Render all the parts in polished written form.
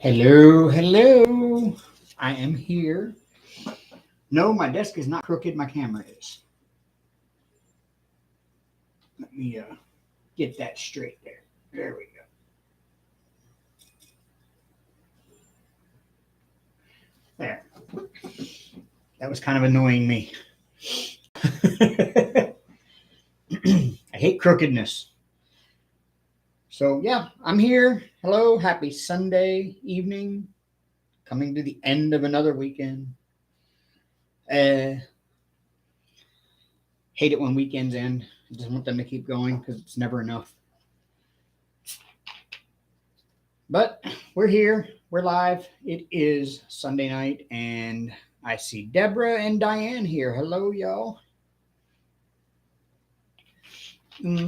Hello, hello. I am here. No, my desk is not crooked. My camera is. Let me get that straight there. There we go. There. That was kind of annoying me. I hate crookedness. So, yeah, I'm here. Hello, happy Sunday evening. Coming to the end of another weekend. Hate it when weekends end. I just want them to keep going because it's never enough. But we're here. We're live. It is Sunday night, and I see Deborah and Diane here. Hello, y'all.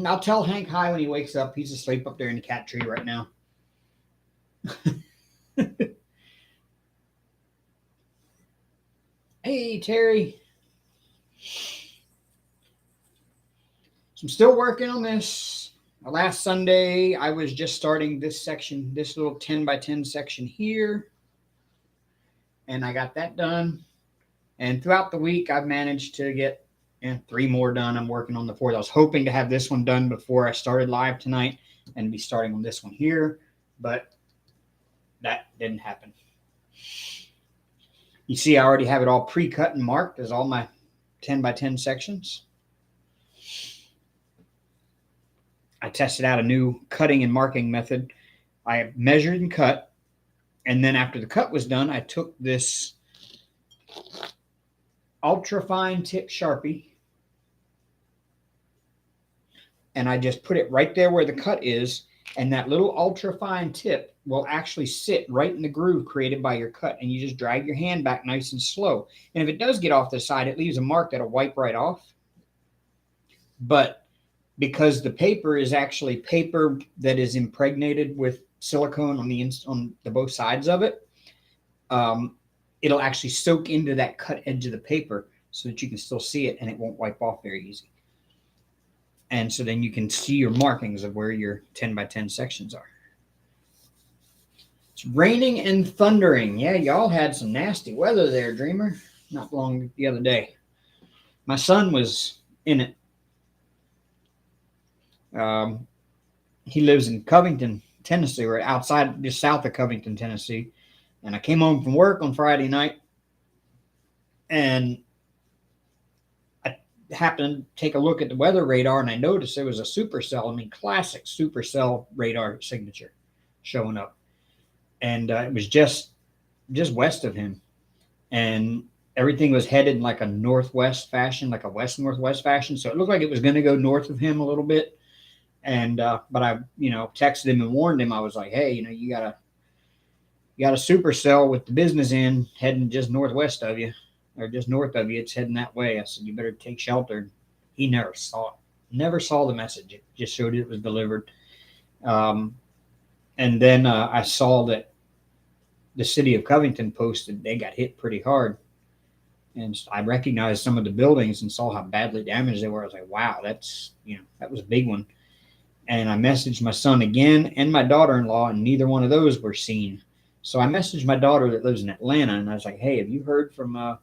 I'll tell Hank hi when he wakes up. He's asleep up there in the cat tree right now. Hey, Terry. So I'm still working on this. Last Sunday, I was just starting this section, this little 10 by 10 section here. And I got that done. And throughout the week, I've managed to get 3 more done. I'm working on the 4th. I was hoping to have this one done before I started live tonight and be starting on this one here, but that didn't happen. You see, I already have it all pre-cut and marked as all my 10 by 10 sections. I tested out a new cutting and marking method. I measured and cut, and then after the cut was done, I took this ultra fine tip Sharpie and I just put it right there where the cut is, and that little ultra fine tip will actually sit right in the groove created by your cut, and you just drag your hand back nice and slow. And if it does get off the side, it leaves a mark that'll wipe right off. But because the paper is actually paper that is impregnated with silicone on the both sides of it, it'll actually soak into that cut edge of the paper so that you can still see it and it won't wipe off very easy. And so then you can see your markings of where your 10 by 10 sections are. It's raining and thundering. Yeah, y'all had some nasty weather there, Dreamer, not long the other day. My son was in it. He lives in Covington, Tennessee, or outside, just south of Covington, Tennessee. And I came home from work on Friday night, and I happened to take a look at the weather radar, and I noticed there was a supercell, classic supercell radar signature showing up. And it was just west of him. And everything was headed in like a northwest fashion, like a west-northwest fashion. So it looked like it was going to go north of him a little bit. And but I, texted him and warned him. I was like, hey, you got a supercell with the business end heading just northwest of you, or just north of you. It's heading that way. I said, you better take shelter. He never saw the message. It just showed it was delivered. And then I saw that the city of Covington posted they got hit pretty hard. And I recognized some of the buildings and saw how badly damaged they were. I was like, wow, that's, that was a big one. And I messaged my son again and my daughter-in-law, and neither one of those were seen. So I messaged my daughter that lives in Atlanta, and I was like, hey, have you heard from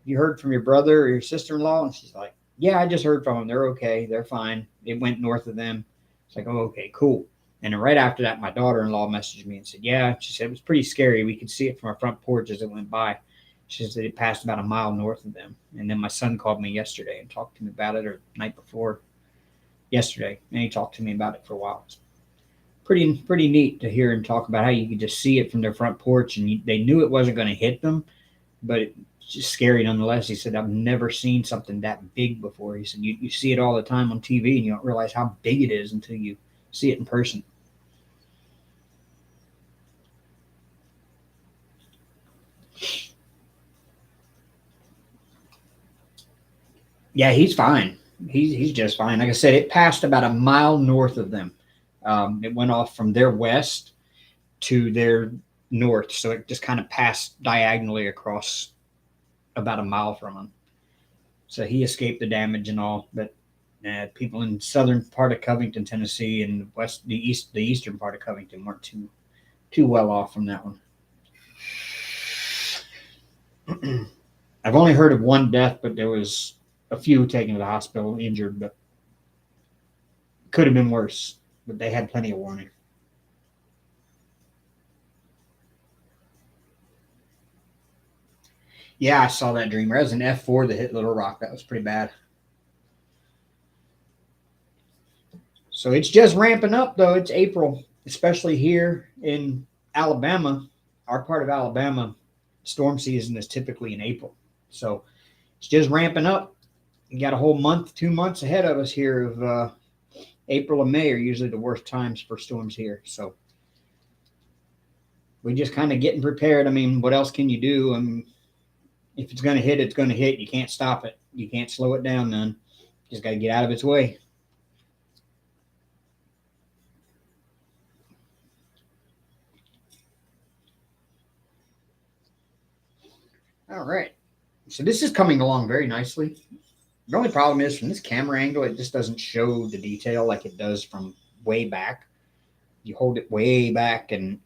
your brother or your sister-in-law? And she's like, yeah, I just heard from them. They're okay. They're fine. It went north of them. It's like, oh, okay, cool. And then right after that, my daughter-in-law messaged me and said, yeah, she said it was pretty scary. We could see it from our front porch as it went by. She said it passed about a mile north of them. And then my son called me yesterday and talked to me about it, or the night before yesterday, and he talked to me about it for a while. It's pretty neat to hear him talk about how you could just see it from their front porch, and they knew it wasn't going to hit them, but it's just scary nonetheless. He said, I've never seen something that big before. He said, you see it all the time on TV, and you don't realize how big it is until you see it in person. Yeah, he's fine. He's just fine. Like I said, it passed about a mile north of them. It went off from their west to their north, so it just kind of passed diagonally across about a mile from them. So he escaped the damage and all, but people in southern part of Covington, Tennessee, and the eastern part of Covington weren't too well off from that one. I've only heard of one death, but there was a few taken to the hospital injured, but could have been worse. But they had plenty of warning. Yeah, I saw that dreamer. That was an F4 that hit Little Rock. That was pretty bad. So it's just ramping up, though. It's April, especially here in Alabama. Our part of Alabama, storm season is typically in April. So it's just ramping up. You got a whole month, 2 months ahead of us here of April and May are usually the worst times for storms here. So we just kind of getting prepared. I mean, what else can you do? I mean, if it's going to hit, it's going to hit. You can't stop it. You can't slow it down none. Just got to get out of its way. All right. So this is coming along very nicely. The only problem is from this camera angle, it just doesn't show the detail like it does from way back. You hold it way back and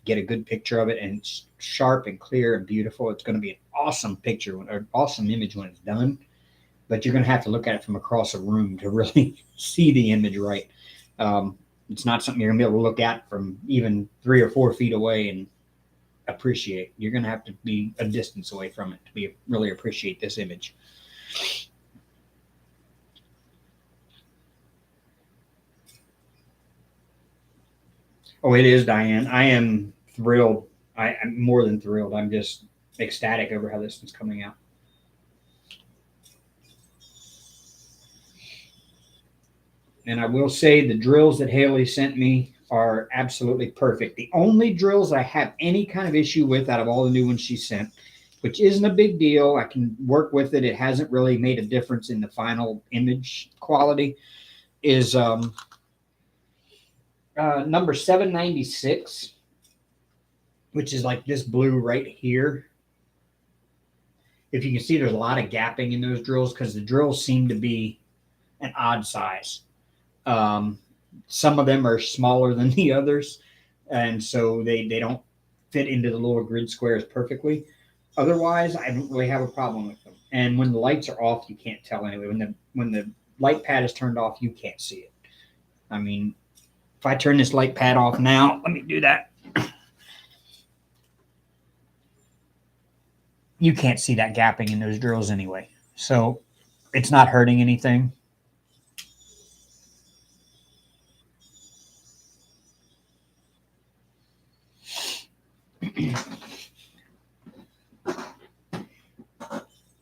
get a good picture of it, and it's sharp and clear and beautiful. It's going to be an awesome picture or an awesome image when it's done. But you're going to have to look at it from across a room to really see the image right. It's not something you're going to be able to look at from even 3 or 4 feet away and appreciate. You're going to have to be a distance away from it to be really appreciate this image. Oh, it is, Diane. I am thrilled. I'm more than thrilled. I'm just ecstatic over how this one's coming out. And I will say the drills that Haley sent me are absolutely perfect. The only drills I have any kind of issue with out of all the new ones she sent, which isn't a big deal, I can work with it. It hasn't really made a difference in the final image quality, is number 796, which is like this blue right here. If you can see, there's a lot of gapping in those drills because the drills seem to be an odd size. Some of them are smaller than the others, and so they don't fit into the little grid squares perfectly. Otherwise, I don't really have a problem with them. And when the lights are off, you can't tell anyway. When the light pad is turned off, you can't see it. I mean, if I turn this light pad off now, let me do that. You can't see that gapping in those drills anyway. So it's not hurting anything.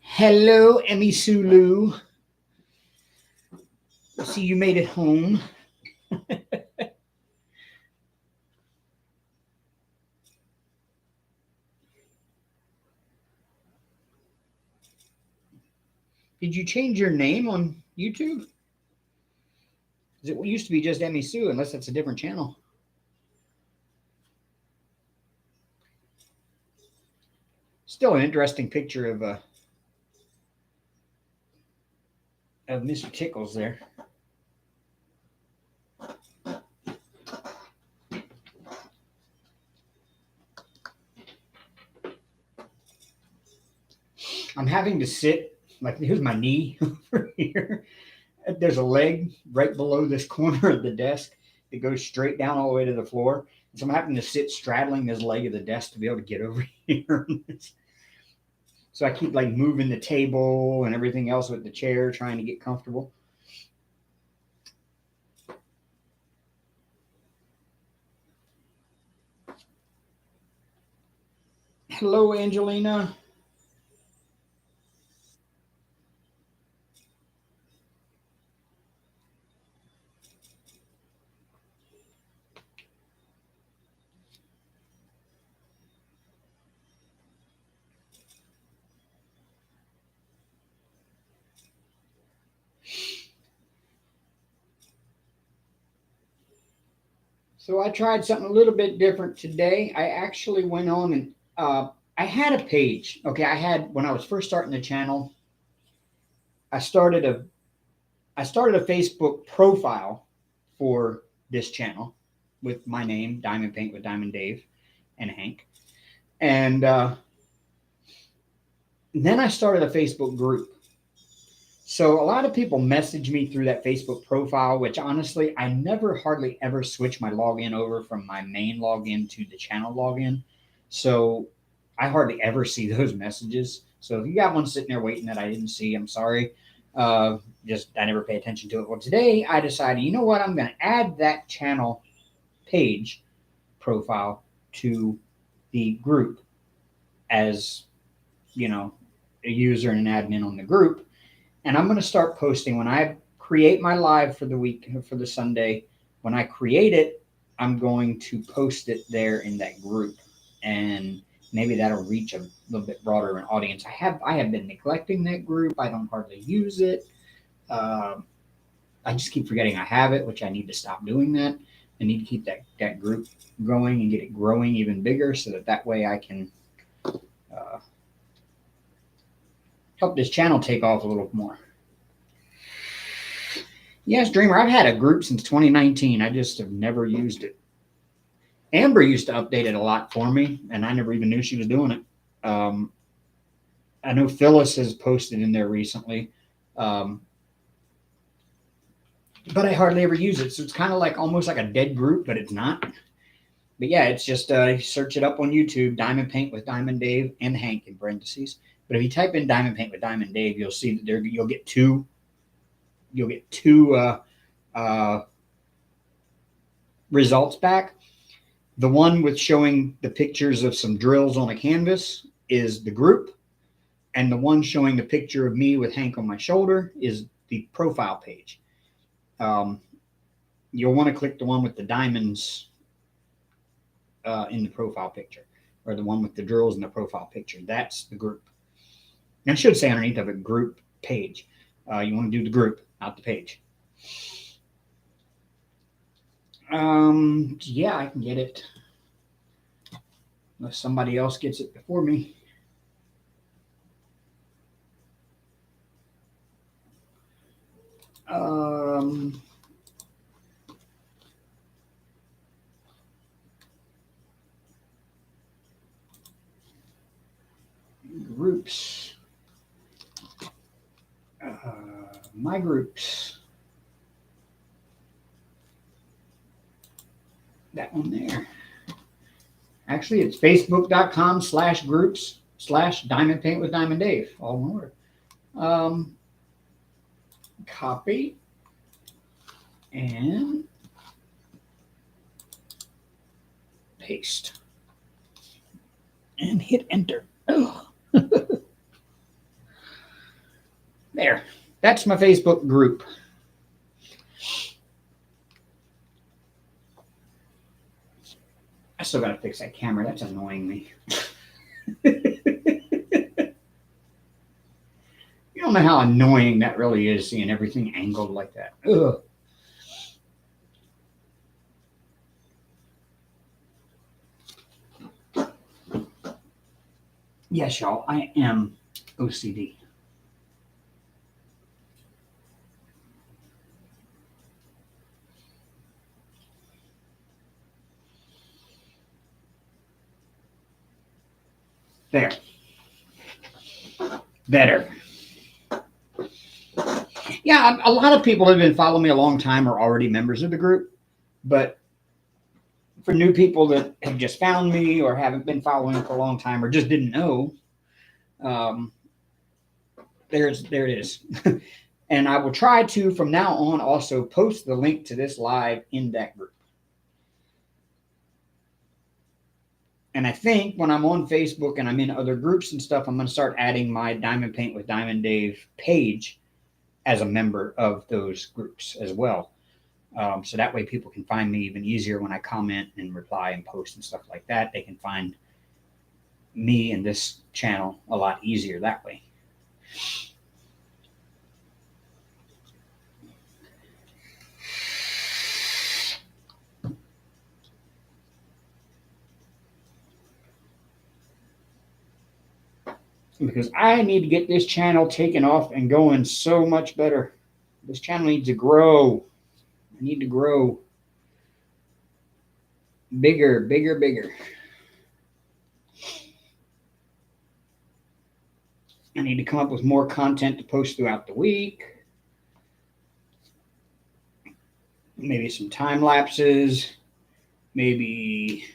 Hello, Emmy Sulu. I see you made it home. Did you change your name on YouTube? It used to be just Emmy Sue, unless that's a different channel. Still an interesting picture of Mr. Tickles there. I'm having to sit, like, here's my knee over here. There's a leg right below this corner of the desk that goes straight down all the way to the floor. So I'm having to sit straddling this leg of the desk to be able to get over here. So I keep like moving the table and everything else with the chair, trying to get comfortable. Hello, Angelina. So I tried something a little bit different today. I actually went on and I had a page. Okay, I had when I was first starting the channel. I started a Facebook profile for this channel, with my name, Diamond Paint with Diamond Dave and Hank. And then I started a Facebook group. So a lot of people message me through that Facebook profile, which honestly, I never hardly ever switch my login over from my main login to the channel login. So I hardly ever see those messages. So if you got one sitting there waiting that I didn't see, I'm sorry. Just I never pay attention to it. Well, today I decided, you know what? I'm going to add that channel page profile to the group as, a user and an admin on the group. And I'm going to start posting when I create my live for the week, for the Sunday. When I create it, I'm going to post it there in that group, and maybe that'll reach a little bit broader an audience. I have been neglecting that group. I don't hardly use it. I just keep forgetting I have it, which I need to stop doing that. I need to keep that group going and get it growing even bigger, so that way I can help this channel take off a little more. Yes, Dreamer, I've had a group since 2019. I just have never used it. Amber used to update it a lot for me, and I never even knew she was doing it. I know Phyllis has posted in there recently, but I hardly ever use it. So it's kind of like almost like a dead group, but it's not. But yeah, it's just search it up on YouTube, Diamond Paint with Diamond Dave and Hank in parentheses. But if you type in Diamond Paint with Diamond Dave, you'll see that you'll get two results back. The one with showing the pictures of some drills on a canvas is the group, and the one showing the picture of me with Hank on my shoulder is the profile page. You'll want to click the one with the diamonds in the profile picture, or the one with the drills in the profile picture. That's the group. And I should say underneath of a group page. You want to do the group, not the page. Yeah, I can get it. Unless somebody else gets it before me. Groups. My groups. That one there. Actually, it's facebook.com/groups/Diamond Paint with Diamond Dave. All one word. Copy. And paste. And hit enter. Oh. There. That's my Facebook group. I still got to fix that camera. That's annoying me. You don't know how annoying that really is, seeing everything angled like that. Ugh. Yes, y'all, I am OCD. There. Better. Yeah, a lot of people have been following me a long time are already members of the group, but for new people that have just found me or haven't been following for a long time or just didn't know, there it is. And I will try to, from now on, also post the link to this live in that group. And I think when I'm on Facebook and I'm in other groups and stuff, I'm going to start adding my Diamond Paint with Diamond Dave page as a member of those groups as well. So that way people can find me even easier when I comment and reply and post and stuff like that. They can find me and this channel a lot easier that way. Because I need to get this channel taken off and going so much better. This channel needs to grow. I need to grow. Bigger, bigger, bigger. I need to come up with more content to post throughout the week. Maybe some time lapses. Maybe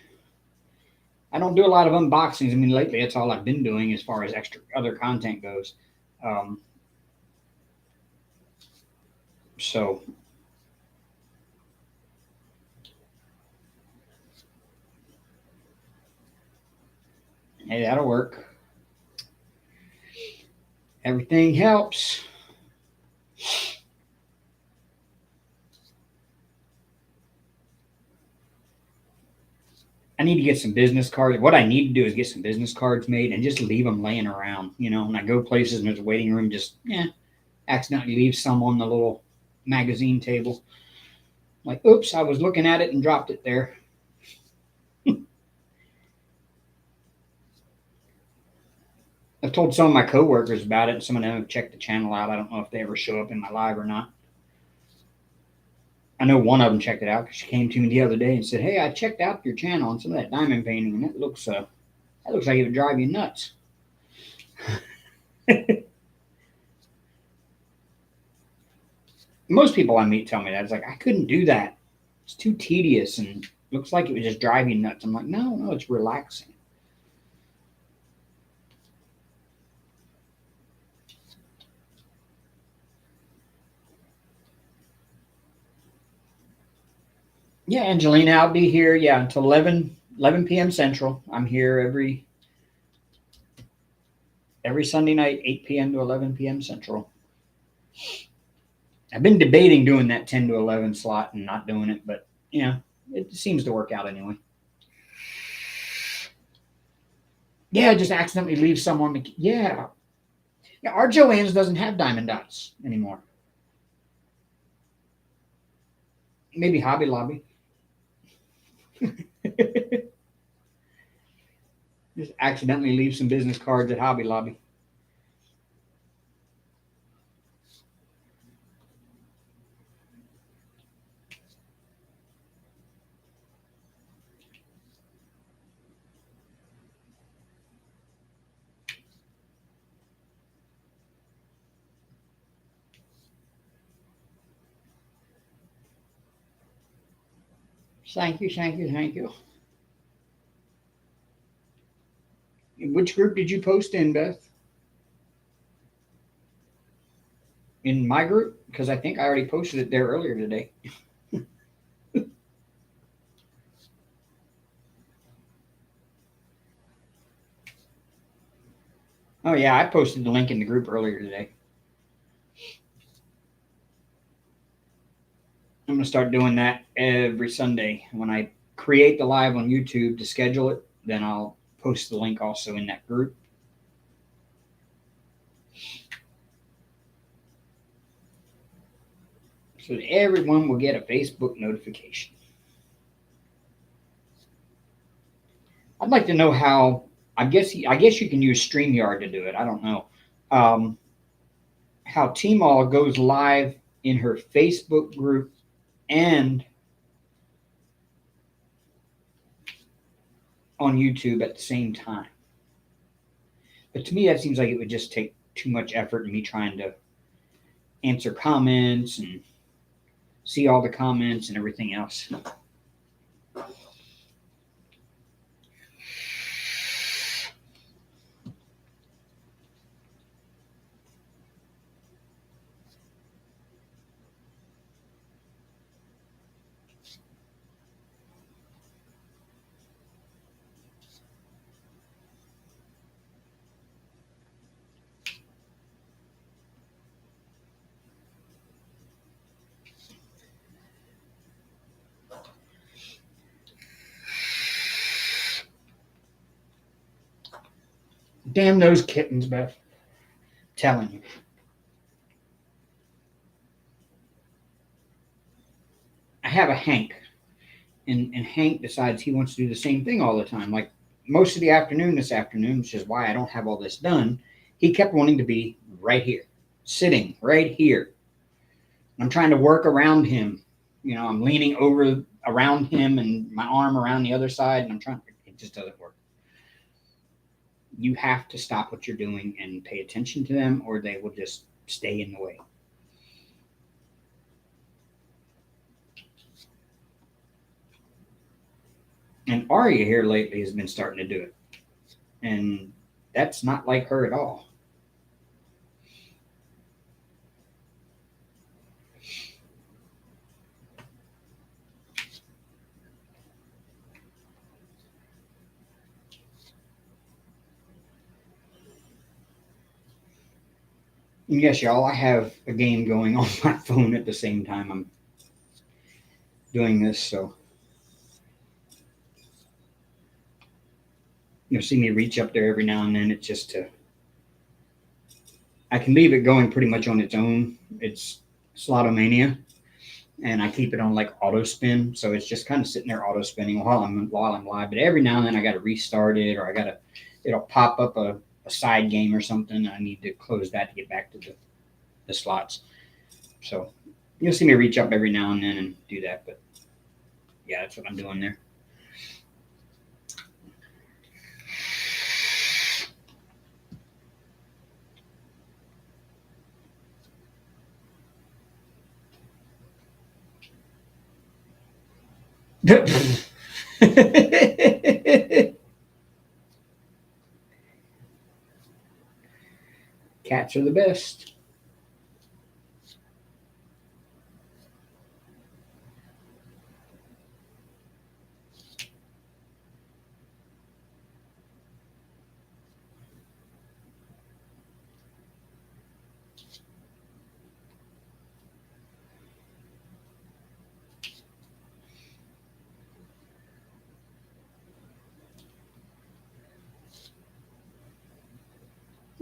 I don't do a lot of unboxings. I mean, lately that's all I've been doing as far as extra other content goes. So hey, that'll work. Everything helps. I need to get some business cards. What I need to do is get some business cards made and just leave them laying around. You know, when I go places and there's a waiting room, just accidentally leave some on the little magazine table. Like, oops, I was looking at it and dropped it there. I've told some of my coworkers about it, and some of them have checked the channel out. I don't know if they ever show up in my live or not. I know one of them checked it out because she came to me the other day and said, "Hey, I checked out your channel and some of that diamond painting, and that looks like it would drive you nuts." Most people I meet tell me that. It's like, I couldn't do that. It's too tedious and looks like it would just drive you nuts. I'm like, no, it's relaxing. Yeah, Angelina, I'll be here, until 11 p.m. Central. I'm here every Sunday night, 8 p.m. to 11 p.m. Central. I've been debating doing that 10 to 11 slot and not doing it, but it seems to work out anyway. Yeah, just accidentally leave someone. Yeah, our Joann's doesn't have diamond dots anymore. Maybe Hobby Lobby. Just accidentally leave some business cards at Hobby Lobby. Thank you, thank you, thank you. Which group did you post in, Beth? In my group? Because I think I already posted it there earlier today. Oh, yeah, I posted the link in the group earlier today. I'm going to start doing that every Sunday. When I create the live on YouTube to schedule it, then I'll post the link also in that group. So that everyone will get a Facebook notification. I'd like to know how. I guess you can use StreamYard to do it. I don't know how Tmall goes live in her Facebook group and on YouTube at the same time. But to me, that seems like it would just take too much effort in me trying to answer comments and see all the comments and everything else. Damn those kittens, Beth. I'm telling you. I have a Hank, and Hank decides he wants to do the same thing all the time. Like most of the afternoon this afternoon, which is why I don't have all this done, he kept wanting to be right here, sitting right here. I'm trying to work around him. I'm leaning over around him and my arm around the other side, and I'm trying. It just doesn't work. You have to stop what you're doing and pay attention to them, or they will just stay in the way. And Arya here lately has been starting to do it, and that's not like her at all. And yes, y'all, I have a game going on my phone at the same time I'm doing this, so you'll see me reach up there every now and then. It's just to, I can leave it going pretty much on its own. It's Slotomania, and I keep it on like auto spin, so it's just kind of sitting there auto spinning while I'm live. But every now and then I got to restart it, or it'll pop up a side game or something. I need to close that to get back to the slots. So you'll see me reach up every now and then and do that. But yeah, that's what I'm doing there. Cats are the best.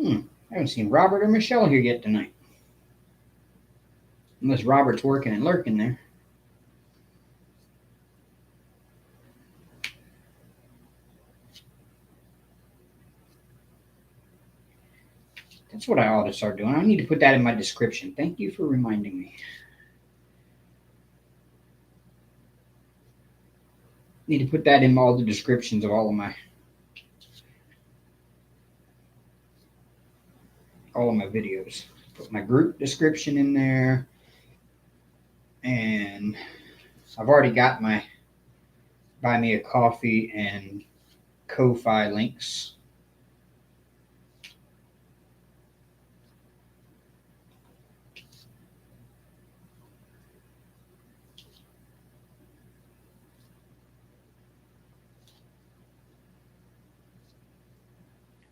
I haven't seen Robert or Michelle here yet tonight. Unless Robert's working and lurking there. That's what I ought to start doing. I need to put that in my description. Thank you for reminding me. Need to put that in all the descriptions of all of my videos. Put my group description in there. And I've already got my buy me a coffee and Ko-Fi links.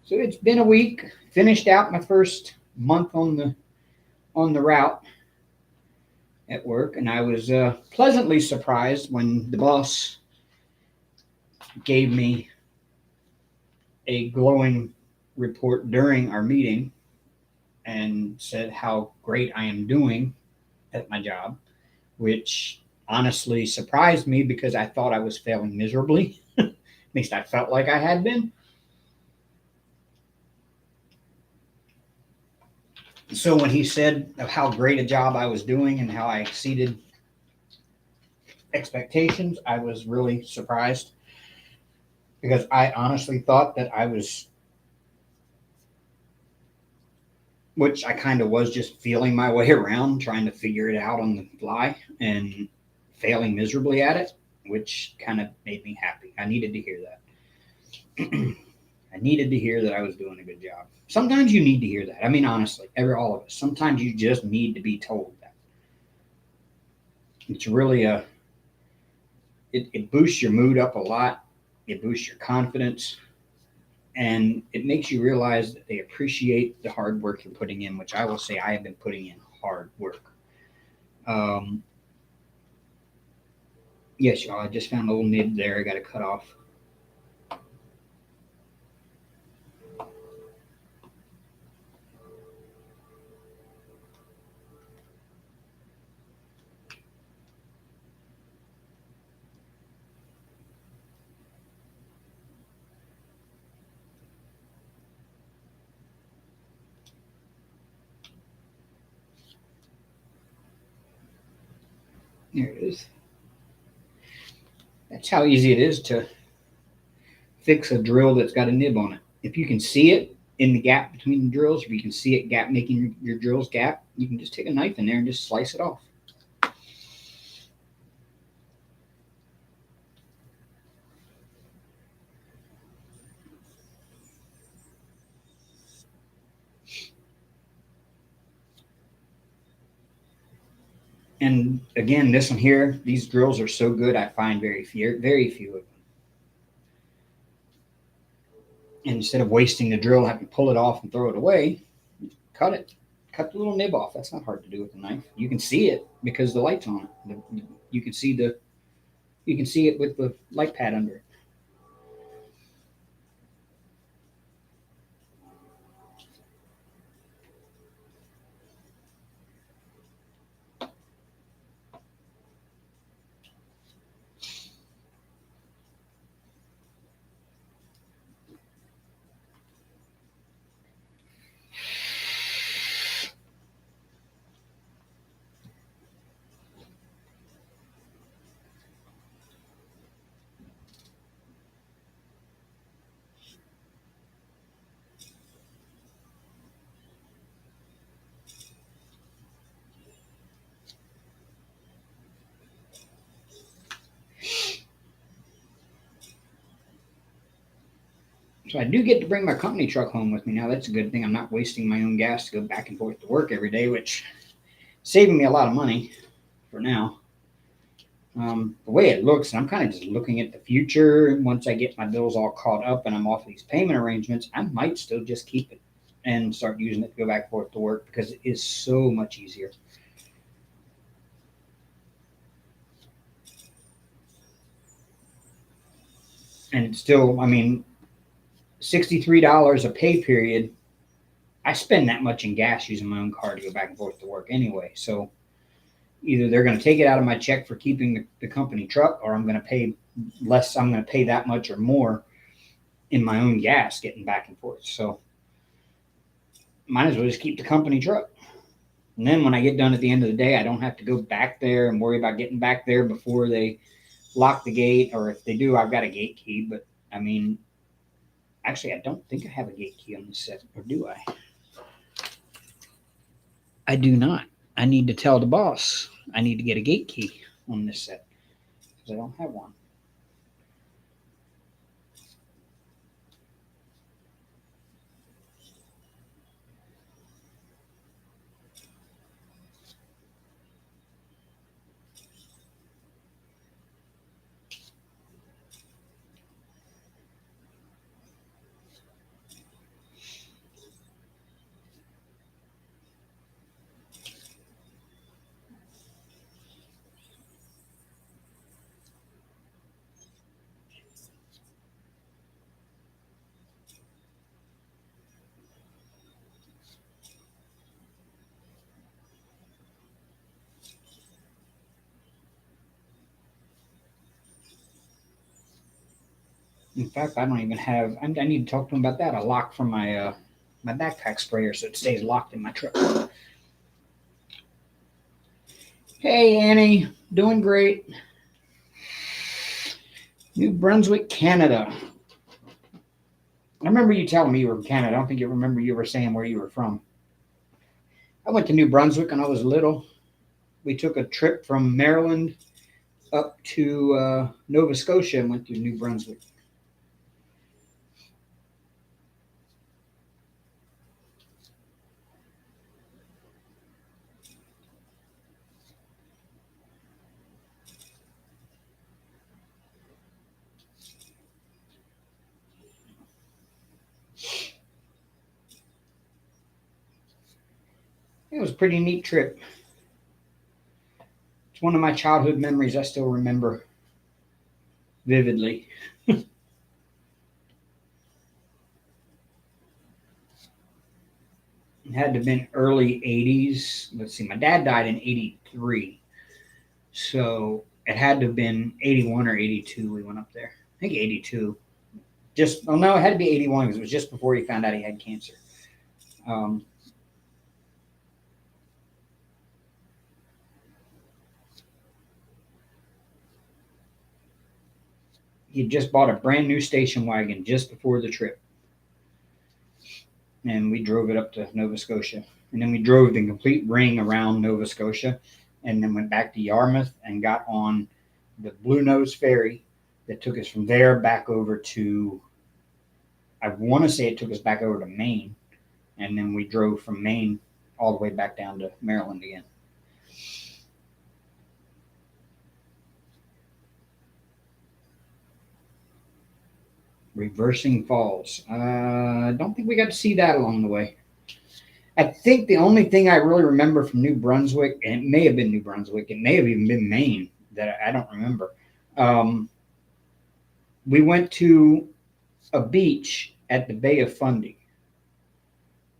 So it's been a week. Finished out my first month on the route at work, and I was pleasantly surprised when the boss gave me a glowing report during our meeting and said how great I am doing at my job, which honestly surprised me because I thought I was failing miserably. At least I felt like I had been. So when he said of how great a job I was doing and how I exceeded expectations, I was really surprised because I honestly thought that I was, which I kind of was, just feeling my way around, trying to figure it out on the fly and failing miserably at it, which kind of made me happy. I needed to hear that. I needed to hear that I was doing a good job. Sometimes you need to hear that. I mean, honestly, all of us. Sometimes you just need to be told that. It's really it boosts your mood up a lot. It boosts your confidence. And it makes you realize that they appreciate the hard work you're putting in, which I will say I have been putting in hard work. Yes, y'all, I just found a little nib there I got to cut off. There it is. That's how easy it is to fix a drill that's got a nib on it. If you can see it in the gap between the drills, if you can see it gap making your drills gap, you can just take a knife in there and just slice it off. And again, this one here, these drills are so good. I find very few of them. And instead of wasting the drill, having to pull it off and throw it away, cut it. Cut the little nib off. That's not hard to do with a knife. You can see it because the light's on it. You can see it with the light pad under it. So I do get to bring my company truck home with me now. That's a good thing. I'm not wasting my own gas to go back and forth to work every day, which is saving me a lot of money for now. The way it looks, and I'm kind of just looking at the future. Once I get my bills all caught up and I'm off these payment arrangements, I might still just keep it and start using it to go back and forth to work because it is so much easier. And it's still, I mean, $63 a pay period. I spend that much in gas using my own car to go back and forth to work anyway. So either they're going to take it out of my check for keeping the company truck, or I'm going to pay less. I'm going to pay that much or more in my own gas getting back and forth. So might as well just keep the company truck. And then when I get done at the end of the day, I don't have to go back there and worry about getting back there before they lock the gate. Or if they do, I've got a gate key. But I mean, actually, I don't think I have a gate key on this set, or do I? I do not. I need to tell the boss I need to get a gate key on this set because I don't have one. In fact, I don't even have. I need to talk to him about that. A lock for my backpack sprayer so it stays locked in my truck. Hey Annie, doing great. New Brunswick, Canada. I remember you telling me you were from Canada. I don't think you remember you were saying where you were from. I went to New Brunswick when I was little. We took a trip from Maryland up to Nova Scotia and went to New Brunswick. It was a pretty neat trip. It's one of my childhood memories I still remember vividly. It had to have been early 80s. Let's see, my dad died in 83. So it had to have been 81 or 82 we went up there. I think 82. Oh no, it had to be 81 because it was just before he found out he had cancer. Um, He just bought a brand new station wagon just before the trip, and we drove it up to Nova Scotia. And then we drove the complete ring around Nova Scotia, and then went back to Yarmouth and got on the Blue Nose ferry that took us from there back over to, I want to say it took us back over to Maine, and then we drove from Maine all the way back down to Maryland again. Reversing Falls. I don't think we got to see that along the way. I think the only thing I really remember from New Brunswick, and it may have been New Brunswick, it may have even been Maine, that I don't remember. We went to a beach at the Bay of Fundy.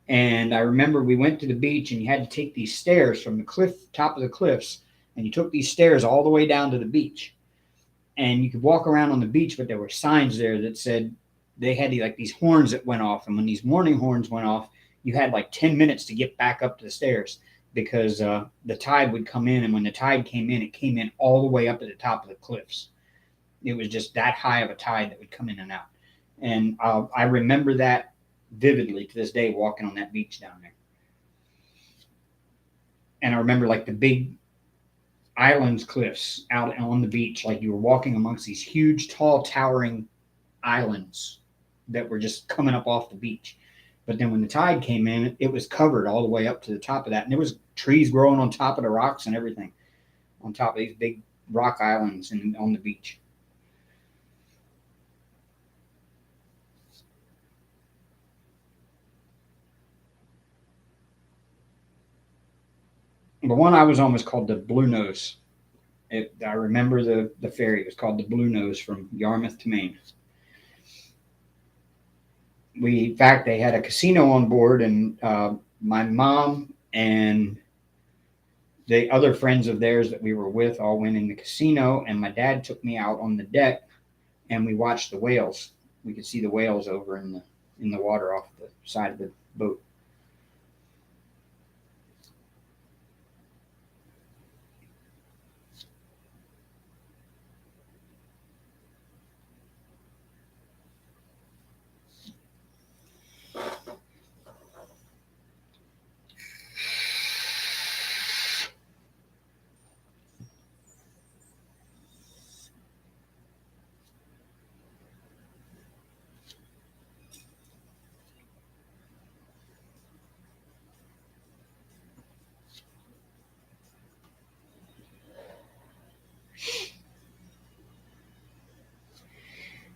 And I remember we went to the beach, and you had to take these stairs from the cliff, top of the cliffs, and you took these stairs all the way down to the beach. And you could walk around on the beach, but there were signs there that said they had like these horns that went off. And when these warning horns went off, you had like 10 minutes to get back up to the stairs because the tide would come in. And when the tide came in, it came in all the way up at the top of the cliffs. It was just that high of a tide that would come in and out. And I remember that vividly to this day, walking on that beach down there. And I remember like the big islands cliffs out on the beach, like you were walking amongst these huge, tall, towering islands that were just coming up off the beach. But then when the tide came in, it was covered all the way up to the top of that. And there was trees growing on top of the rocks and everything on top of these big rock islands and on the beach. The one I was on was called the Blue Nose. I remember the ferry. It was called the Blue Nose from Yarmouth to Maine. In fact, they had a casino on board, and my mom and the other friends of theirs that we were with all went in the casino, and my dad took me out on the deck, and we watched the whales. We could see the whales over in the water off the side of the boat.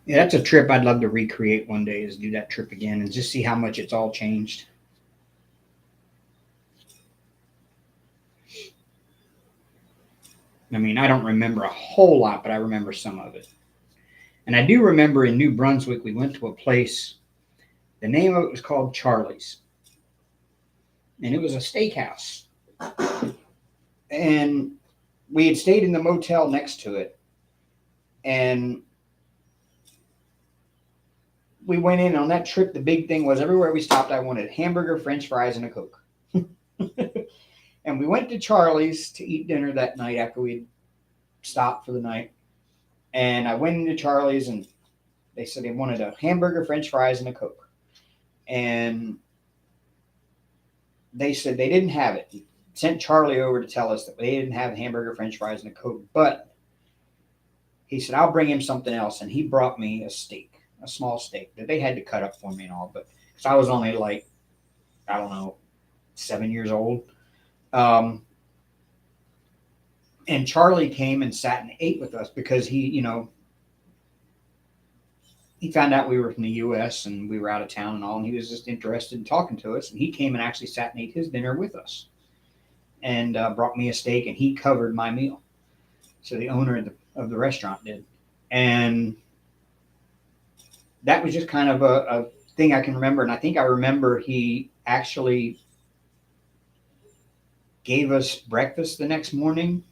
Yeah, that's a trip I'd love to recreate one day, is do that trip again and just see how much it's all changed. I mean, I don't remember a whole lot, but I remember some of it. And I do remember in New Brunswick, we went to a place, the name of it was called Charlie's. And it was a steakhouse. And we had stayed in the motel next to it. And we went in on that trip. The big thing was everywhere we stopped, I wanted hamburger, French fries, and a Coke. And we went to Charlie's to eat dinner that night after we'd stopped for the night. And I went into Charlie's, and they said they wanted a hamburger, French fries, and a Coke. And they said they didn't have it. He sent Charlie over to tell us that they didn't have a hamburger, French fries, and a Coke. But he said, I'll bring him something else. And he brought me a steak, a small steak that they had to cut up for me and all. But because I was only like, I don't know, 7 years old. And Charlie came and sat and ate with us because he found out we were from the U.S. and we were out of town and all, and he was just interested in talking to us. And he came and actually sat and ate his dinner with us, and brought me a steak, and he covered my meal. So the owner of the restaurant did, and that was just kind of a thing I can remember. And I think I remember he actually gave us breakfast the next morning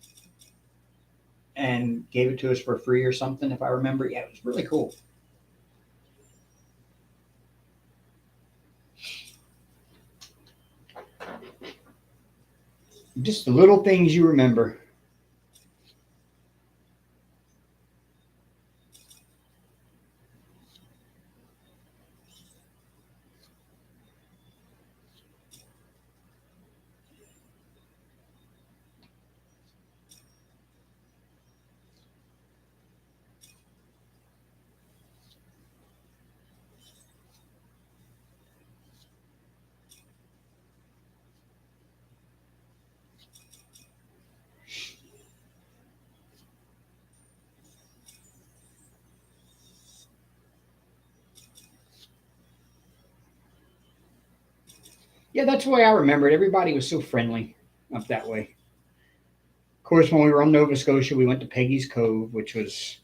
and gave it to us for free or something, if I remember. Yeah, it was really cool. Just the little things you remember. Yeah, that's the way I remember it. Everybody was so friendly up that way. Of course, when we were on Nova Scotia, we went to Peggy's Cove, which was,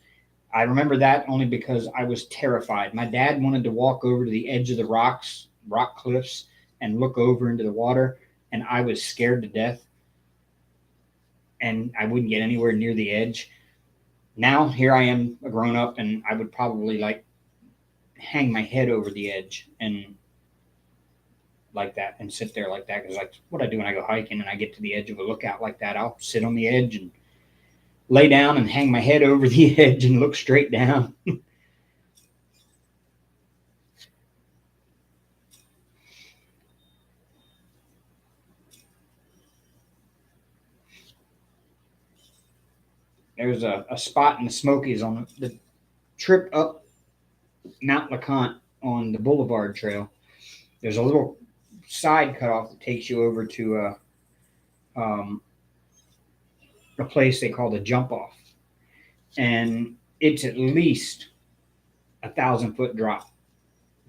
I remember that only because I was terrified. My dad wanted to walk over to the edge of the rock cliffs, and look over into the water, and I was scared to death, and I wouldn't get anywhere near the edge. Now, here I am, a grown up, and I would probably like hang my head over the edge and like that and sit there like that because like what I do when I go hiking and I get to the edge of a lookout like that. I'll sit on the edge and lay down and hang my head over the edge and look straight down. There's a spot in the Smokies on the trip up Mount LeConte on the Boulevard Trail. There's a little side cutoff that takes you over to um, a place they call the Jump Off, and it's at least 1,000 foot drop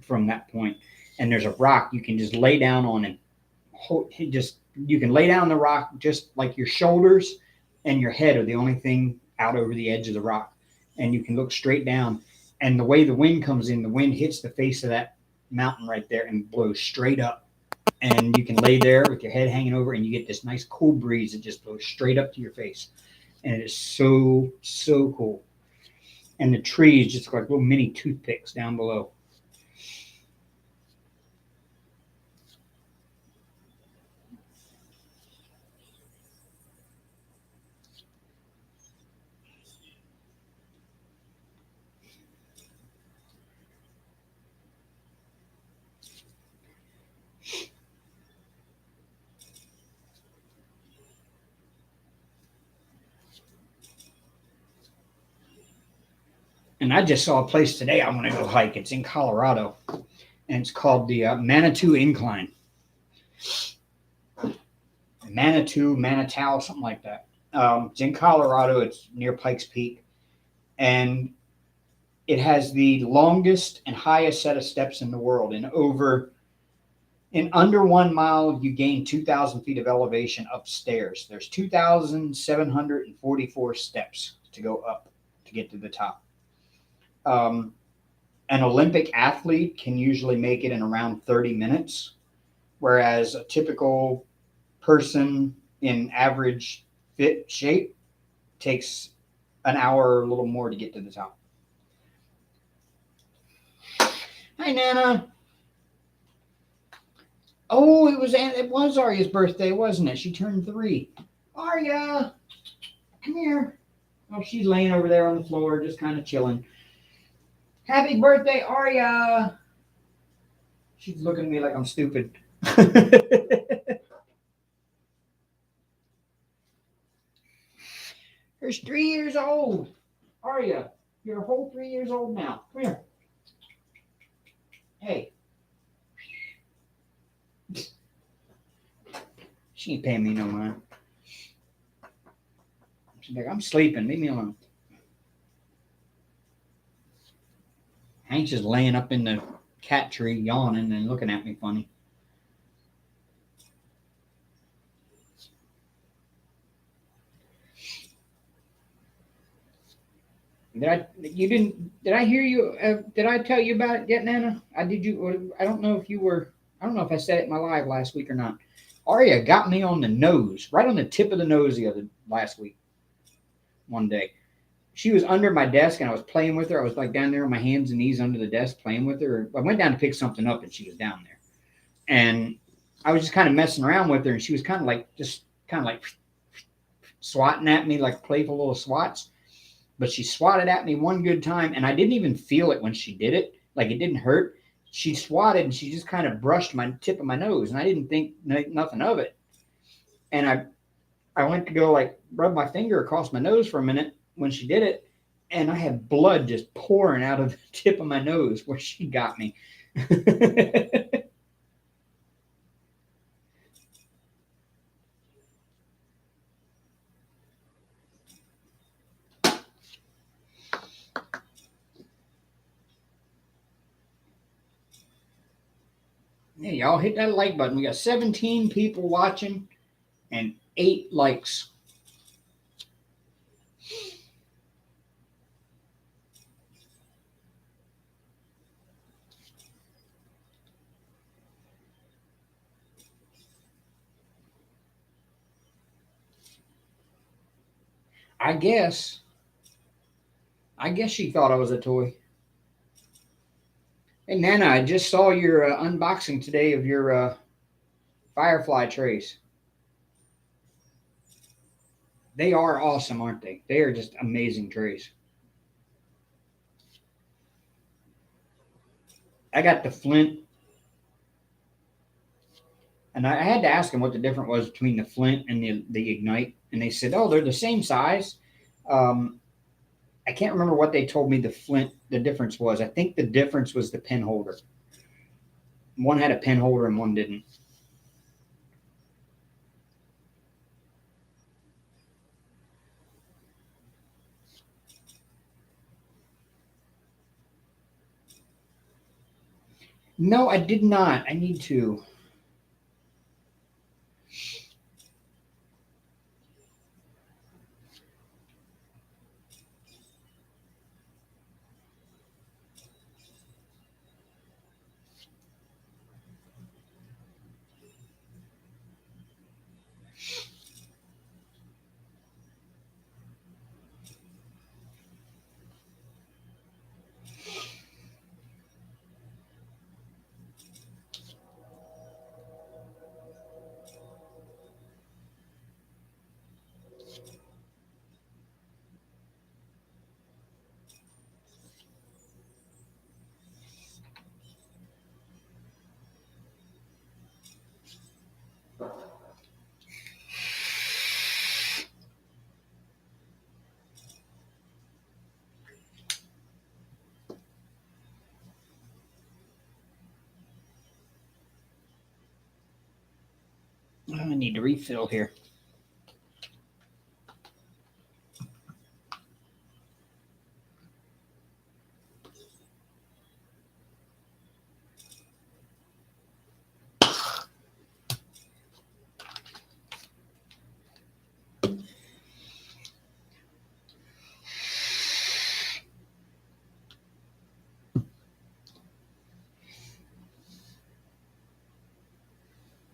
from that point. And there's a rock you can just lay down on and just you can lay down the rock just like your shoulders and your head are the only thing out over the edge of the rock, and you can look straight down. And the way the wind comes in, the wind hits the face of that mountain right there and blows straight up. And you can lay there with your head hanging over, and you get this nice cool breeze that just blows straight up to your face. And it is so cool. And the trees just look like little mini toothpicks down below. And I just saw a place today I want to go hike. It's in Colorado, and it's called the Manitou Incline. Manitou, Manitou, something like that. It's in Colorado. It's near Pikes Peak, and it has the longest and highest set of steps in the world. In under 1 mile, you gain 2,000 feet of elevation upstairs. There's 2,744 steps to go up to get to the top. Um, an Olympic athlete can usually make it in around 30 minutes, whereas a typical person in average fit shape takes an hour or a little more to get to the top. Hi, Nana. Oh, it was Arya's birthday, wasn't it? She turned 3. Arya, come here. Oh, she's laying over there on the floor, just kind of chilling. Happy birthday, Arya. She's looking at me like I'm stupid. You're 3 years old. Arya, you're a whole 3 years old now. Come here. Hey. She ain't paying me no mind. She's like, I'm sleeping. Leave me alone. Hank's just laying up in the cat tree, yawning and looking at me funny. Did I hear you? Did I tell you about it yet, Nana? I did you. I don't know if you were. I don't know if I said it in my live last week or not. Arya got me on the nose, right on the tip of the nose last week. One day, she was under my desk and I was playing with her. I was like down there on my hands and knees under the desk playing with her. I went down to pick something up and she was down there, and I was just kind of messing around with her, and she was kind of like swatting at me like playful little swats. But she swatted at me one good time, and I didn't even feel it when she did it. Like it didn't hurt. She swatted, and she just kind of brushed my tip of my nose, and I didn't think nothing of it. And I went to go like rub my finger across my nose for a minute when she did it, and I had blood just pouring out of the tip of my nose where she got me. Yeah, y'all hit that like button. We got 17 people watching and 8 likes. I guess. I guess she thought I was a toy. Hey, Nana, I just saw your unboxing today of your Firefly trays. They are awesome, aren't they? They are just amazing trays. I got the flint, and I had to ask them what the difference was between the flint and the ignite, and they said, "Oh, they're the same size." Um, I can't remember what they told me the difference was. I think the difference was the pen holder. One had a pen holder and one didn't. No, I did not. I need to. I need to refill here.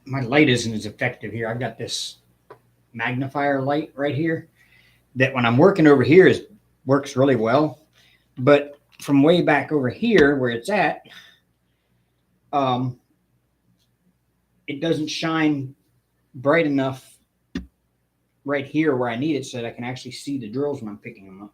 My light isn't as effective here. I've got this magnifier light right here that when I'm working over here is works really well. But from way back over here where it's at, um, it doesn't shine bright enough right here where I need it so that I can actually see the drills when I'm picking them up.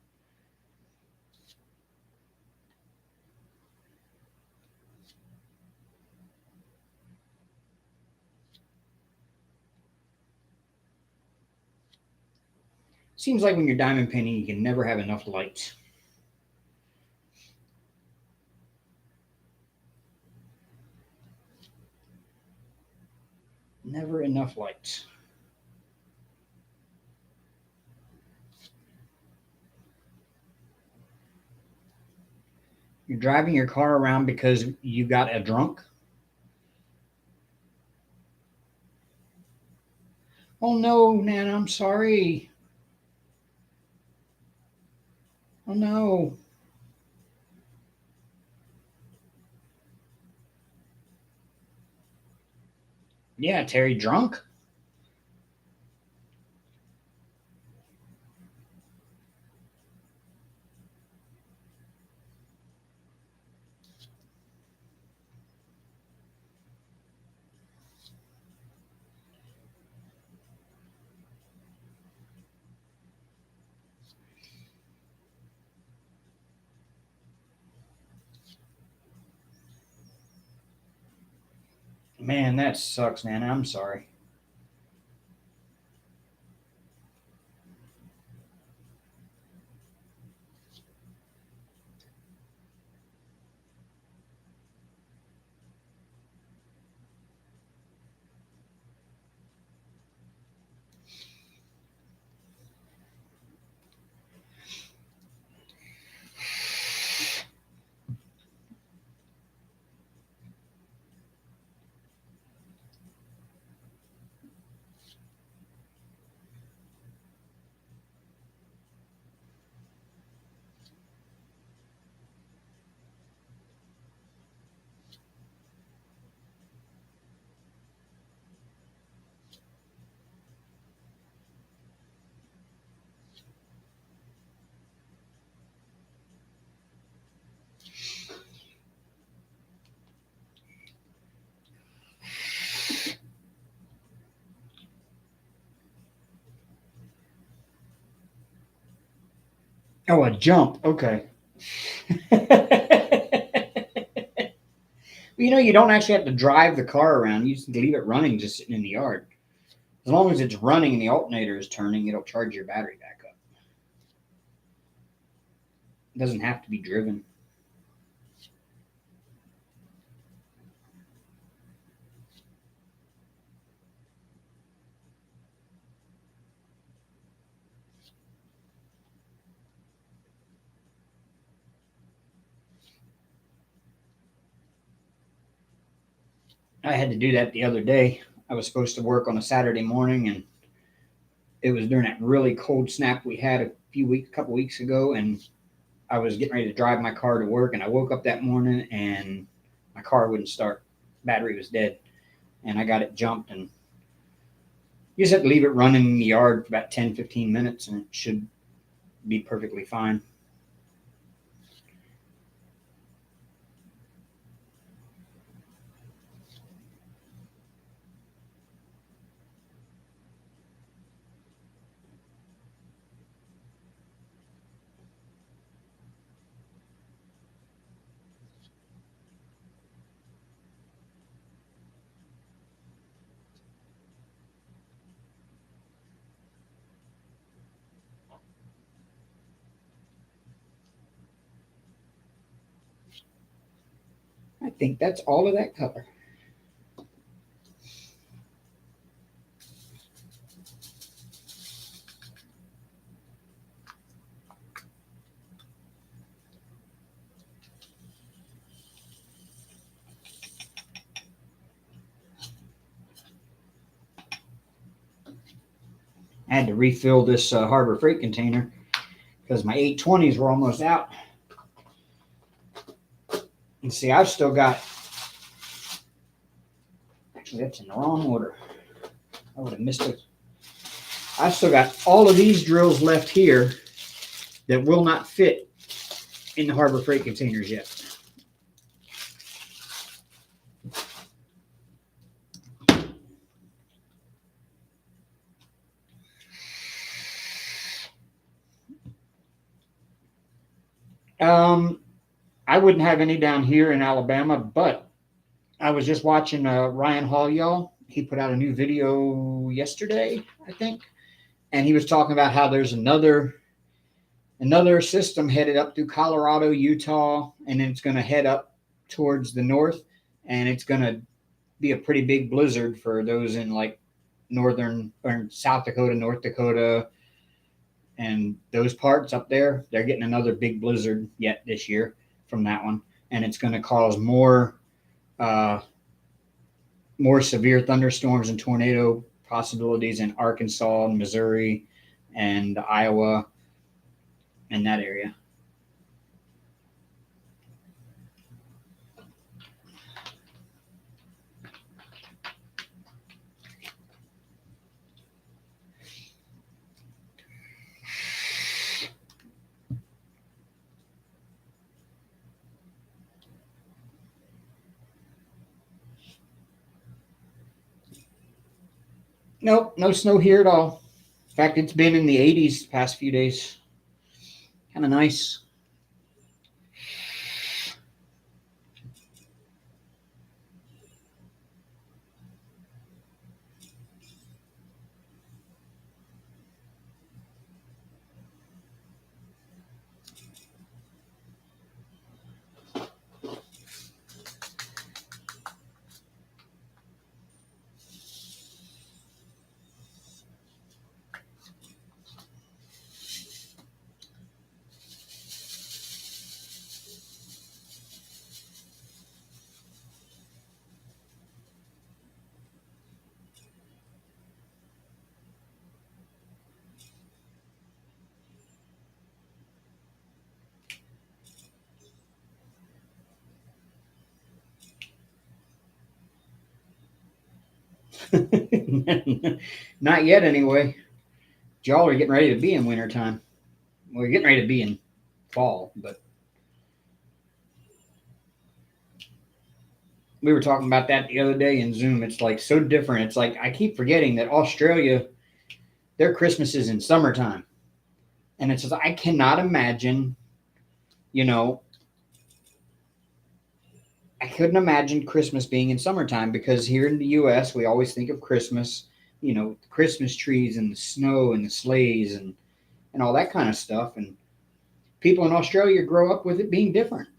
Seems like when you're diamond painting, you can never have enough lights. Never enough lights. You're driving your car around because you got a drunk? Oh no, Nana, I'm sorry. Oh no. Yeah, Terry, drunk? Man, that sucks, Nana. I'm sorry. Oh, a jump. Okay. You don't actually have to drive the car around. You just leave it running, just sitting in the yard. As long as it's running and the alternator is turning, it'll charge your battery back up. It doesn't have to be driven. I had to do that the other day. I was supposed to work on a Saturday morning, and it was during that really cold snap we had a couple weeks ago, and I was getting ready to drive my car to work, and I woke up that morning and my car wouldn't start. Battery was dead, and I got it jumped, and you just have to leave it running in the yard for about 10-15 minutes, and it should be perfectly fine. I think that's all of that color. I had to refill this Harbor Freight container because my 820s were almost out. And see, I've still got, actually, that's in the wrong order. I would have missed it. I've still got all of these drills left here that will not fit in the Harbor Freight containers yet. I wouldn't have any down here in Alabama, but I was just watching Ryan Hall, y'all. He put out a new video yesterday, I think, and he was talking about how there's another system headed up through Colorado, Utah, and then it's going to head up towards the north, and it's going to be a pretty big blizzard for those in like northern or South Dakota, North Dakota, and those parts up there. They're getting another big blizzard yet this year from that one, and it's going to cause more severe thunderstorms and tornado possibilities in Arkansas and Missouri and Iowa and that area. Nope, no snow here at all. In fact, it's been in the 80s the past few days. Kind of nice. Not yet, anyway. Y'all are getting ready to be in wintertime. We're getting ready to be in fall, but we were talking about that the other day in Zoom. It's like so different. It's like I keep forgetting that Australia, their Christmas is in summertime, And it says, I cannot imagine, you know, I couldn't imagine Christmas being in summertime because here in the US, we always think of Christmas, Christmas trees and the snow and the sleighs and all that kind of stuff. And people in Australia grow up with it being different.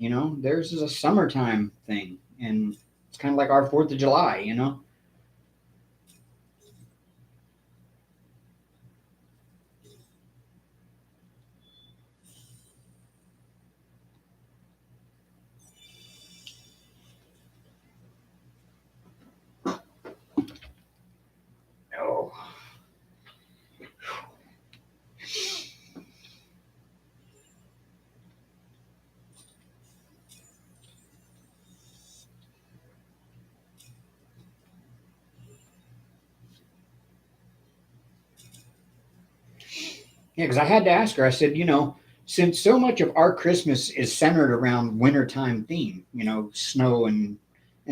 Theirs is a summertime thing. And it's kind of like our 4th of July. Oh, yeah, because I had to ask her, I said, since so much of our Christmas is centered around wintertime theme, snow and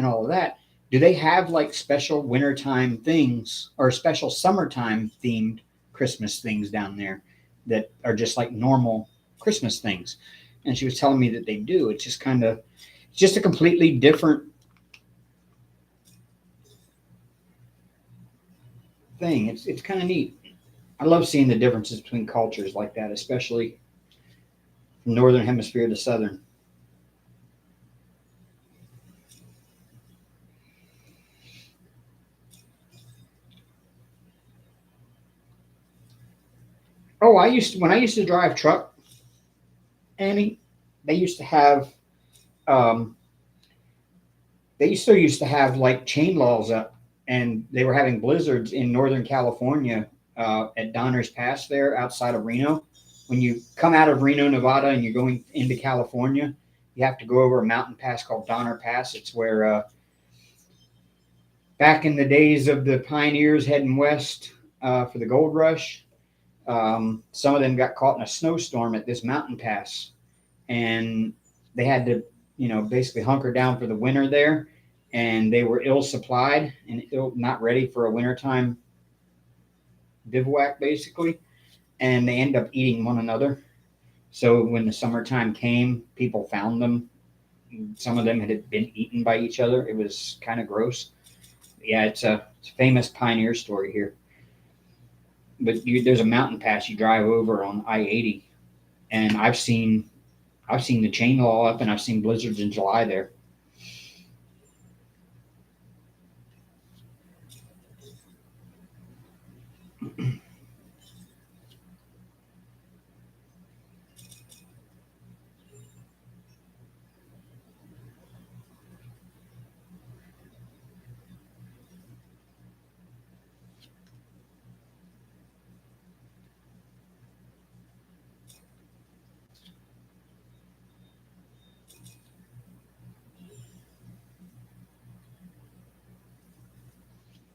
all of that, do they have like special wintertime things or special summertime themed Christmas things down there that are just like normal Christmas things? And she was telling me that they do. It's just a completely different thing. It's kind of neat. I love seeing the differences between cultures like that, especially from northern hemisphere to southern. Oh, when I used to drive truck, Annie, they used to have um, they still used to have like chain laws up, and they were having blizzards in Northern California at Donner's Pass there outside of Reno. When you come out of Reno, Nevada, and you're going into California, you have to go over a mountain pass called Donner Pass. It's where back in the days of the pioneers heading west for the gold rush, some of them got caught in a snowstorm at this mountain pass, and they had to, basically hunker down for the winter there. And they were ill supplied and not ready for a wintertime bivouac, basically. And they end up eating one another. So when the summertime came, people found them. Some of them had been eaten by each other. It was kind of gross. Yeah, it's a famous pioneer story here. But there's a mountain pass you drive over on I-80, and I've seen the chain law up, and I've seen blizzards in July there.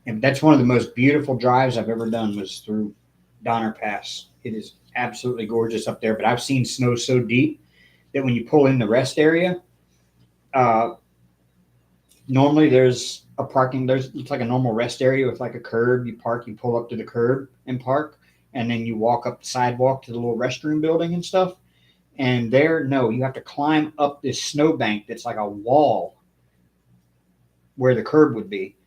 And that's one of the most beautiful drives I've ever done was through Donner Pass. It is absolutely gorgeous up there. But I've seen snow so deep that when you pull in the rest area, uh, normally there's a parking. It's like a normal rest area with like a curb. You park, you pull up to the curb and park, and then you walk up the sidewalk to the little restroom building and stuff. And there, no, you have to climb up this snowbank that's like a wall where the curb would be,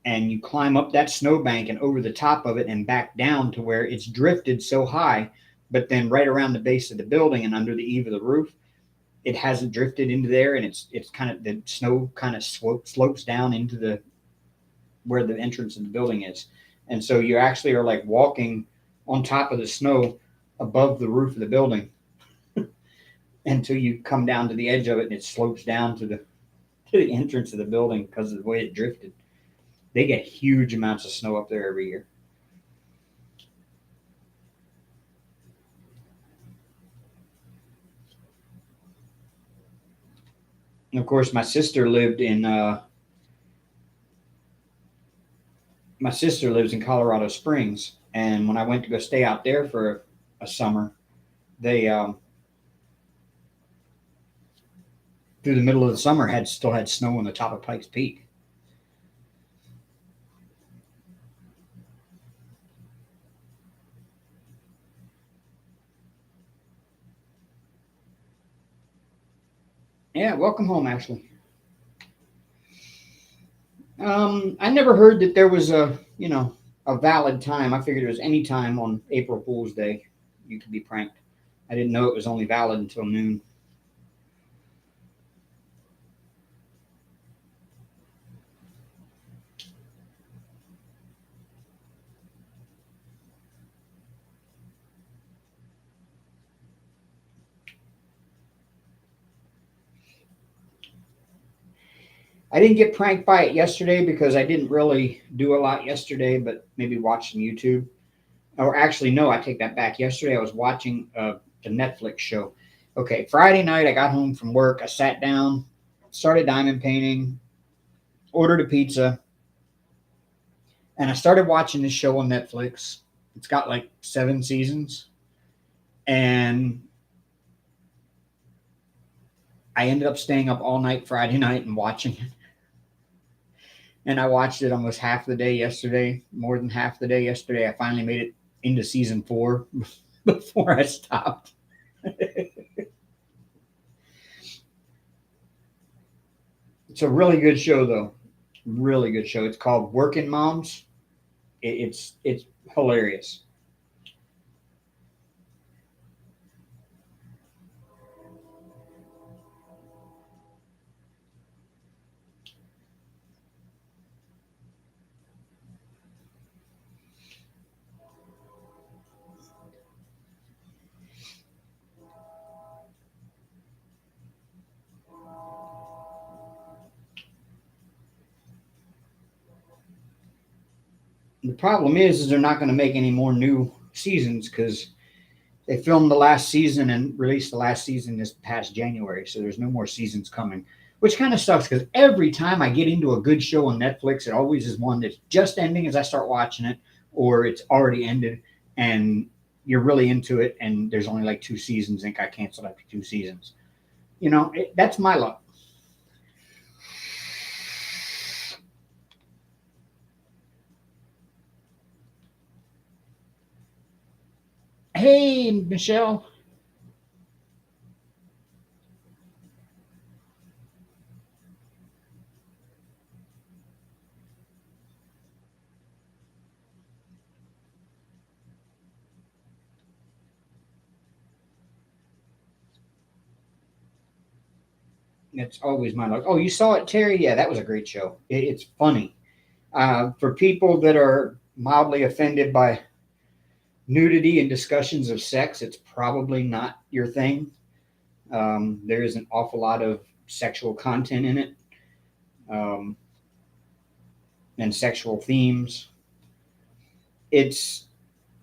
and you climb up that snowbank and over the top of it and back down to where it's drifted so high, but then right around the base of the building and under the eave of the roof, it hasn't drifted into there, and it's kind of the snow kind of slopes down into the where the entrance of the building is, and so you actually are like walking on top of the snow above the roof of the building until you come down to the edge of it and it slopes down to the entrance of the building because of the way it drifted. They get huge amounts of snow up there every year. And of course, my sister lives in Colorado Springs, and when I went to go stay out there for a summer, they through the middle of the summer had still had snow on the top of Pikes Peak. Yeah, welcome home, Ashley. I never heard that there was a valid time. I figured it was any time on April Fool's Day you could be pranked. I didn't know it was only valid until noon. I didn't get pranked by it yesterday because I didn't really do a lot yesterday, but maybe watch some YouTube. Or actually, no, I take that back. Yesterday I was watching a Netflix show. Okay, Friday night I got home from work. I sat down, started diamond painting, ordered a pizza, and I started watching this show on Netflix. It's got like 7 seasons, and I ended up staying up all night Friday night and watching it. And I watched it almost half the day yesterday, more than half the day yesterday. I finally made it into season 4 before I stopped. It's a really good show, though. Really good show. It's called Working Moms. It's hilarious. The problem is they're not going to make any more new seasons because they filmed the last season and released the last season this past January. So there's no more seasons coming, which kind of sucks because every time I get into a good show on Netflix, it always is one that's just ending as I start watching it, or it's already ended and you're really into it and there's only like 2 seasons and got canceled after 2 seasons. That's my luck. Hey, Michelle. It's always my luck. Oh, you saw it, Terry? Yeah, that was a great show. It's funny. For people that are mildly offended by nudity and discussions of sex, it's probably not your thing. There is an awful lot of sexual content in it, um, and sexual themes. It's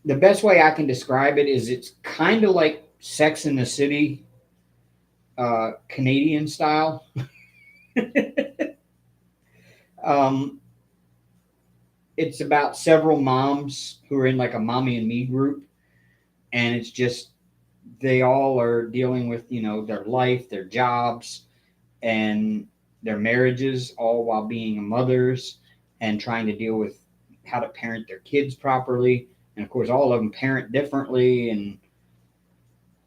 the best way I can describe it is it's kind of like Sex in the City, Canadian style. um, it's about several moms who are in like a mommy and me group, and it's just they all are dealing with their life, their jobs, and their marriages, all while being mothers and trying to deal with how to parent their kids properly. And of course, all of them parent differently, and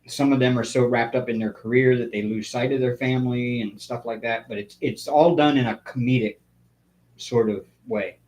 some of them are so wrapped up in their career that they lose sight of their family and stuff like that. But it's all done in a comedic sort of way.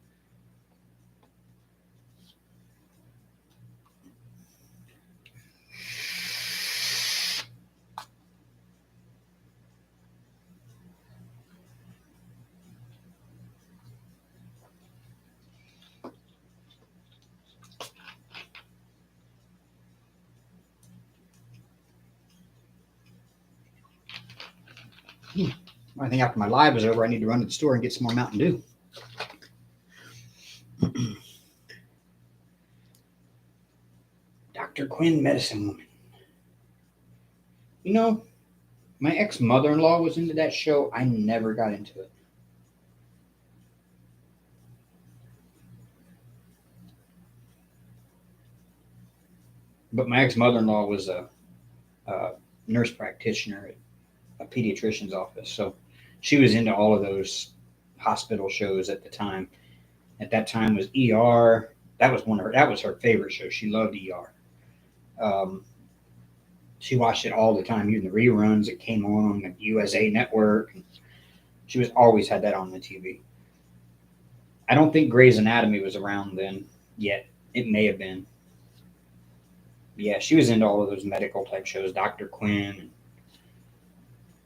I think after my live is over, I need to run to the store and get some more Mountain Dew. Dr. Quinn, Medicine Woman. You know, my ex mother in law was into that show. I never got into it. But my ex mother in law was a nurse practitioner at a pediatrician's office. So she was into all of those hospital shows at the time. At that time was ER. That was her favorite show. She loved ER. Um, She watched it all the time, even the reruns. It came on the USA Network. She was always had that on the TV. I don't think Grey's Anatomy was around then yet. It may have been. Yeah, she was into all of those medical type shows, Dr. Quinn,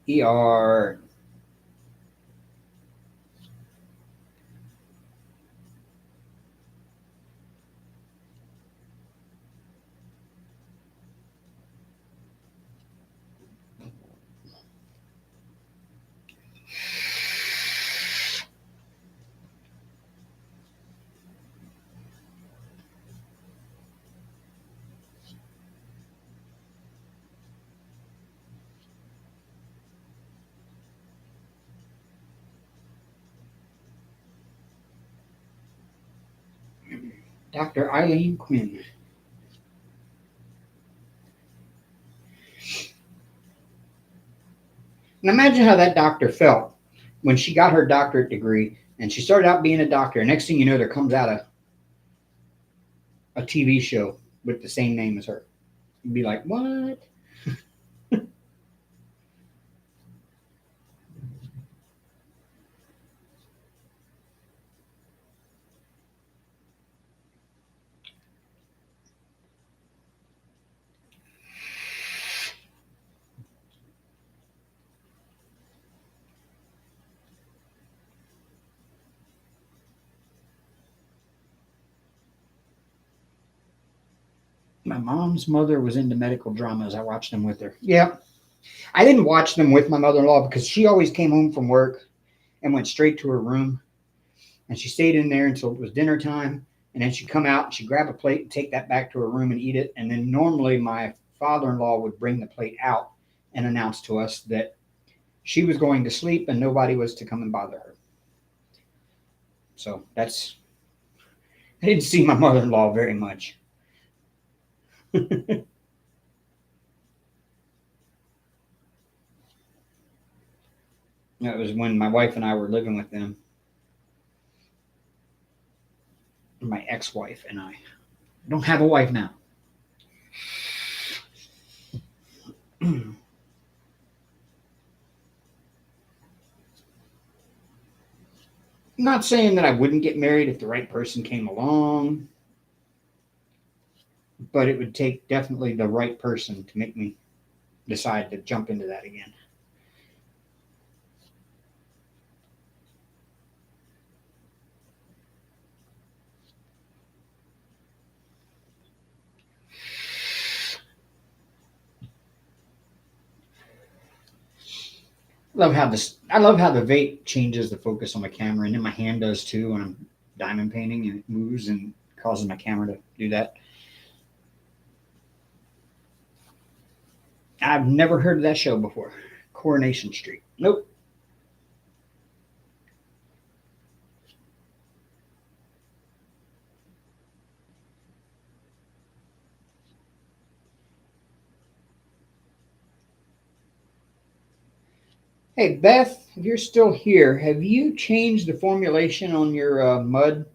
ER. Dr. Eileen Quinn. And imagine how that doctor felt when she got her doctorate degree and she started out being a doctor. Next thing you know, there comes out a TV show with the same name as her. You'd be like, what? My mom's mother was into medical dramas. I watched them with her. Yeah. I didn't watch them with my mother in law because she always came home from work and went straight to her room. And she stayed in there until it was dinner time. And then she'd come out and she'd grab a plate and take that back to her room and eat it. And then normally my father in law would bring the plate out and announce to us that she was going to sleep and nobody was to come and bother her. So I didn't see my mother in law very much. That was when my wife and I were living with them. My ex-wife and I don't have a wife now. Not saying that I wouldn't get married if the right person came along, but it would take definitely the right person to make me decide to jump into that again. I love how the vape changes the focus on my camera, and then my hand does too when I'm diamond painting, and it moves and causes my camera to do that. I've never heard of that show before. Coronation Street. Nope. Hey Beth, if you're still here, have you changed the formulation on your mud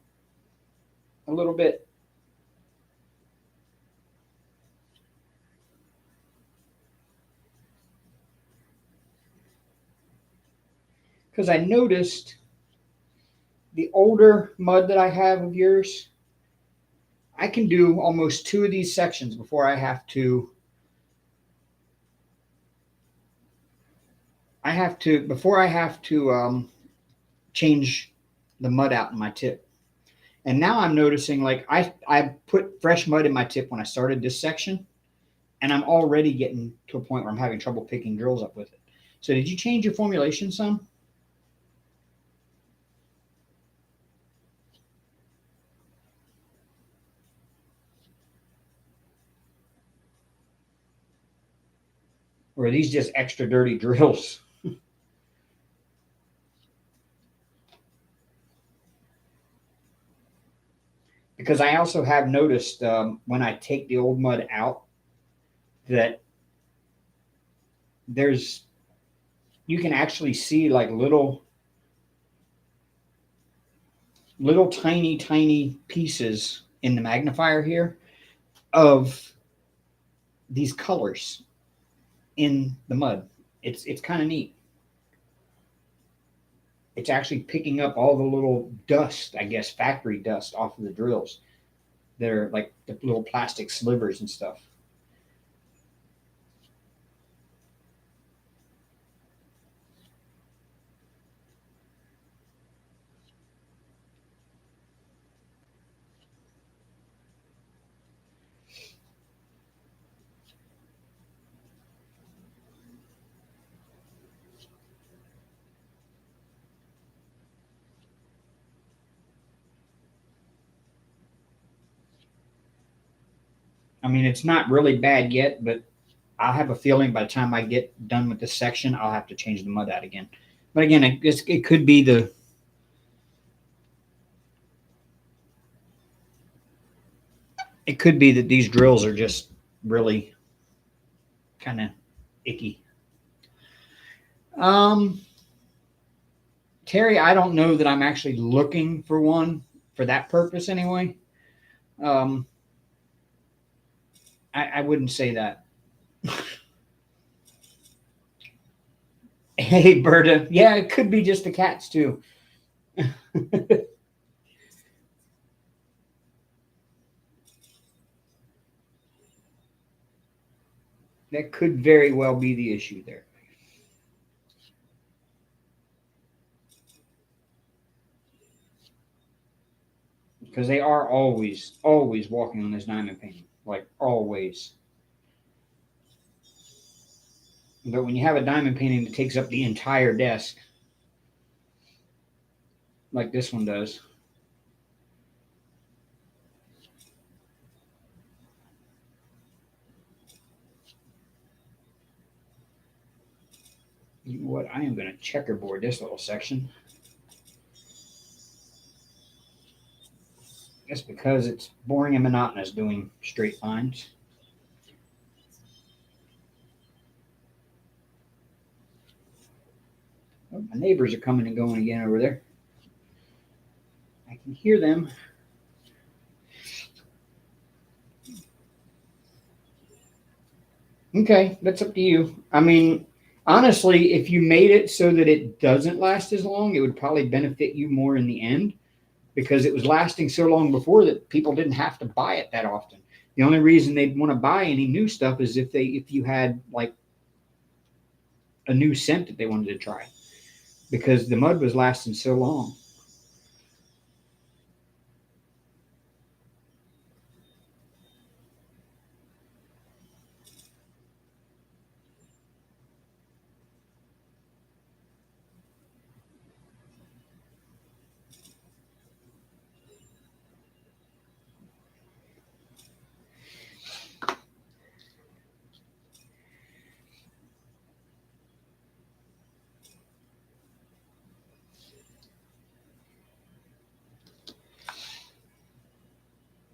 a little bit? Because I noticed the older mud that I have of yours, I can do almost two of these sections before I have to change the mud out in my tip. And now I'm noticing like I put fresh mud in my tip when I started this section, and I'm already getting to a point where I'm having trouble picking drills up with it. So did you change your formulation some? Or are these just extra dirty drills? Because I also have noticed when I take the old mud out that there's you can actually see like little tiny pieces in the magnifier here of these colors. in the mud. It's kind of neat. It's actually picking up all the little dust, I guess, factory dust off of the drills. They're like the little plastic slivers and stuff. I mean, it's not really bad yet, but I have a feeling by the time I get done with this section, I'll have to change the mud out again. But again, it could be that these drills are just really kind of icky. Um, Terry, I don't know that I'm actually looking for one for that purpose anyway. Um, I wouldn't say that. Hey, Berta. Yeah, it could be just the cats too. That could very well be the issue there. Because they are always walking on this diamond painting, like always. But when you have a diamond painting that takes up the entire desk, like this one does, you know what? I am going to checkerboard this little section. Just because it's boring and monotonous doing straight lines. Oh, my neighbors are coming and going again over there. I can hear them. Okay, that's up to you. I mean, honestly, if you made it so that it doesn't last as long, it would probably benefit you more in the end because it was lasting so long before that people didn't have to buy it that often. The only reason they'd want to buy any new stuff is if you had like a new scent that they wanted to try because the mud was lasting so long.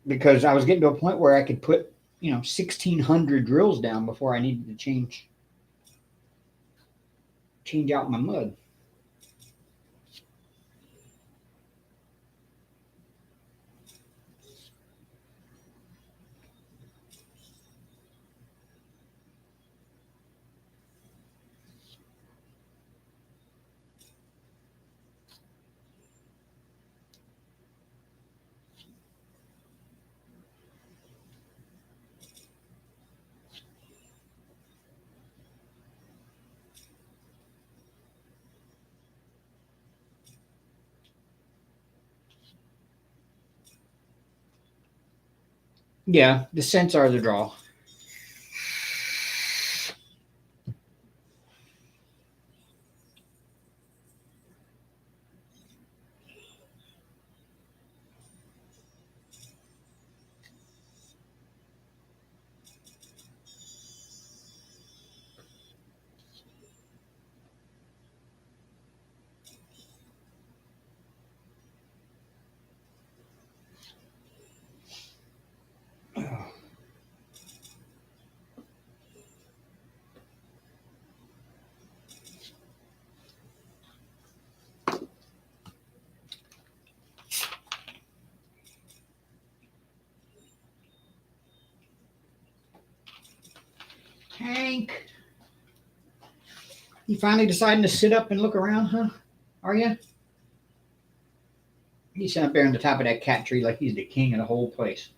Because I was getting to a point where I could put 1,600 drills down before I needed to change out my mud. Yeah, the scents are the draw. Hank. You finally deciding to sit up and look around, huh? Are you? He's sitting up there on the top of that cat tree like he's the king of the whole place.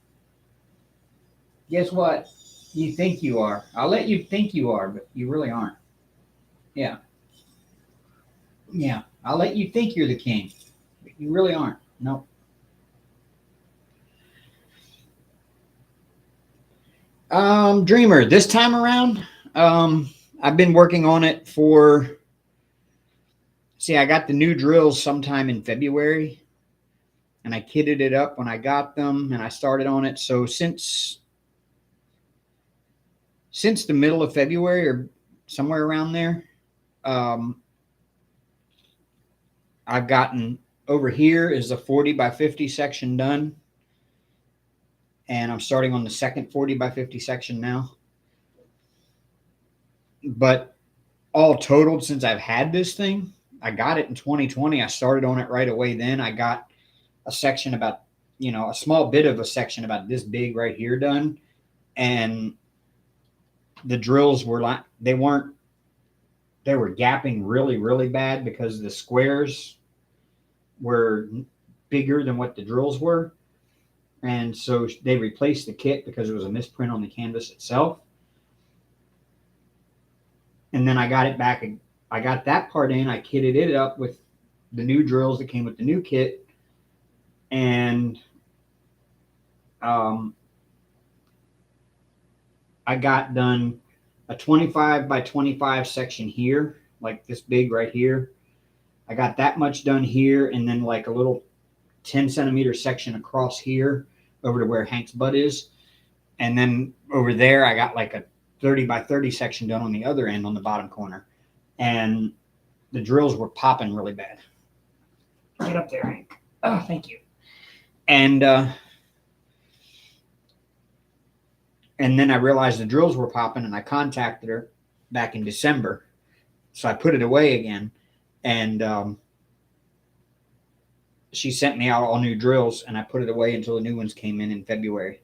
Guess what? You think you are. I'll let you think you are, but you really aren't. Yeah. Yeah. I'll let you think you're the king, but you really aren't. Nope. Dreamer, this time around, I've been working on it for. See, I got the new drills sometime in February, and I kitted it up when I got them, and I started on it. So since the middle of February or somewhere around there, um, I've gotten over here is the 40 by 50 section done, and I'm starting on the second 40 by 50 section now. But all totaled, since I've had this thing, I got it in 2020. I started on it right away. Then I got a section about, a small bit of a section about this big right here done, and the drills were like they weren't. They were gapping really, really bad because the squares were bigger than what the drills were. And so they replaced the kit because it was a misprint on the canvas itself. And then I got it back. I got that part in. I kitted it up with the new drills that came with the new kit. And I got done a 25 by 25 section here, like this big right here. I got that much done here, and then like a little 10 centimeter section across here over to where Hank's butt is. And then over there, I got like a 30 by 30 section done on the other end on the bottom corner. And the drills were popping really bad. Get up there, Hank. Oh, thank you. And then I realized the drills were popping, and I contacted her back in December. So I put it away again. And she sent me out all new drills, and I put it away until the new ones came in February.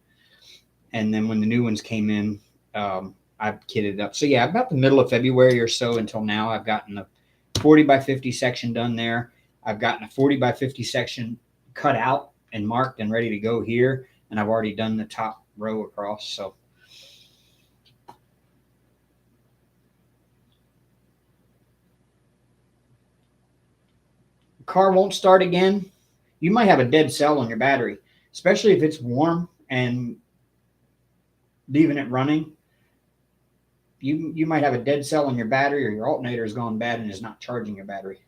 And then when the new ones came in, I kitted it up. So yeah, about the middle of February or so until now, I've gotten a 40 by 50 section done there. I've gotten a 40 by 50 section cut out and marked and ready to go here. And I've already done the top row across. So the car won't start again. You might have a dead cell on your battery, especially if it's warm and leaving it running. You might have a dead cell on your battery, or your alternator has gone bad and is not charging your battery.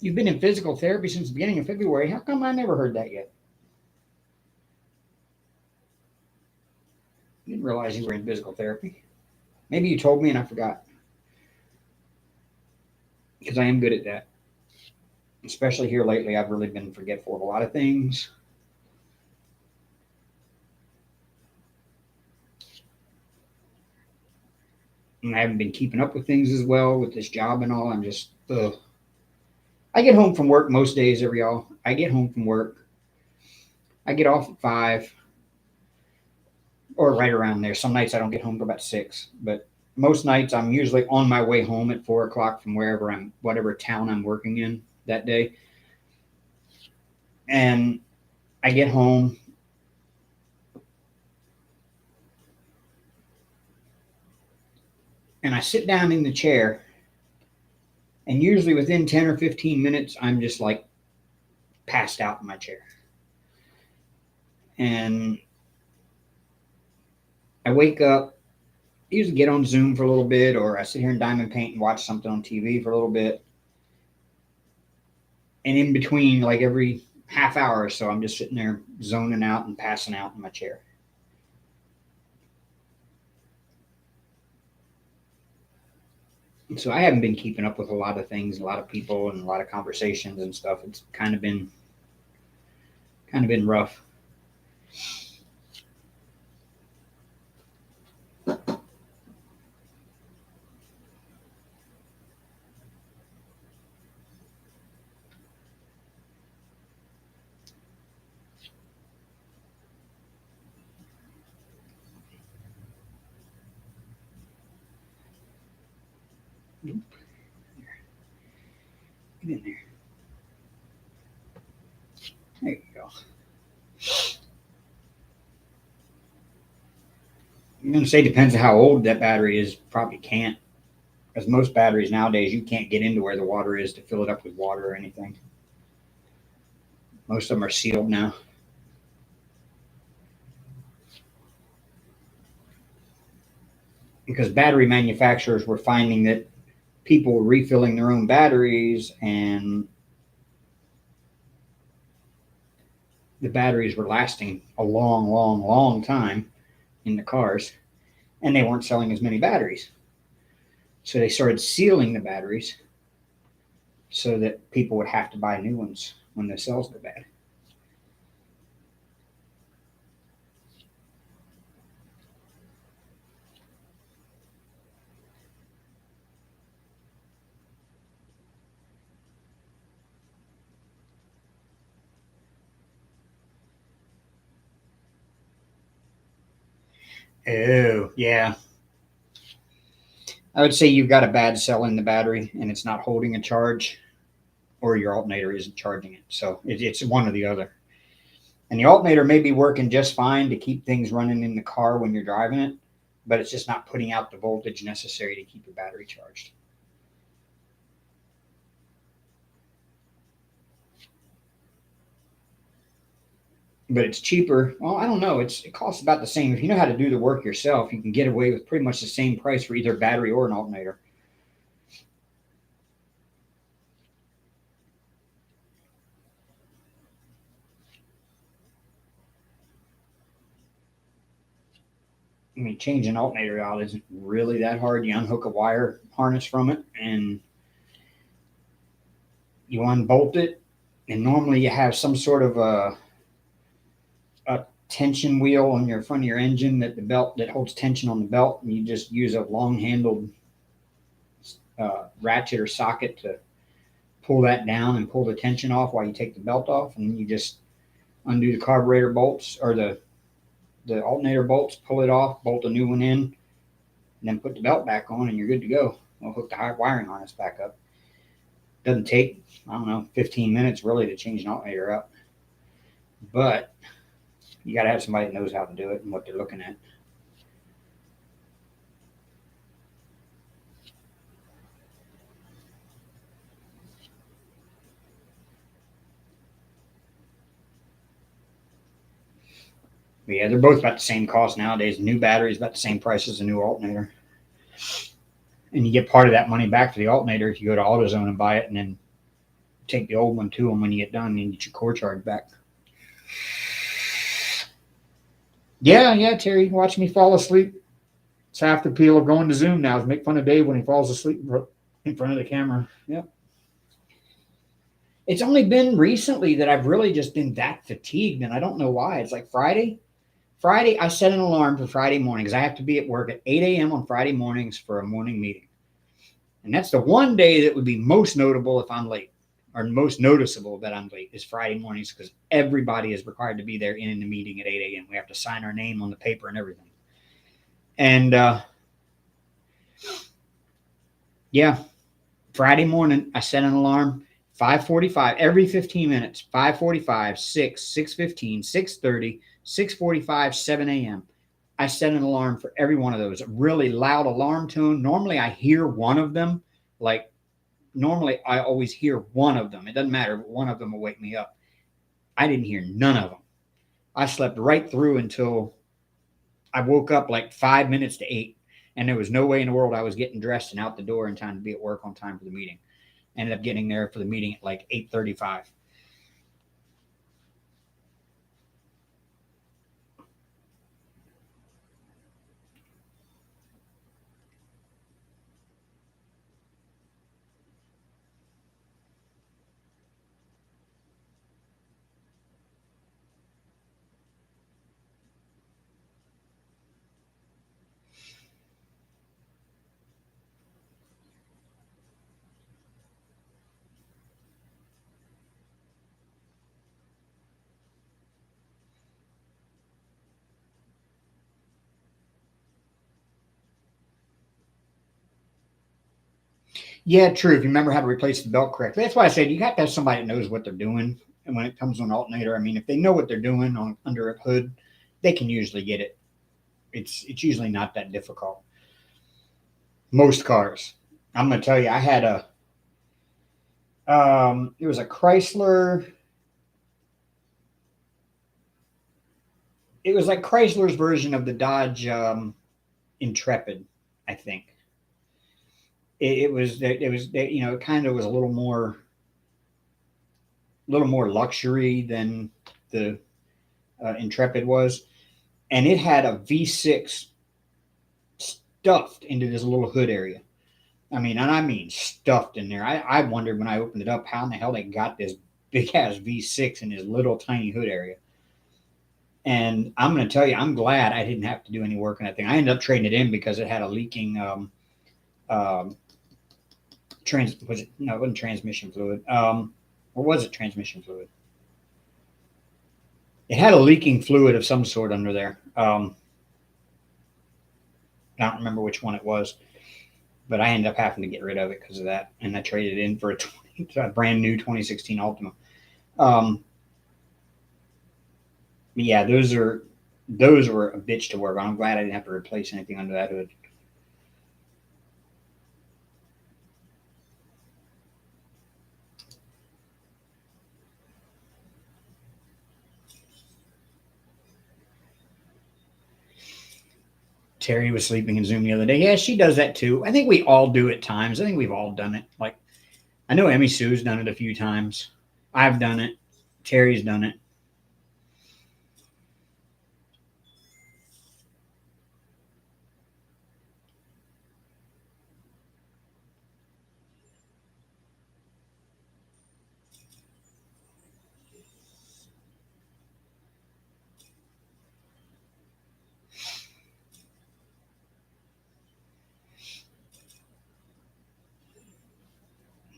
You've been in physical therapy since the beginning of February. How come I never heard that yet? I didn't realize you were in physical therapy. Maybe you told me and I forgot. Because I am good at that. Especially here lately, I've really been forgetful of a lot of things. And I haven't been keeping up with things as well with this job and all. I'm just, ugh. I get home from work most days, y'all. I get home from work. I get off at 5 or right around there. Some nights I don't get home till about 6. But most nights I'm usually on my way home at 4 o'clock from whatever town I'm working in that day. And I get home. And I sit down in the chair. And usually within 10 or 15 minutes, I'm just like passed out in my chair. And I wake up I usually get on Zoom for a little bit, or I sit here in Diamond Paint and watch something on TV for a little bit. And in between, like every half hour or so, I'm just sitting there zoning out and passing out in my chair. So I haven't been keeping up with a lot of things, a lot of people, and a lot of conversations and stuff. It's kind of been rough. Get in there. There you go. I'm going to say depends on how old that battery is. Probably can't, because most batteries nowadays you can't get into where the water is to fill it up with water or anything. Most of them are sealed now. Because battery manufacturers were finding that people were refilling their own batteries, and the batteries were lasting a long, long, long time in the cars, and they weren't selling as many batteries. So they started sealing the batteries so that people would have to buy new ones when the sales go bad. Oh, yeah. I would say you've got a bad cell in the battery and it's not holding a charge, or your alternator isn't charging it. So it's one or the other. And the alternator may be working just fine to keep things running in the car when you're driving it, but it's just not putting out the voltage necessary to keep your battery charged. But it's cheaper. Well, I don't know. It costs about the same. If you know how to do the work yourself, you can get away with pretty much the same price for either battery or an alternator. I mean, changing an alternator out isn't really that hard. You unhook a wire harness from it and you unbolt it. And normally you have some sort of a tension wheel on your front of your engine that the belt that holds tension on the belt, and you just use a long handled ratchet or socket to pull that down and pull the tension off while you take the belt off, and then you just undo the carburetor bolts or the alternator bolts, pull it off, bolt a new one in, and then put the belt back on, and you're good to go. We'll hook the wiring harness back up. Doesn't take, I don't know, 15 minutes really to change an alternator up, but you got to have somebody that knows how to do it and what they're looking at. But yeah, they're both about the same cost nowadays. New battery is about the same price as a new alternator. And you get part of that money back for the alternator if you go to AutoZone and buy it, and then take the old one to them when you get done and you get your core charge back. Yeah, Terry, watch me fall asleep. It's half the appeal of going to Zoom now is make fun of Dave when he falls asleep in front of the camera. Yep. It's only been recently that I've really just been that fatigued, and I don't know why. It's like Friday. Friday, I set an alarm for Friday morning because I have to be at work at 8 a.m. on Friday mornings for a morning meeting. And that's the one day that would be most notable if I'm late, or most noticeable that I'm late, is Friday mornings, because everybody is required to be there in the meeting at 8 a.m. We have to sign our name on the paper and everything. And yeah, Friday morning, I set an alarm 5:45 every 15 minutes, 5:45, 6, 6:15, 6:30, 6:45, 7 a.m. I set an alarm for every one of those. A really loud alarm tone. Normally I hear one of them. Like normally I always hear one of them. It doesn't matter, but one of them will wake me up. I didn't hear none of them. I slept right through until I woke up like 5 minutes to 8. and there was no way in the world I was getting dressed and out the door in time to be at work on time for the meeting. Ended up getting there for the meeting at like 8:35. Yeah, true. If you remember how to replace the belt correctly, that's why I said you got to have somebody that knows what they're doing. And when it comes to an alternator, I mean, if they know what they're doing on under a hood, they can usually get it. It's usually not that difficult. Most cars. I'm gonna tell you, I had a it was a Chrysler. It was like Chrysler's version of the Dodge Intrepid, I think. It kind of was a little more luxury than the Intrepid was, and it had a V6 stuffed into this little hood area. I mean stuffed in there. I wondered when I opened it up how in the hell they got this big ass V6 in this little tiny hood area. And I'm going to tell you, I'm glad I didn't have to do any work on that thing. I ended up trading it in because it had a leaking um, was it? No, it wasn't transmission fluid. Or was it transmission fluid? It had a leaking fluid of some sort under there. I don't remember which one it was, but I ended up having to get rid of it because of that, and I traded it in for a brand new 2016 Altima. Yeah, those were a bitch to work on. I'm glad I didn't have to replace anything under that hood. Terry was sleeping in Zoom the other day. Yeah, she does that too. I think we all do at times. I think we've all done it. Like, I know Emmy Sue's done it a few times. I've done it. Terry's done it.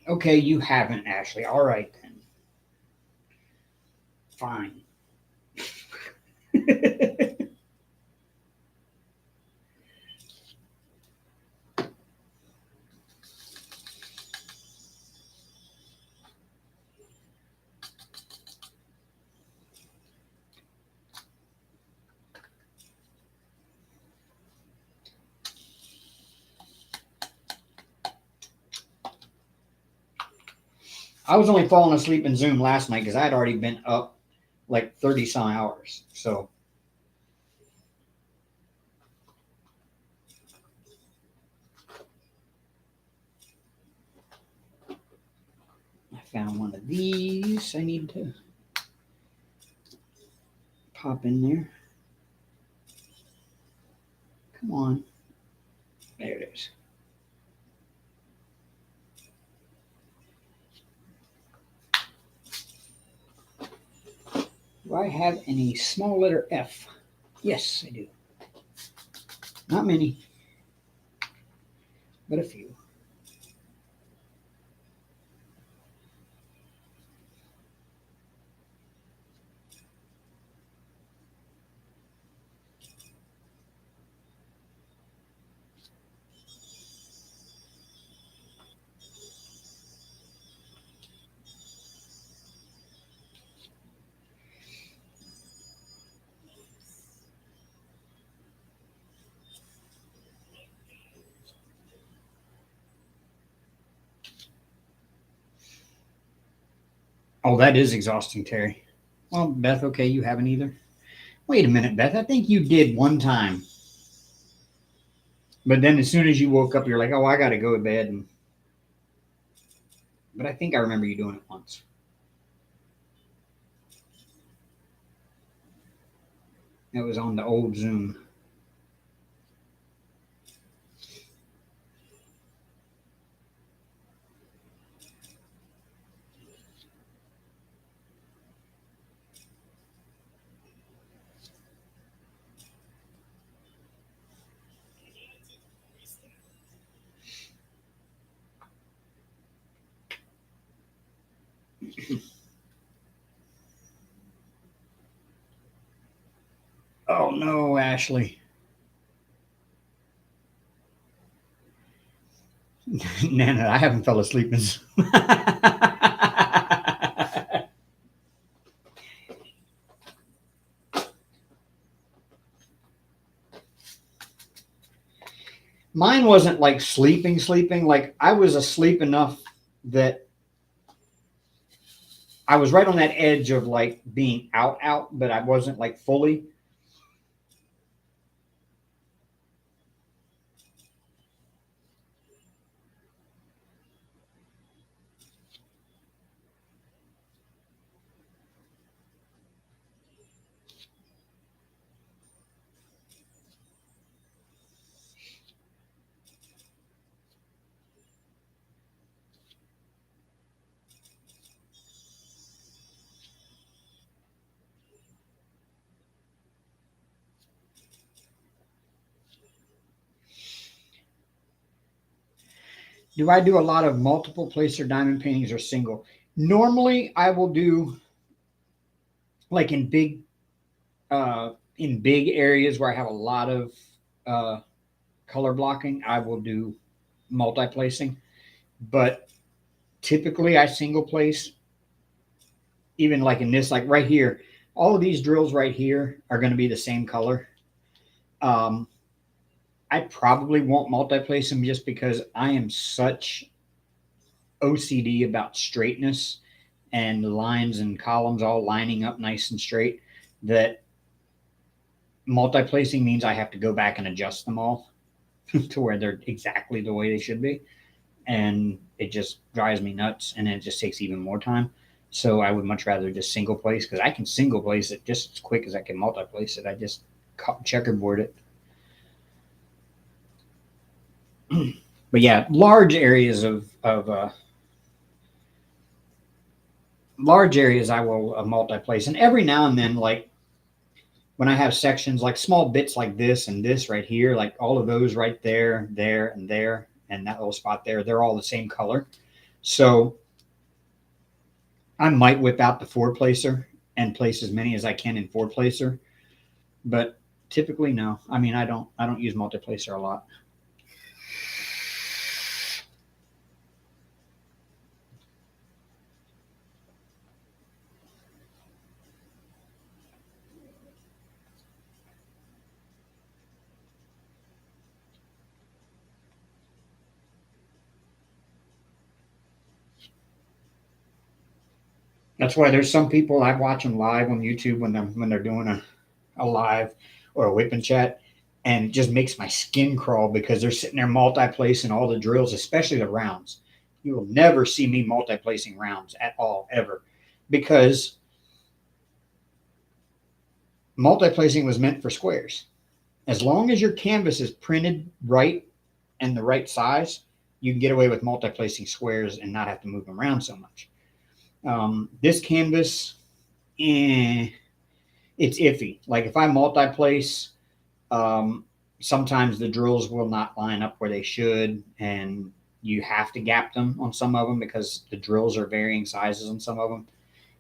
Okay, you haven't, Ashley. All right then. Fine. I was only falling asleep in Zoom last night because I had already been up like 30 some hours. So I found one of these. I need to pop in there. Come on. There it is. Do I have any small letter F? Yes, I do. Not many, but a few. Oh, that is exhausting, Terry. Well, Beth, okay, you haven't either. Wait a minute, Beth. I think you did one time. But then as soon as you woke up, you're like, oh, I got to go to bed. But I think I remember you doing it once. It was on the old Zoom. Oh no, Ashley. Nana, I haven't fell asleep in. Mine wasn't like sleeping. Like I was asleep enough that I was right on that edge of like being out, but I wasn't like fully. Do I do a lot of multiple placer diamond paintings or single? Normally, I will do like in big areas where I have a lot of uh, color blocking. I will do multi placing, but typically I single place. Even like in this, like right here, all of these drills right here are going to be the same color. Um, I probably won't multi place them just because I am such OCD about straightness and the lines and columns all lining up nice and straight that multi-placing means I have to go back and adjust them all to where they're exactly the way they should be. And it just drives me nuts and it just takes even more time. So I would much rather just single place because I can single place it just as quick as I can multi place it. I just checkerboard it. But yeah, large areas I will multi place, and every now and then, like when I have sections like small bits like this and this right here, like all of those right there, there, and that little spot there, they're all the same color. So I might whip out the four placer and place as many as I can in four placer, but typically no. I mean, I don't use multi placer a lot. That's why there's some people I watch them live on YouTube when they're doing a live or a whip and chat, and it just makes my skin crawl because they're sitting there multi-placing all the drills, especially the rounds. You will never see me multi-placing rounds at all, ever, because multi-placing was meant for squares. As long as your canvas is printed right and the right size, you can get away with multi-placing squares and not have to move them around so much. This canvas, it's iffy. Like if I multi-place, um, sometimes the drills will not line up where they should, and you have to gap them on some of them because the drills are varying sizes on some of them.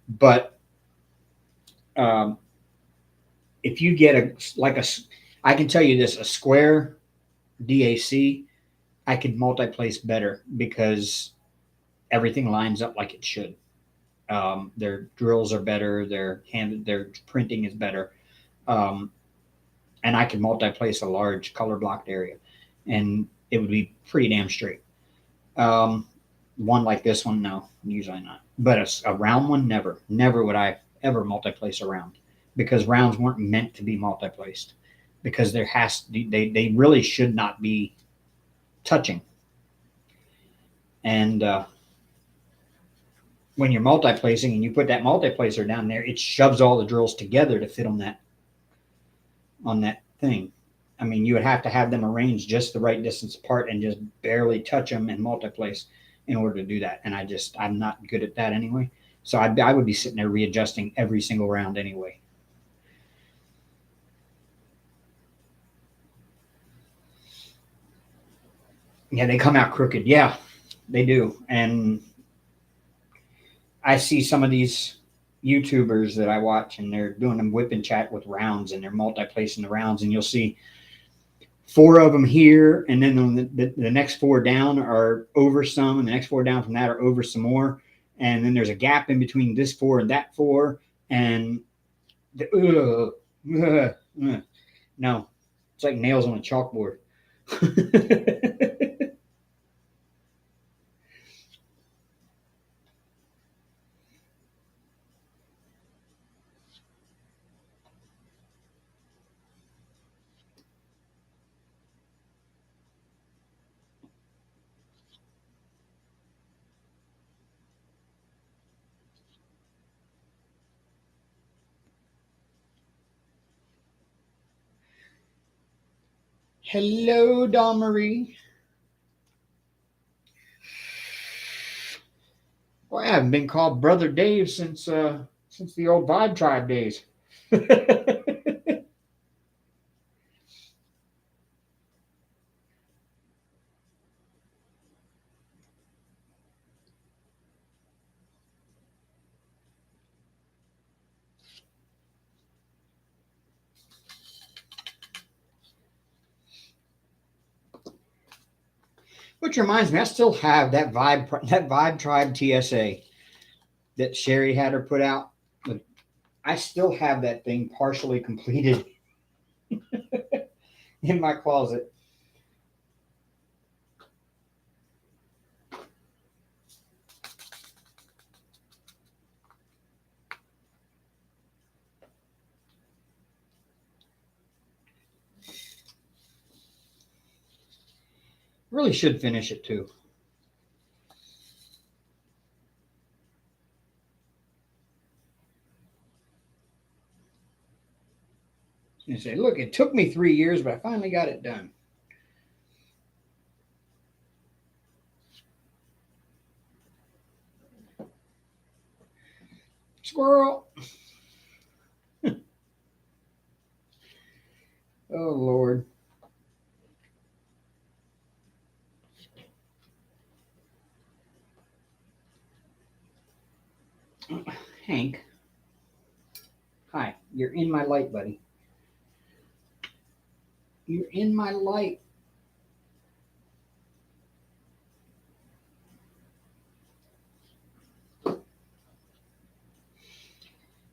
But um, if you get I can tell you this, a square DAC, I could multi-place better because everything lines up like it should. Their drills are better. Their printing is better. Um, and I could multi-place a large color blocked area, and it would be pretty damn straight. Um, one like this one, no, usually not. But a round one, never would I ever multi-place a round because rounds weren't meant to be multi-placed because they really should not be touching. And when you're multi-placing and you put that multi-placer down there, it shoves all the drills together to fit on that thing. I mean, you would have to have them arranged just the right distance apart and just barely touch them and multi-place in order to do that. And I'm not good at that anyway. So I would be sitting there readjusting every single round anyway. Yeah, they come out crooked. Yeah, they do. And I see some of these YouTubers that I watch, and they're doing them whip and chat with rounds, and they're multi-placing the rounds, and you'll see 4 of them here, and then the next 4 down are over some, and the next 4 down from that are over some more, and then there's a gap in between this 4 and that 4, and no, it's like nails on a chalkboard. Hello, Dawn Marie. Boy, I haven't been called Brother Dave since the old Vibe Tribe days. Which reminds me, I still have that Vibe Tribe TSA that Sherry had her put out. I still have that thing partially completed in my closet. Really should finish it too. You say, look, it took me 3 years, but I finally got it done. Squirrel. Oh, Lord. Hank. Hi, you're in my light, buddy. You're in my light.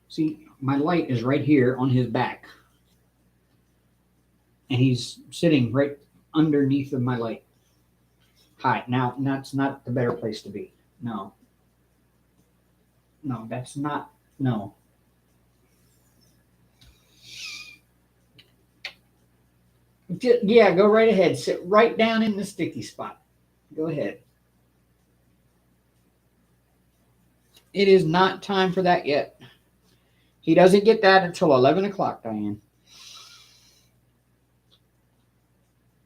See, my light is right here on his back. And he's sitting right underneath of my light. Hi, now that's not the better place to be. No. No, that's not. No. Yeah, go right ahead. Sit right down in the sticky spot. Go ahead. It is not time for that yet. He doesn't get that until 11 o'clock, Diane.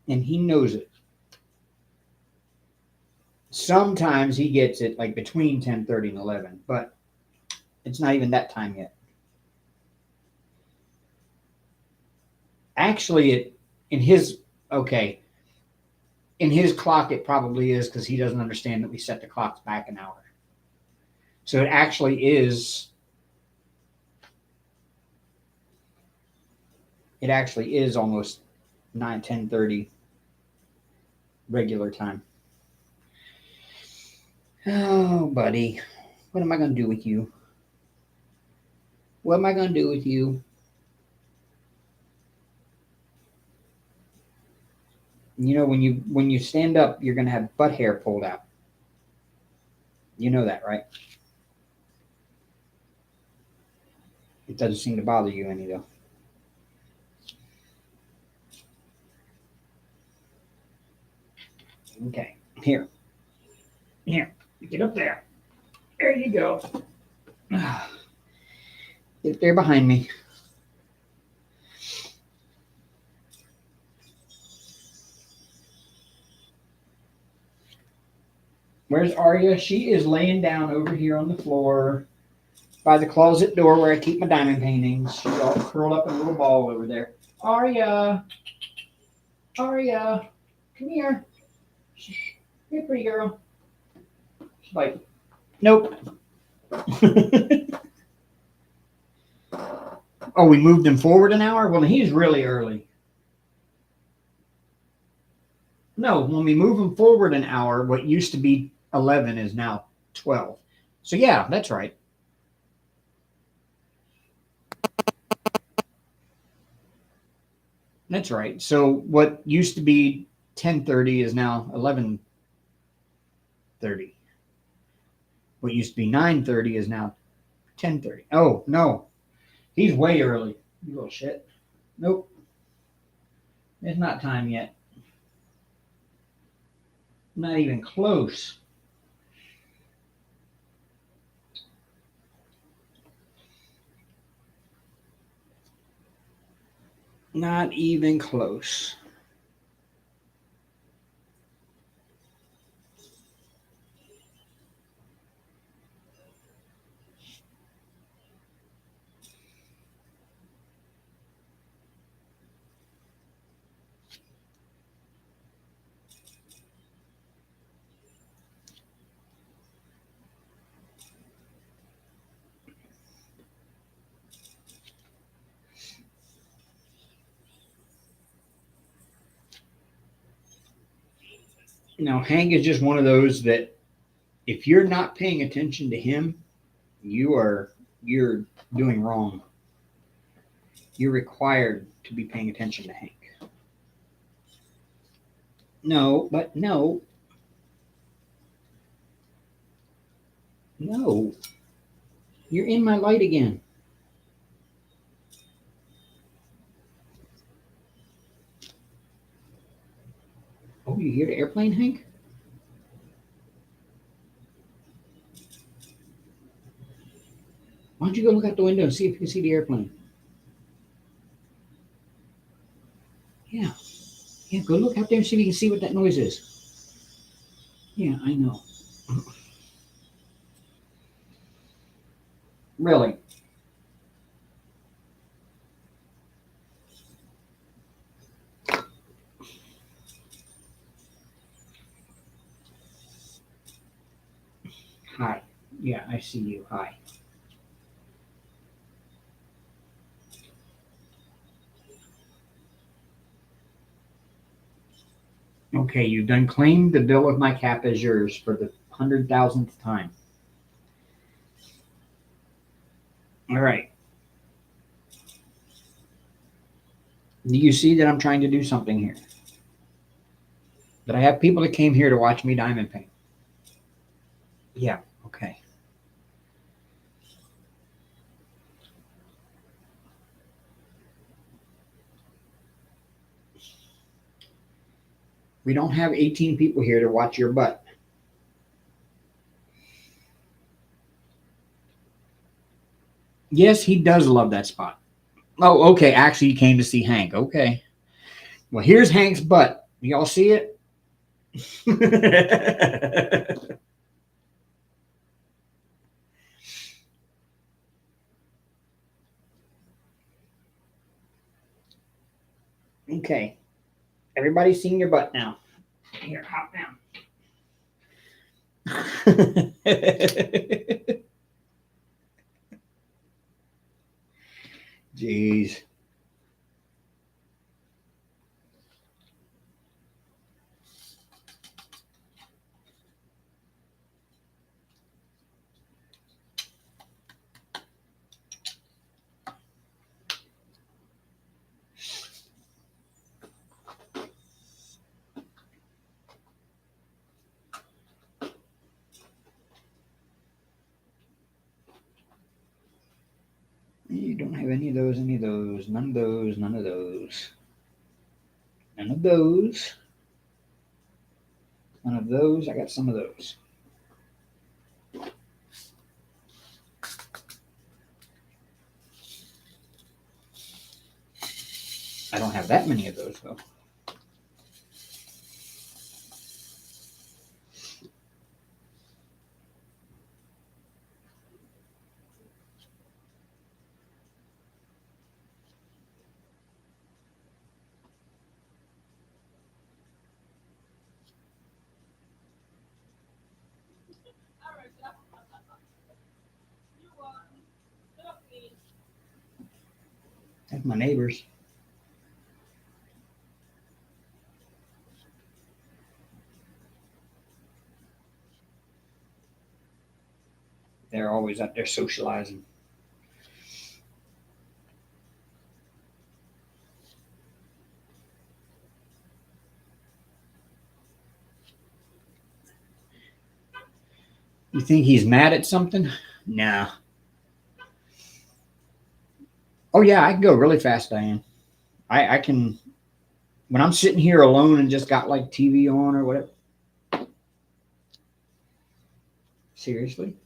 And he knows it. Sometimes he gets it like between 10:30 and 11, but it's not even that time yet. Actually, in his clock it probably is, because he doesn't understand that we set the clocks back an hour. So it actually is almost 10:30 regular time. Oh, buddy, what am I going to do with you? What am I going to do with you? You know, when you stand up, you're going to have butt hair pulled out. You know that, right? It doesn't seem to bother you any, though. Okay, here. Get up there. There you go. Get there behind me. Where's Arya? She is laying down over here on the floor by the closet door where I keep my diamond paintings. She's all curled up in a little ball over there. Arya! Arya! Come here. Here, pretty girl. She's like, nope. Oh, we moved him forward an hour? Well, he's really early. No, when we move him forward an hour, what used to be 11 is now 12. So, yeah, that's right. That's right. So, what used to be 10:30 is now 11:30. What used to be 9:30 is now 10:30. Oh, no. He's way early. You little shit. Nope. It's not time yet. Not even close. Not even close. Now, Hank is just one of those that if you're not paying attention to him, you're doing wrong. You're required to be paying attention to Hank. No, but no, no. You're in my light again. Oh, you hear the airplane, Hank? Why don't you go look out the window and see if you can see the airplane? Yeah. Yeah, go look out there and see if you can see what that noise is. Yeah, I know. Really? Hi. Yeah, I see you. Hi. Okay, you've done claimed the bill of my cap as yours for the 100,000th time. All right. Do you see that I'm trying to do something here? That I have people that came here to watch me diamond paint. Yeah, okay. We don't have 18 people here to watch your butt. Yes, he does love that spot. Oh, okay. Actually, he came to see Hank. Okay. Well, here's Hank's butt. Y'all see it? Okay. Everybody's seen your butt now. Here, hop down. Jeez. You don't have any of those, any of those, none of those, none of those. None of those. None of those. I got some of those. I don't have that many of those though. That's my neighbors. They're always out there socializing. You think he's mad at something? Nah. Oh yeah, I can go really fast, Diane. I can when I'm sitting here alone and just got like TV on or whatever. Seriously?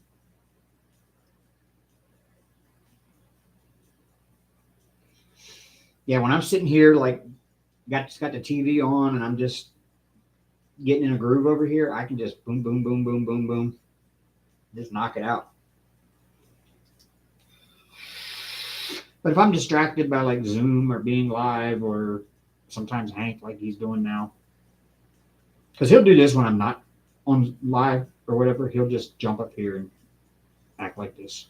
Yeah, when I'm sitting here like got the TV on and I'm just getting in a groove over here, I can just boom, boom, boom, boom, boom, boom, just knock it out. But if I'm distracted by like Zoom or being live or sometimes Hank like he's doing now, because he'll do this when I'm not on live or whatever, he'll just jump up here and act like this.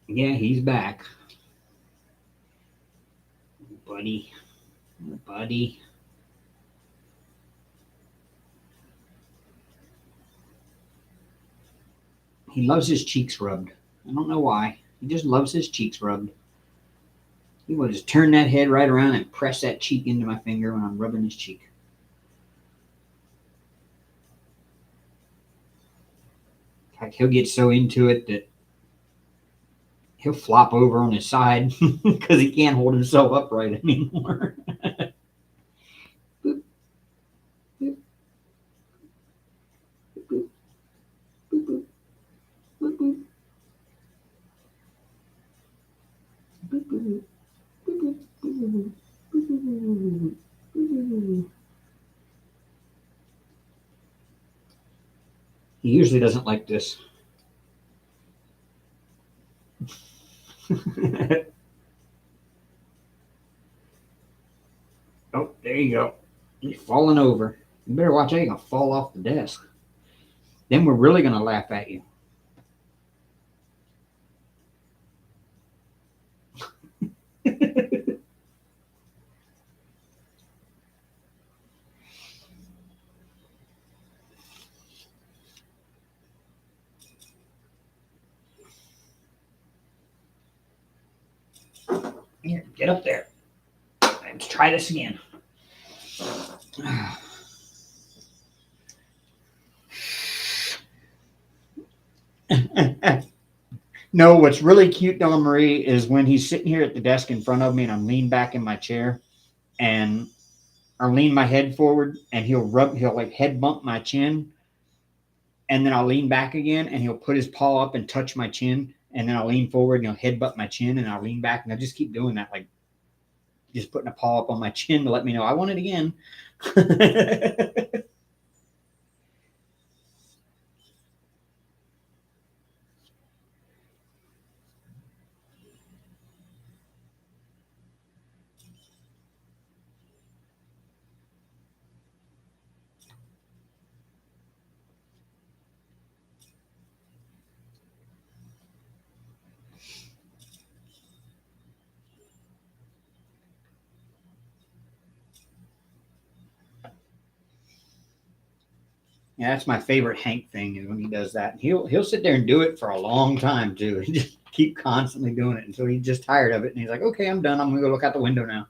Yeah, he's back. Buddy. Buddy. He loves his cheeks rubbed. I don't know why. He just loves his cheeks rubbed. He will just turn that head right around and press that cheek into my finger when I'm rubbing his cheek. Like he'll get so into it that he'll flop over on his side because he can't hold himself upright anymore. He usually doesn't like this. Oh, there you go. He's falling over. You better watch out. You're going to fall off the desk. Then we're really going to laugh at you. Here, get up there. Let's try this again. No, what's really cute, Don Marie, is when he's sitting here at the desk in front of me and I'm leaned back in my chair and I'll lean my head forward and he'll like head bump my chin. And then I'll lean back again and he'll put his paw up and touch my chin. And then I'll lean forward and he'll headbutt my chin and I'll lean back and I'll just keep doing that, like just putting a paw up on my chin to let me know I want it again. Yeah, that's my favorite Hank thing is when he does that. He'll sit there and do it for a long time too. He just keep constantly doing it until he's just tired of it and he's like, okay, I'm done. I'm gonna go look out the window now.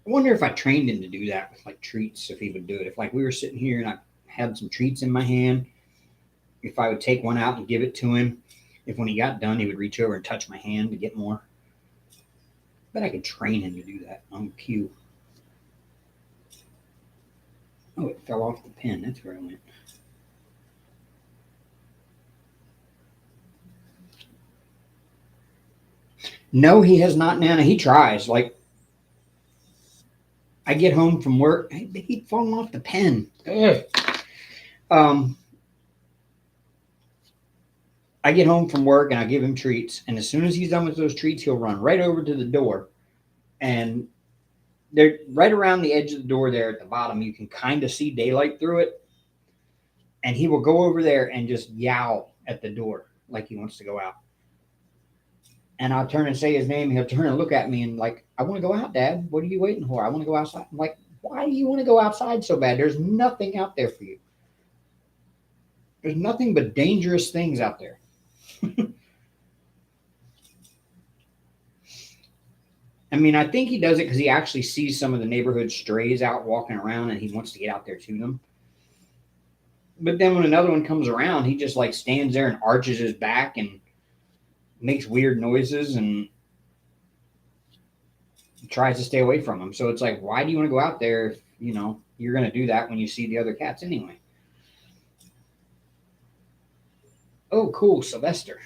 I wonder if I trained him to do that with like treats, if he would do it. If like we were sitting here and I had some treats in my hand, if I would take one out and give it to him, if when he got done he would reach over and touch my hand to get more. Bet I could train him to do that on cue. Oh, it fell off the pen. That's where it went. No, he has not, Nana. He tries. Like, I get home from work, he'd fallen off the pen. Ugh. I get home from work and I give him treats, and as soon as he's done with those treats, he'll run right over to the door, and they're right around the edge of the door there at the bottom. You can kind of see daylight through it, and he will go over there and just yowl at the door like he wants to go out. And I'll turn and say his name. He'll turn and look at me and like, I want to go out, Dad. What are you waiting for? I want to go outside. I'm like, why do you want to go outside so bad? There's nothing out there for you. There's nothing but dangerous things out there. I mean, I think he does it because he actually sees some of the neighborhood strays out walking around and he wants to get out there to them. But then when another one comes around, he just like stands there and arches his back and makes weird noises and tries to stay away from him. So it's like, why do you want to go out there if, you're going to do that when you see the other cats anyway? Oh, cool, Sylvester.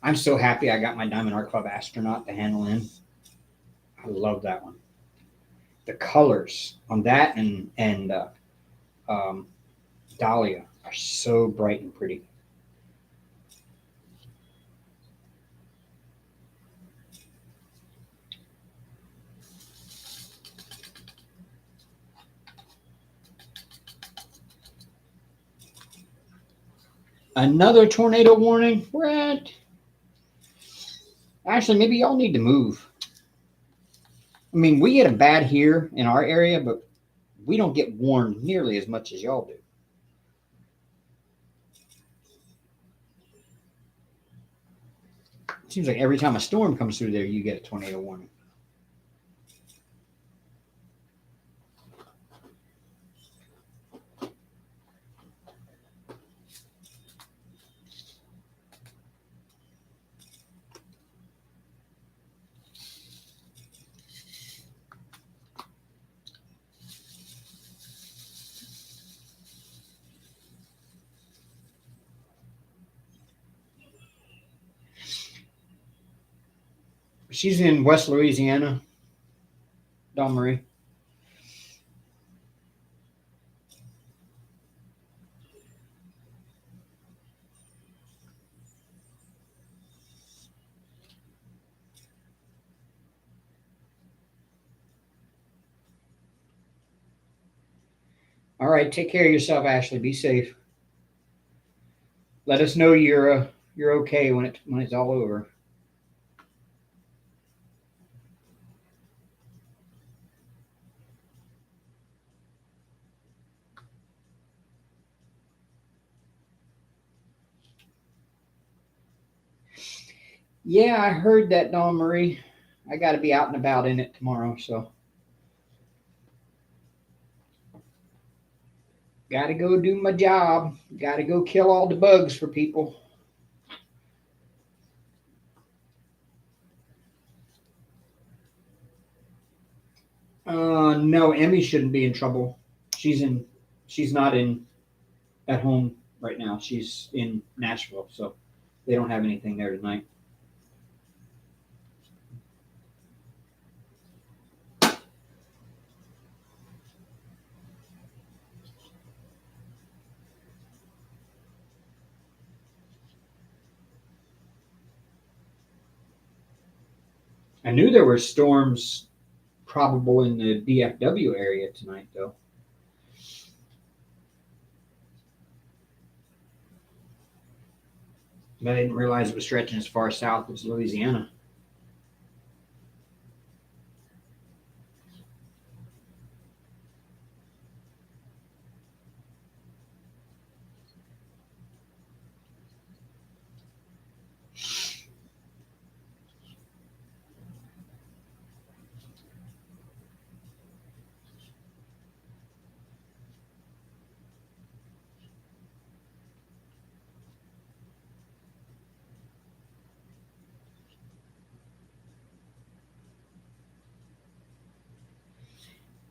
I'm so happy I got my Diamond Art Club astronaut to handle in. I love that one. The colors on that and Dahlia are so bright and pretty. Another tornado warning? What? Actually, maybe y'all need to move. I mean, we get them bad here in our area, but we don't get warned nearly as much as y'all do. It seems like every time a storm comes through there, you get a tornado warning. She's in West Louisiana, Dawn Marie. All right, take care of yourself, Ashley. Be safe. Let us know you're okay when it's all over. Yeah, I heard that, Dawn Marie. I got to be out and about in it tomorrow, so got to go do my job. Got to go kill all the bugs for people. No, Emmy shouldn't be in trouble. She's not in at home right now. She's in Nashville, so they don't have anything there tonight. I knew there were storms probable in the DFW area tonight, though. But I didn't realize it was stretching as far south as Louisiana.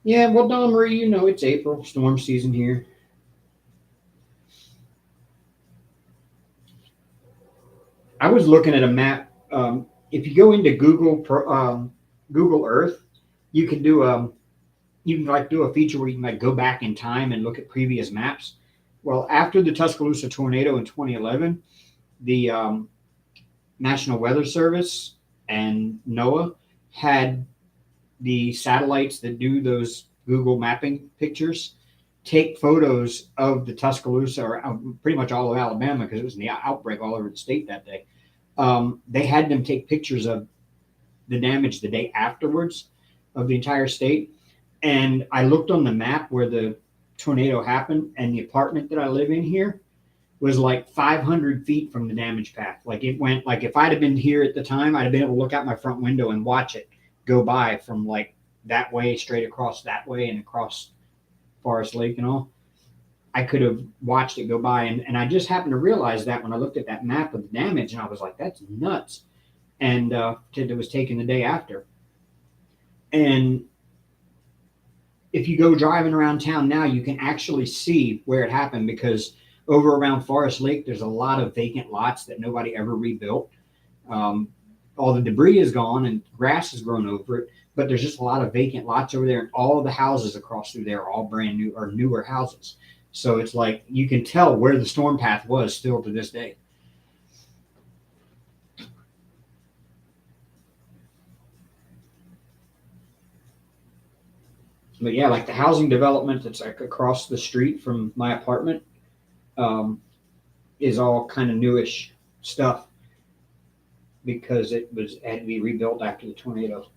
Yeah, well, Don Marie, you know it's April, storm season here. I was looking at a map. If you go into Google Earth, you can do you can like do a feature where you can like go back in time and look at previous maps. Well, after the Tuscaloosa tornado in 2011, the National Weather Service and NOAA had the satellites that do those Google mapping pictures take photos of the Tuscaloosa or pretty much all of Alabama because it was in the outbreak all over the state that day. They had them take pictures of the damage the day afterwards of the entire state. And I looked on the map where the tornado happened, and the apartment that I live in here was like 500 feet from the damage path. Like it went, like if I'd have been here at the time, I'd have been able to look out my front window and watch it go by from like that way, straight across that way, and across Forest Lake and all. I could have watched it go by. And I just happened to realize that when I looked at that map of the damage, and I was like, that's nuts. And it was taken the day after. And if you go driving around town now, you can actually see where it happened because over around Forest Lake, there's a lot of vacant lots that nobody ever rebuilt. Um, all the debris is gone and grass has grown over it, but there's just a lot of vacant lots over there, and all of the houses across through there are all brand new or newer houses. So it's like you can tell where the storm path was still to this day. But yeah, like the housing development that's like across the street from my apartment um, is all kind of newish stuff because it was had to be rebuilt after the tornado.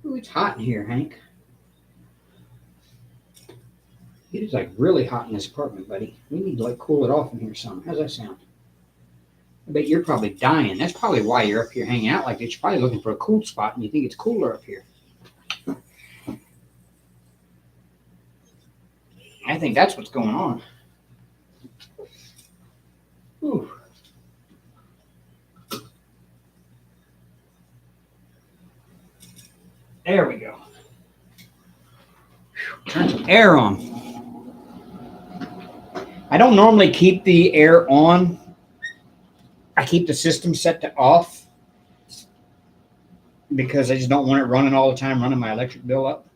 Ooh, it's hot in here, Hank. It is like really hot in this apartment, buddy. We need to like cool it off in here some. How's that sound? I bet you're probably dying. That's probably why you're up here hanging out like this. You're probably looking for a cool spot and you think it's cooler up here. I think that's what's going on. Ooh, there we go. Turn some air on. I don't normally keep the air on. I keep the system set to off because I just don't want it running all the time, running my electric bill up.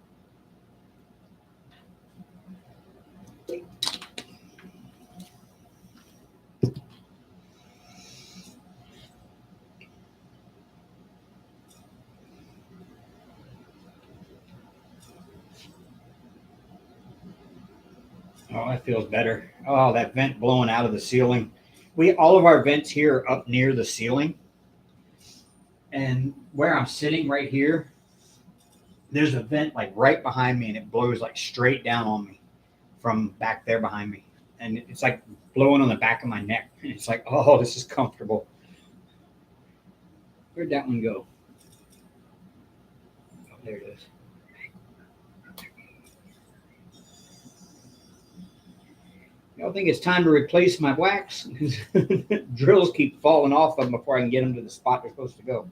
Oh, that feels better. Oh, that vent blowing out of the ceiling. We all of our vents here are up near the ceiling, and where I'm sitting right here, there's a vent like right behind me, and it blows like straight down on me from back there behind me, and it's like blowing on the back of my neck. And it's like, oh, this is comfortable. Where'd that one go? Oh, there it is. I think it's time to replace my wax because drills keep falling off them before I can get them to the spot they're supposed to go.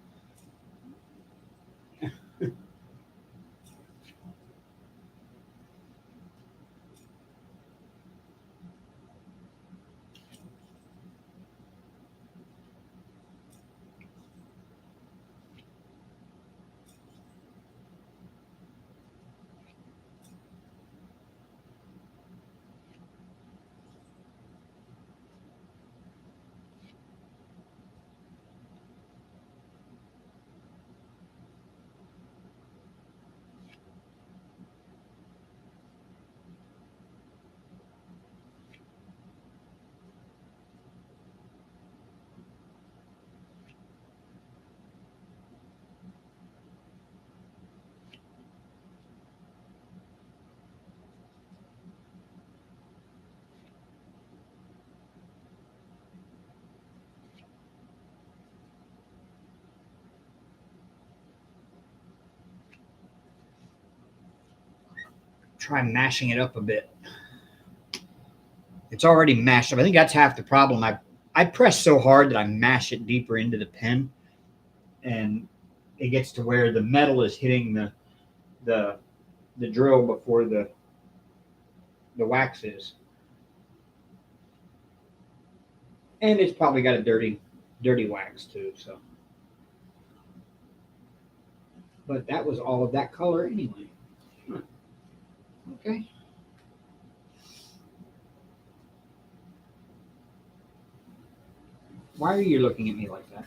try mashing it up a bit. It's already mashed up. I think that's half the problem. I press so hard that I mash it deeper into the pen, and it gets to where the metal is hitting the drill before the wax is. And it's probably got a dirty wax too. So, but that was all of that color anyway. Huh. Okay. Why are you looking at me like that?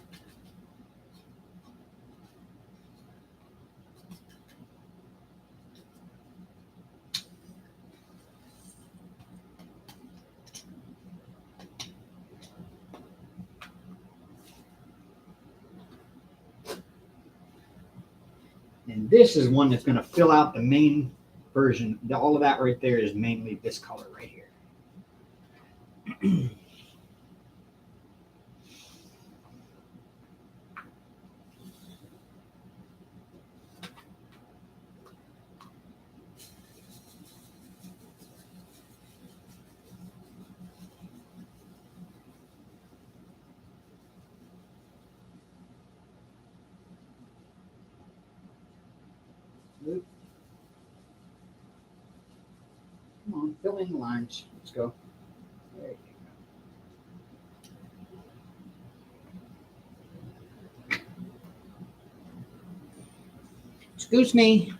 And this is one that's going to fill out the main version. All of that right there is mainly this color right here. Come on, fill in the lines. Let's go. There you go. Excuse me.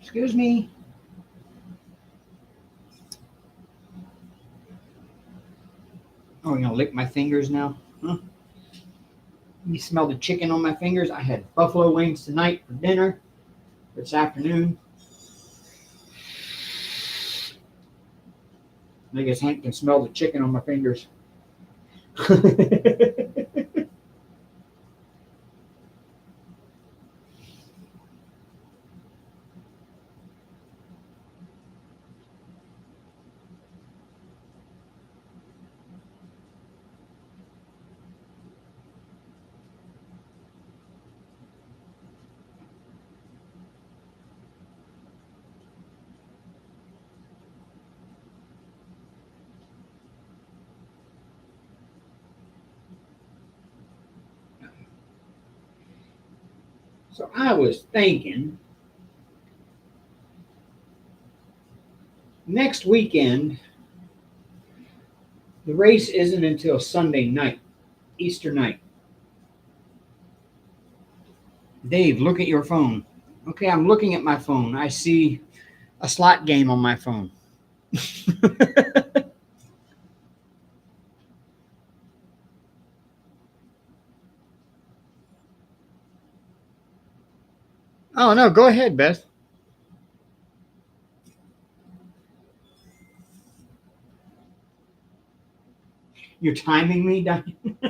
Excuse me. Oh, you're gonna lick my fingers now? Huh? You smell the chicken on my fingers? I had buffalo wings tonight for dinner. This afternoon. I guess Hank can smell the chicken on my fingers. So I was thinking next weekend, the race isn't until Sunday night, Easter night. Dave, look at your phone. Okay, I'm looking at my phone. I see a slot game on my phone. Oh, no, go ahead, Beth. You're timing me, Diane? I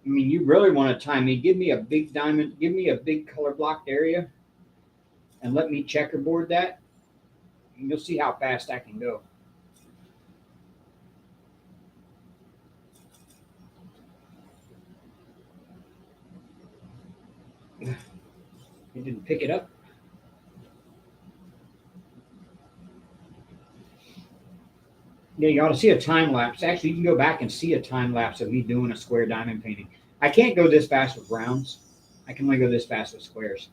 mean, you really want to time me. Give me a big diamond, give me a big color blocked area, and let me checkerboard that. And you'll see how fast I can go. It didn't pick it up. Yeah, you ought to see a time lapse. Actually, you can go back and see a time lapse of me doing a square diamond painting. I can't go this fast with rounds. I can only go this fast with squares.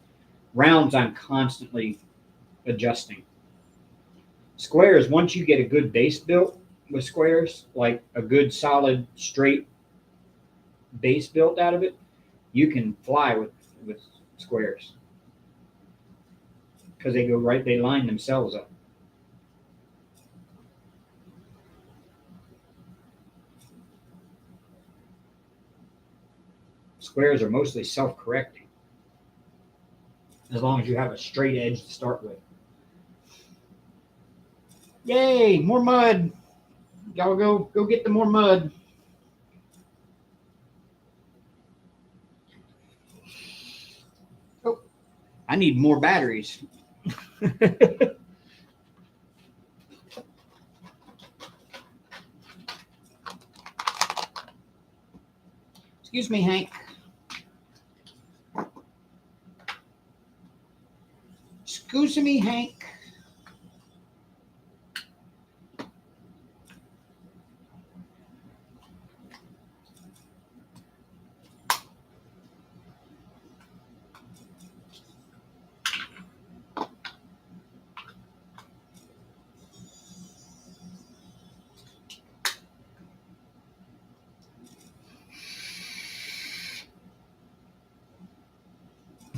Rounds, I'm constantly adjusting. Squares, once you get a good base built with squares, like a good solid straight base built out of it, you can fly with squares because they go right, they line themselves up. Squares are mostly self-correcting as long as you have a straight edge to start with. Yay, more mud. Y'all go get the more mud. Oh, I need more batteries. Excuse me, Hank. Excuse me, Hank.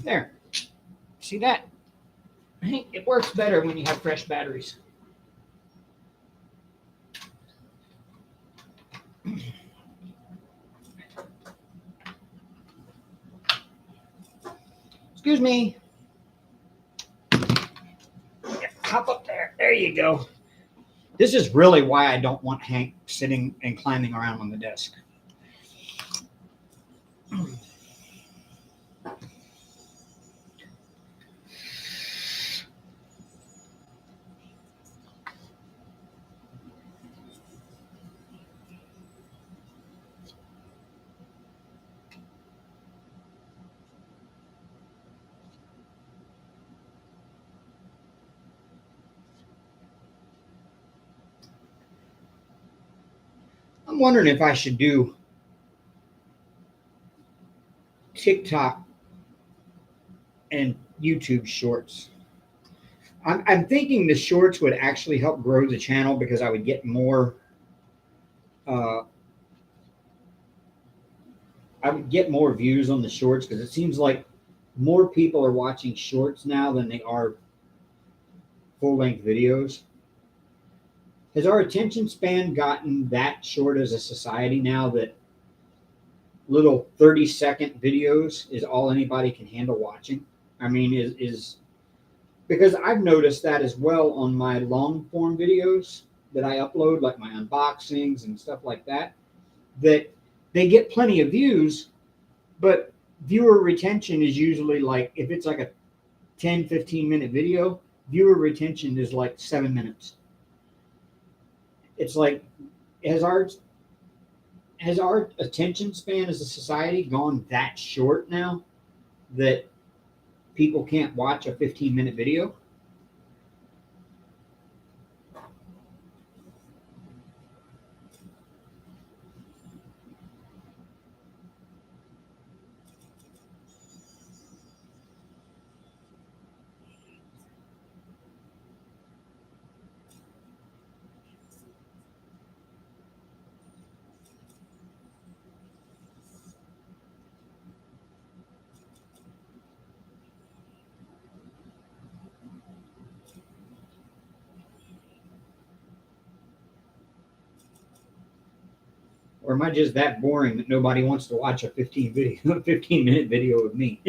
There. See that? Hank, it works better when you have fresh batteries. Excuse me. Yeah, hop up there. There you go. This is really why I don't want Hank sitting and climbing around on the desk. I'm wondering if I should do TikTok and YouTube shorts. I'm thinking the shorts would actually help grow the channel because I would get more. Uh, I would get more views on the shorts because it seems like more people are watching shorts now than they are full-length videos. Has our attention span gotten that short as a society now that little 30-second videos is all anybody can handle watching? I mean, is because I've noticed that as well on my long form videos that I upload, like my unboxings and stuff like that, that they get plenty of views, but viewer retention is usually like, if it's like a 10-15 minute video, viewer retention is like 7 minutes. It's like, has our attention span as a society gone that short now that people can't watch a 15-minute video? Or am I just that boring that nobody wants to watch a 15-minute video of me?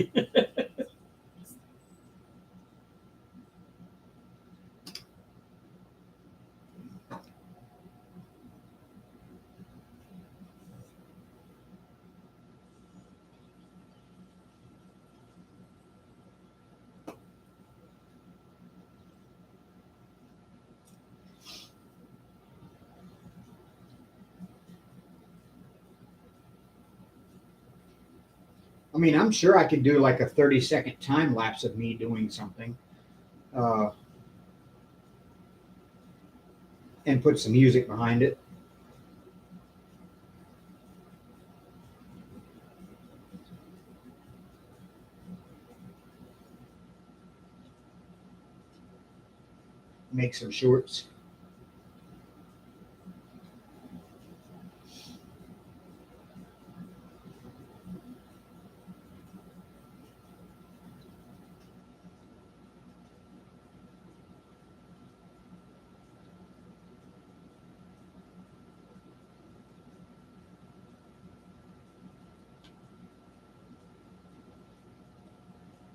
I mean, I'm sure I could do like a 30-second time lapse of me doing something, uh, and put some music behind it. Make some shorts.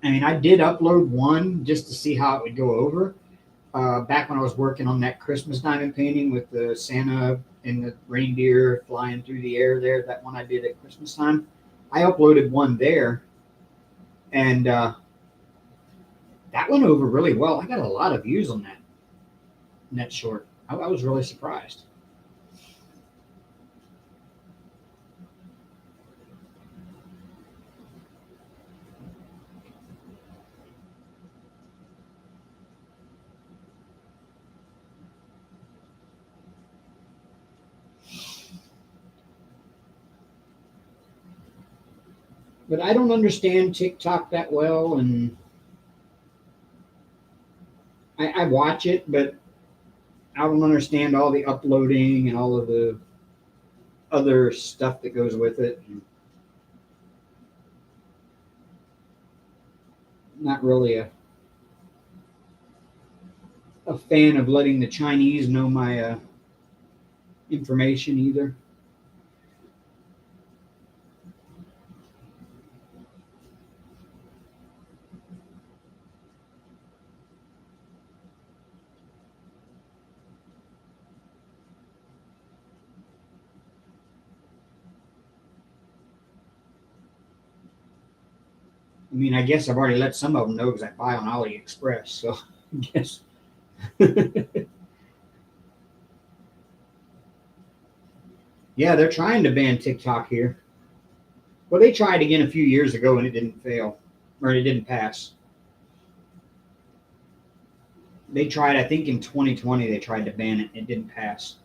I mean, I did upload one just to see how it would go over. Back when I was working on that Christmas diamond painting with the Santa and the reindeer flying through the air there, that one I did at Christmas time, I uploaded one there, and that went over really well. I got a lot of views on that short. I was really surprised. But I don't understand TikTok that well, and I watch it, but I don't understand all the uploading and all of the other stuff that goes with it. Not really a fan of letting the Chinese know my information either. I mean, I guess I've already let some of them know because I buy on AliExpress. So I guess. Yeah, they're trying to ban TikTok here. Well, they tried again a few years ago and it didn't fail, or it didn't pass. They tried, I think in 2020, they tried to ban it. It didn't pass.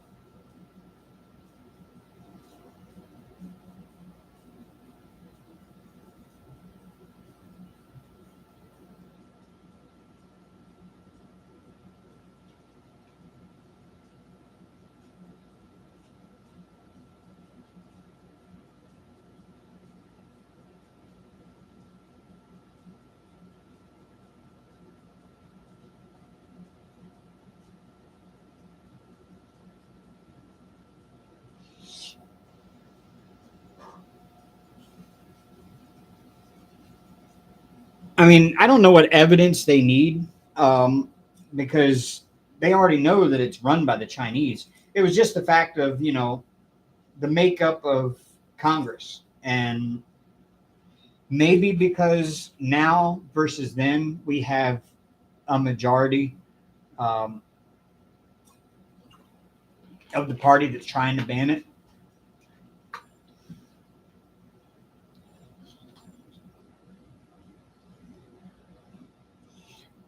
I mean, I don't know what evidence they need um, because they already know that it's run by the Chinese. It was just the fact of, the makeup of Congress. And maybe because now versus then, we have a majority um, of the party that's trying to ban it.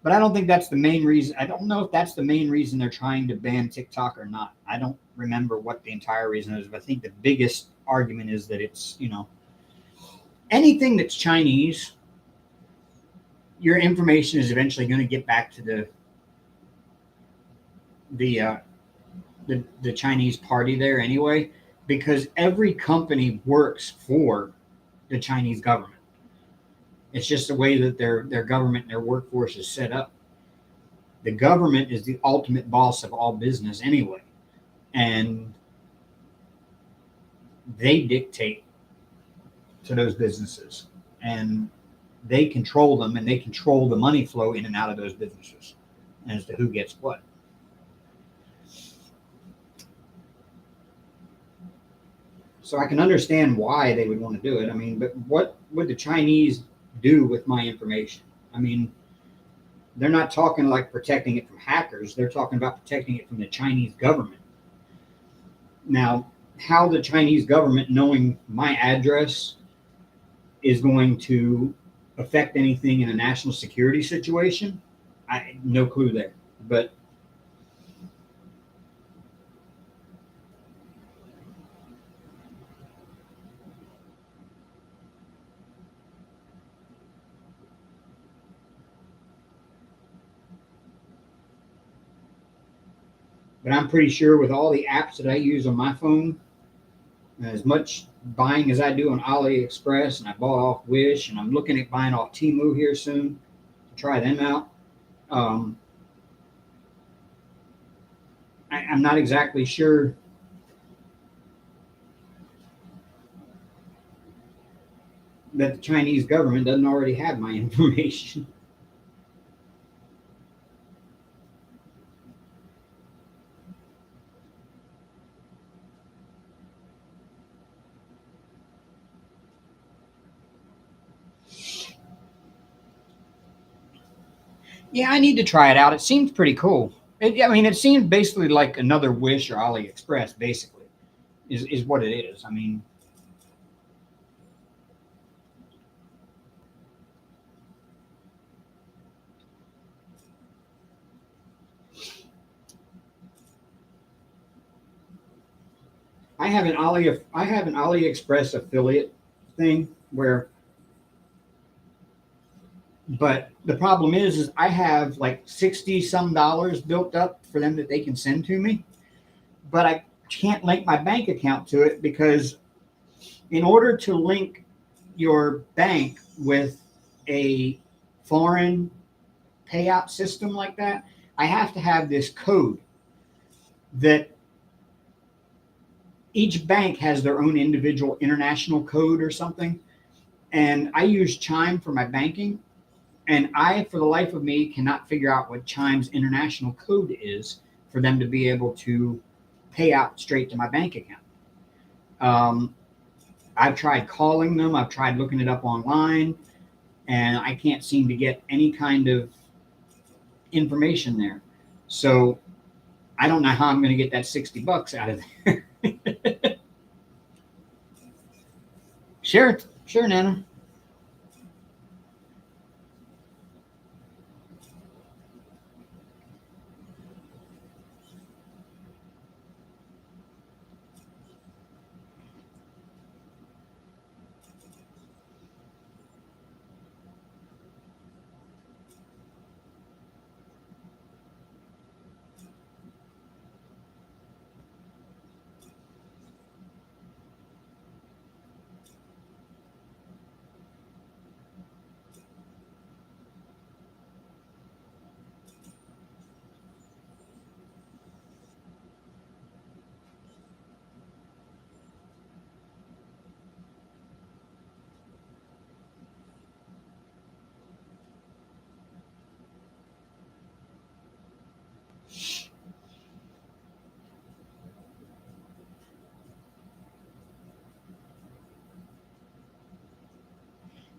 But I don't think that's the main reason. I don't know if that's the main reason they're trying to ban TikTok or not. I don't remember what the entire reason is, but I think the biggest argument is that it's, anything that's Chinese, your information is eventually going to get back to the uh, the Chinese party there anyway, because every company works for the Chinese government. It's just the way that their government and their workforce is set up. The government is the ultimate boss of all business anyway, and they dictate to those businesses, and they control them, and they control the money flow in and out of those businesses as to who gets what. So I can understand why they would want to do it. I mean, but what would the Chinese do with my information? I mean, they're not talking like protecting it from hackers. They're talking about protecting it from the Chinese government. Now, how the Chinese government knowing my address is going to affect anything in a national security situation, I no clue there. But I'm pretty sure with all the apps that I use on my phone, as much buying as I do on AliExpress, and I bought off Wish, and I'm looking at buying off Temu here soon to try them out. Um, I'm not exactly sure that the Chinese government doesn't already have my information. Yeah, I need to try it out. It seems pretty cool. I mean, it seems basically like another Wish or AliExpress, basically, is what it is. I mean, I have an AliExpress affiliate thing where But the problem is I have like 60 some dollars built up for them that they can send to me, but I can't link my bank account to it because in order to link your bank with a foreign payout system like that, I have to have this code that each bank has their own individual international code or something. And I use Chime for my banking. And I, for the life of me, cannot figure out what Chime's international code is for them to be able to pay out straight to my bank account. Um, I've tried calling them, I've tried looking it up online, and I can't seem to get any kind of information there. So I don't know how I'm going to get that $60 out of there. Sure, sure, Nana.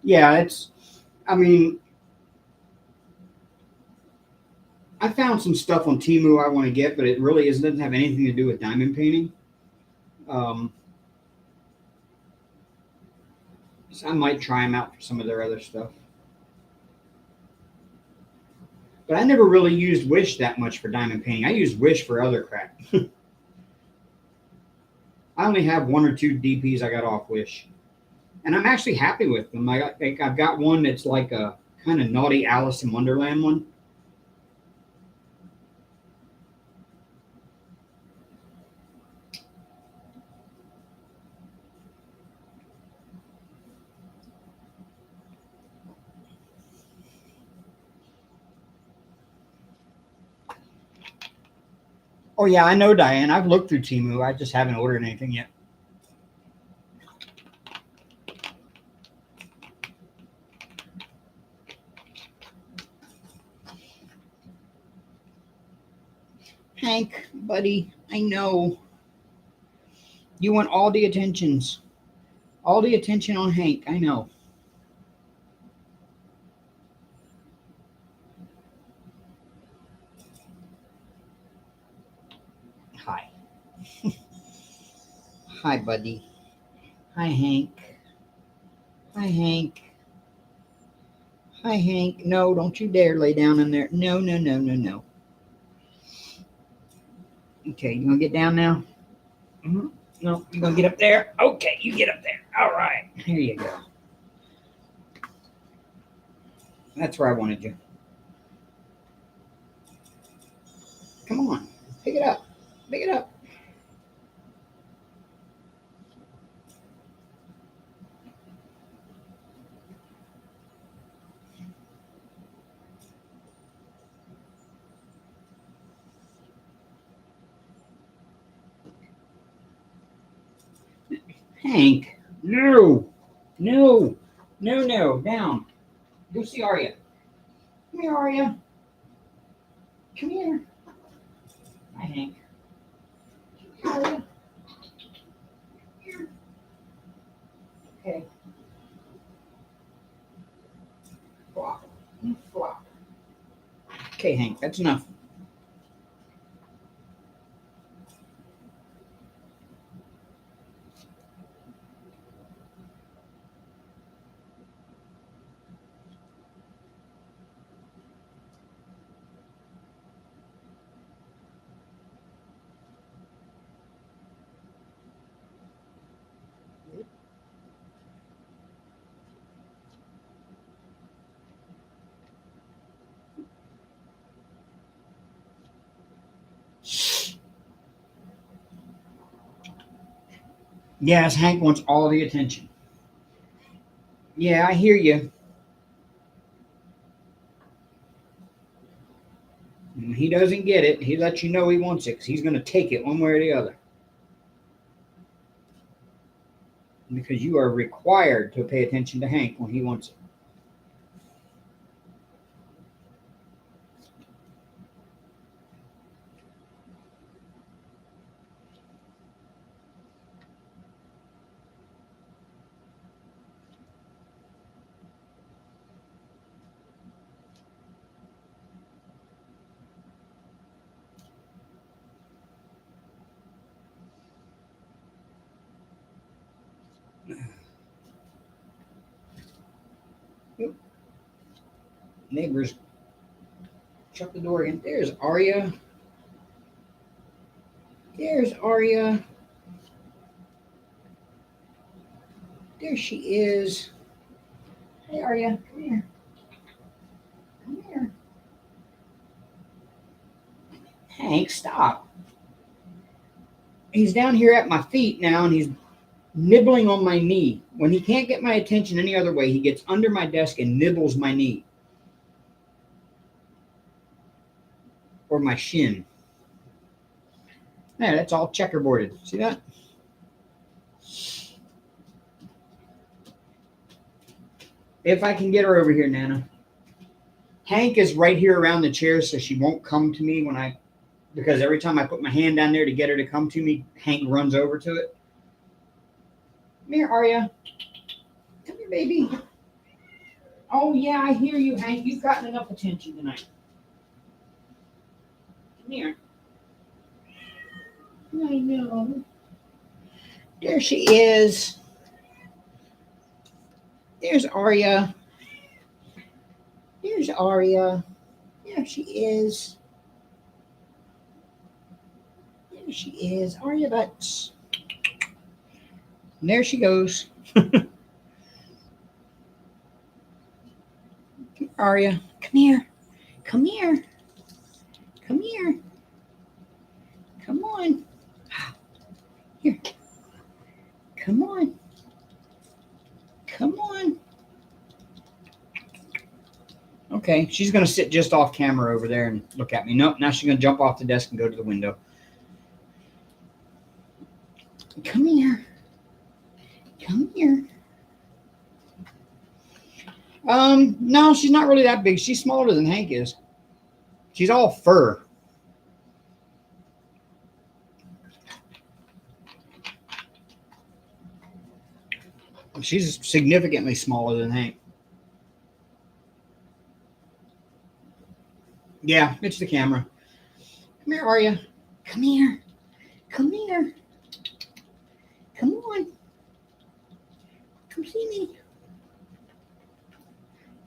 Yeah, I mean, I found some stuff on Timu I want to get, but it really doesn't have anything to do with diamond painting. Um, so I might try them out for some of their other stuff. But I never really used Wish that much for diamond painting. I used Wish for other crap. I only have one or two DPs I got off Wish, and I'm actually happy with them. I've got one that's like a kind of naughty Alice in Wonderland one. Oh yeah, I know, Diane. I've looked through Timu. I just haven't ordered anything yet. Hank, buddy, I know you want all the attentions, all the attention on Hank. I know. Hi, hi, buddy. Hi, Hank. Hi, Hank. Hi, Hank. No, don't you dare lay down in there. No, no, no, no, no. Okay, you gonna get down now? Mm-hmm. No, you gonna get up there? Okay, you get up there. All right, here you go. That's where I wanted you. Come on, pick it up. Pick it up. Hank. No. No. No, no. Down. Go see Arya. Come here, Arya. Come here. Hi, Hank. Arya. Here. Okay. Flop. Flop. Okay, Hank. That's enough. Yes, Hank wants all the attention. Yeah, I hear you. When he doesn't get it, he lets you know he wants it because he's going to take it one way or the other. Because you are required to pay attention to Hank when he wants it. Oop, neighbors, shut the door again. There's Arya. There's Arya. There she is. Hey, Arya, come here. Come here. Hank, stop. He's down here at my feet now, and he's nibbling on my knee. When he can't get my attention any other way, he gets under my desk and nibbles my knee or my shin. Yeah, that's all checkerboarded. See that? If I can get her over here, Nana. Hank is right here around the chair, so she won't come to me because every time I put my hand down there to get her to come to me, Hank runs over to it. Come here, Arya. Come here, baby. Oh, yeah, I hear you, Hank. You've gotten enough attention tonight. Come here. I know. There she is. There's Arya. There's Arya. There she is. There she is. Arya Butts. And there she goes. Arya, come here. Come here. Come here. Come on. Here. Come on. Come on. Okay, she's going to sit just off camera over there and look at me. Nope, now she's going to jump off the desk and go to the window. Come here. Come here. No, she's not really that big. She's smaller than Hank is. She's all fur. She's significantly smaller than Hank. Yeah, it's the camera. Come here, Arya. Come here. Come here. Come on. Come see me.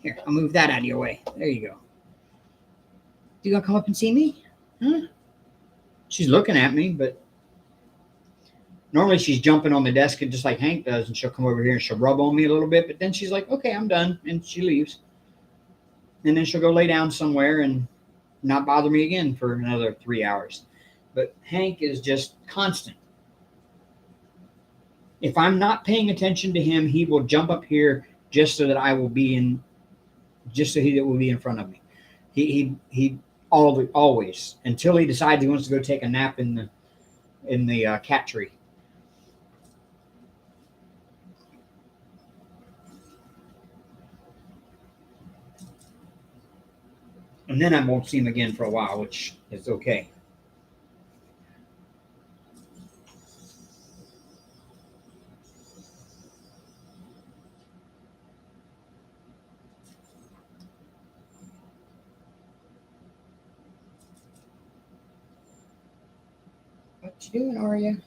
Here, I'll move that out of your way. There you go. You gonna come up and see me? Huh? She's looking at me, but normally she's jumping on the desk just like Hank does, and she'll come over here and she'll rub on me a little bit, but then she's like, okay, I'm done, and she leaves. And then she'll go lay down somewhere and not bother me again for another 3 hours. But Hank is just constant. If I'm not paying attention to him, he will jump up here just so that I will be in, just so he will be in front of me. He always, until he decides he wants to go take a nap in the cat tree. And then I won't see him again for a while, which is okay. What you doing, Arya?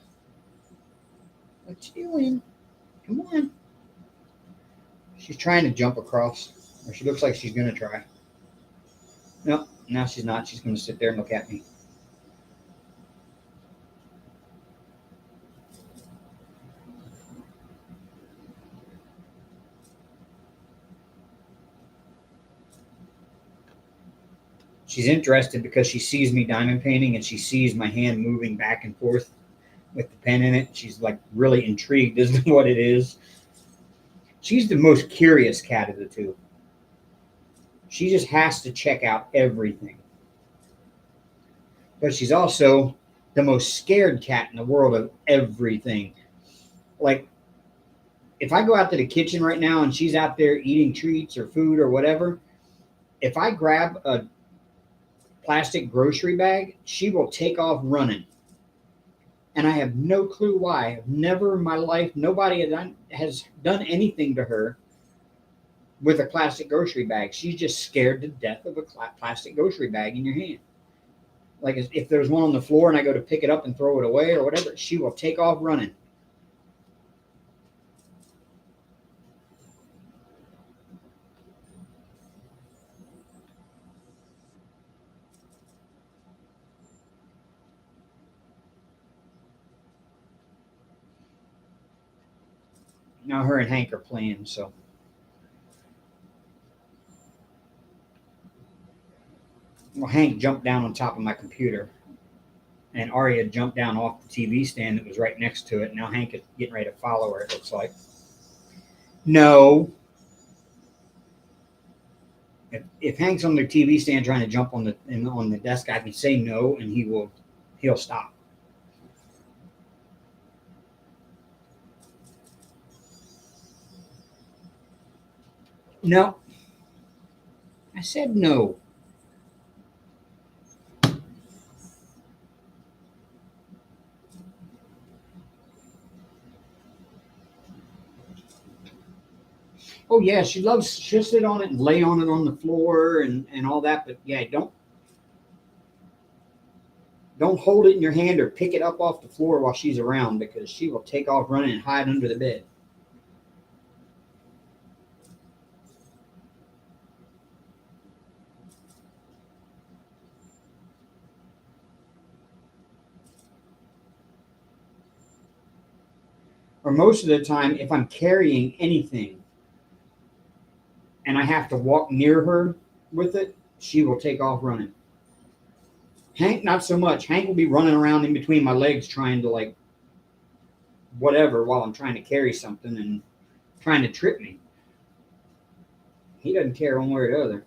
What you doing? Come on. She's trying to jump across, or she looks like she's going to try. No, now she's not. She's going to sit there and look at me. She's interested because she sees me diamond painting and she sees my hand moving back and forth with the pen in it. She's like really intrigued as to what it is. She's the most curious cat of the two. She just has to check out everything. But she's also the most scared cat in the world of everything. Like, if I go out to the kitchen right now and she's out there eating treats or food or whatever, if I grab a plastic grocery bag, she will take off running. And I have no clue why. I've never in my life, nobody has done anything to her with a plastic grocery bag. She's just scared to death of a plastic grocery bag in your hand. Like if there's one on the floor and I go to pick it up and throw it away or whatever, she will take off running. Now her and Hank are playing, so well, Hank jumped down on top of my computer, and Arya jumped down off the TV stand that was right next to it. Now Hank is getting ready to follow her. It looks like. No, if Hank's on the TV stand trying to jump on the desk, I can say no, and he'll stop. No, I said no. Oh yeah, she'll sit on it and lay on it on the floor and all that. But yeah, don't hold it in your hand or pick it up off the floor while she's around because she will take off running and hide under the bed. Or most of the time, if I'm carrying anything and I have to walk near her with it, she will take off running. Hank, not so much. Hank will be running around in between my legs trying to like whatever while I'm trying to carry something and trying to trip me. He doesn't care one way or the other.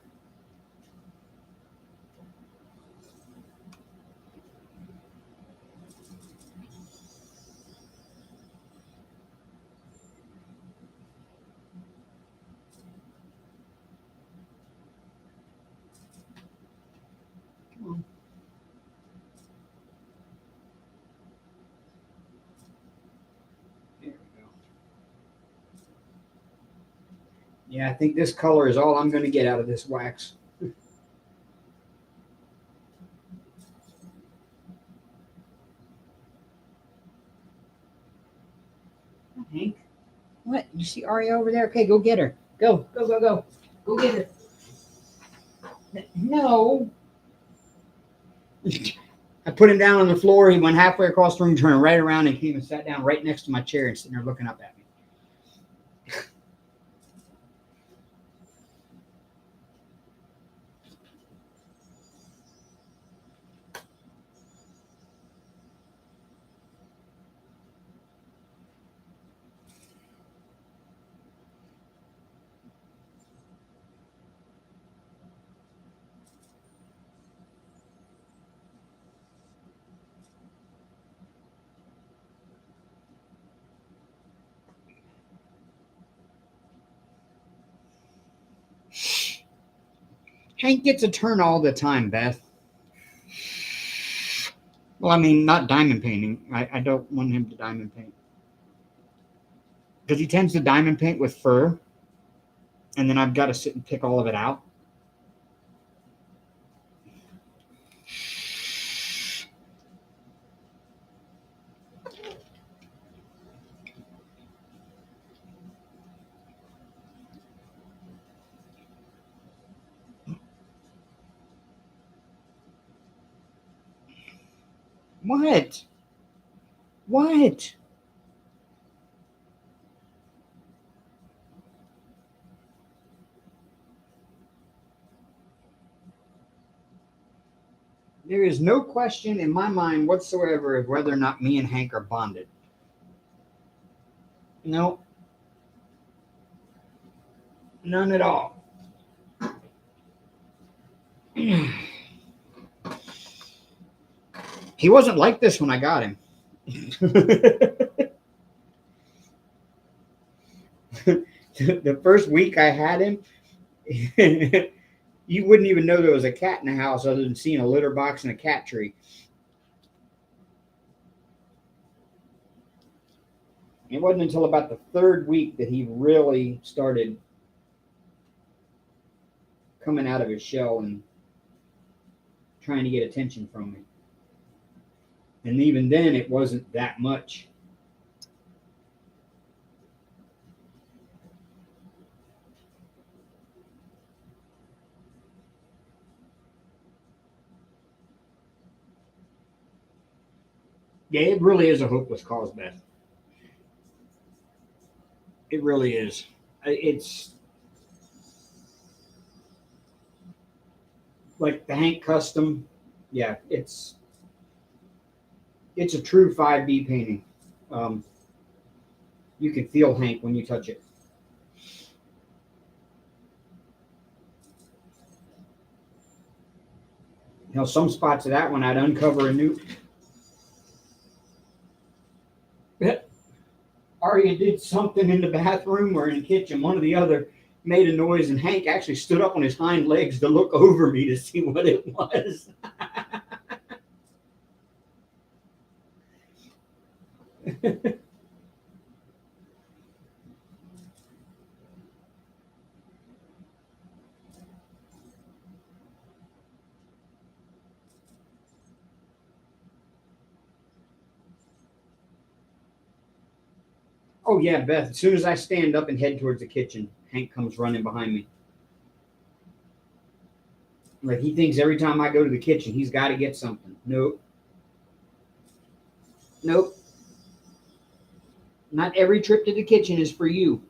Come on. There we go. Yeah, I think this color is all I'm going to get out of this wax. Hank, what? You see Aria over there? Okay, go get her. Go, go, go, go. Go get her. No. I put him down on the floor. He went halfway across the room, turned right around, and came and sat down right next to my chair and sitting there looking up at me. Hank gets a turn all the time, Beth. Well, I mean, not diamond painting. I don't want him to diamond paint. Because he tends to diamond paint with fur, and then I've got to sit and pick all of it out. What? What? There is no question in my mind whatsoever of whether or not me and Hank are bonded. No, none at all. He wasn't like this when I got him. The first week I had him, you wouldn't even know there was a cat in the house other than seeing a litter box and a cat tree. It wasn't until about the third week that he really started coming out of his shell and trying to get attention from me. And even then, it wasn't that much. Yeah, it really is a hopeless cause, Beth. It really is. It's like the Hank Custom. Yeah, it's a true 5B painting. Um, you can feel Hank when you touch it. You know, some spots of that one I'd uncover a new. Arya did something in the bathroom or in the kitchen, one or the other, made a noise, and Hank actually stood up on his hind legs to look over me to see what it was. Oh yeah, Beth. As soon as I stand up and head towards the kitchen, Hank comes running behind me. Like he thinks every time I go to the kitchen, he's got to get something. Nope, nope. Not every trip to the kitchen is for you.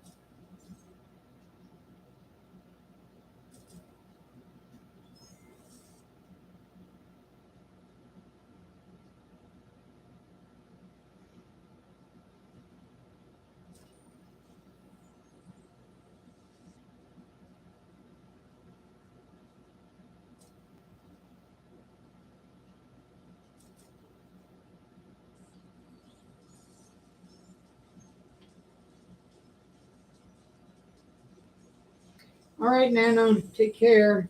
All right, Nano, take care.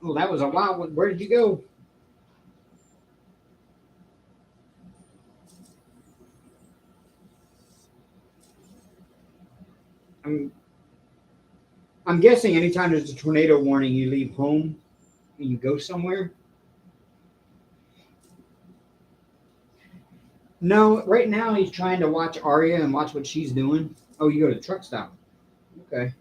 Oh, that was a wild one. Where did you go? I'm I'm guessing anytime there's a tornado warning, you leave home and you go somewhere. No, right now he's trying to watch Arya and watch what she's doing. Oh, you go to the truck stop. Okay.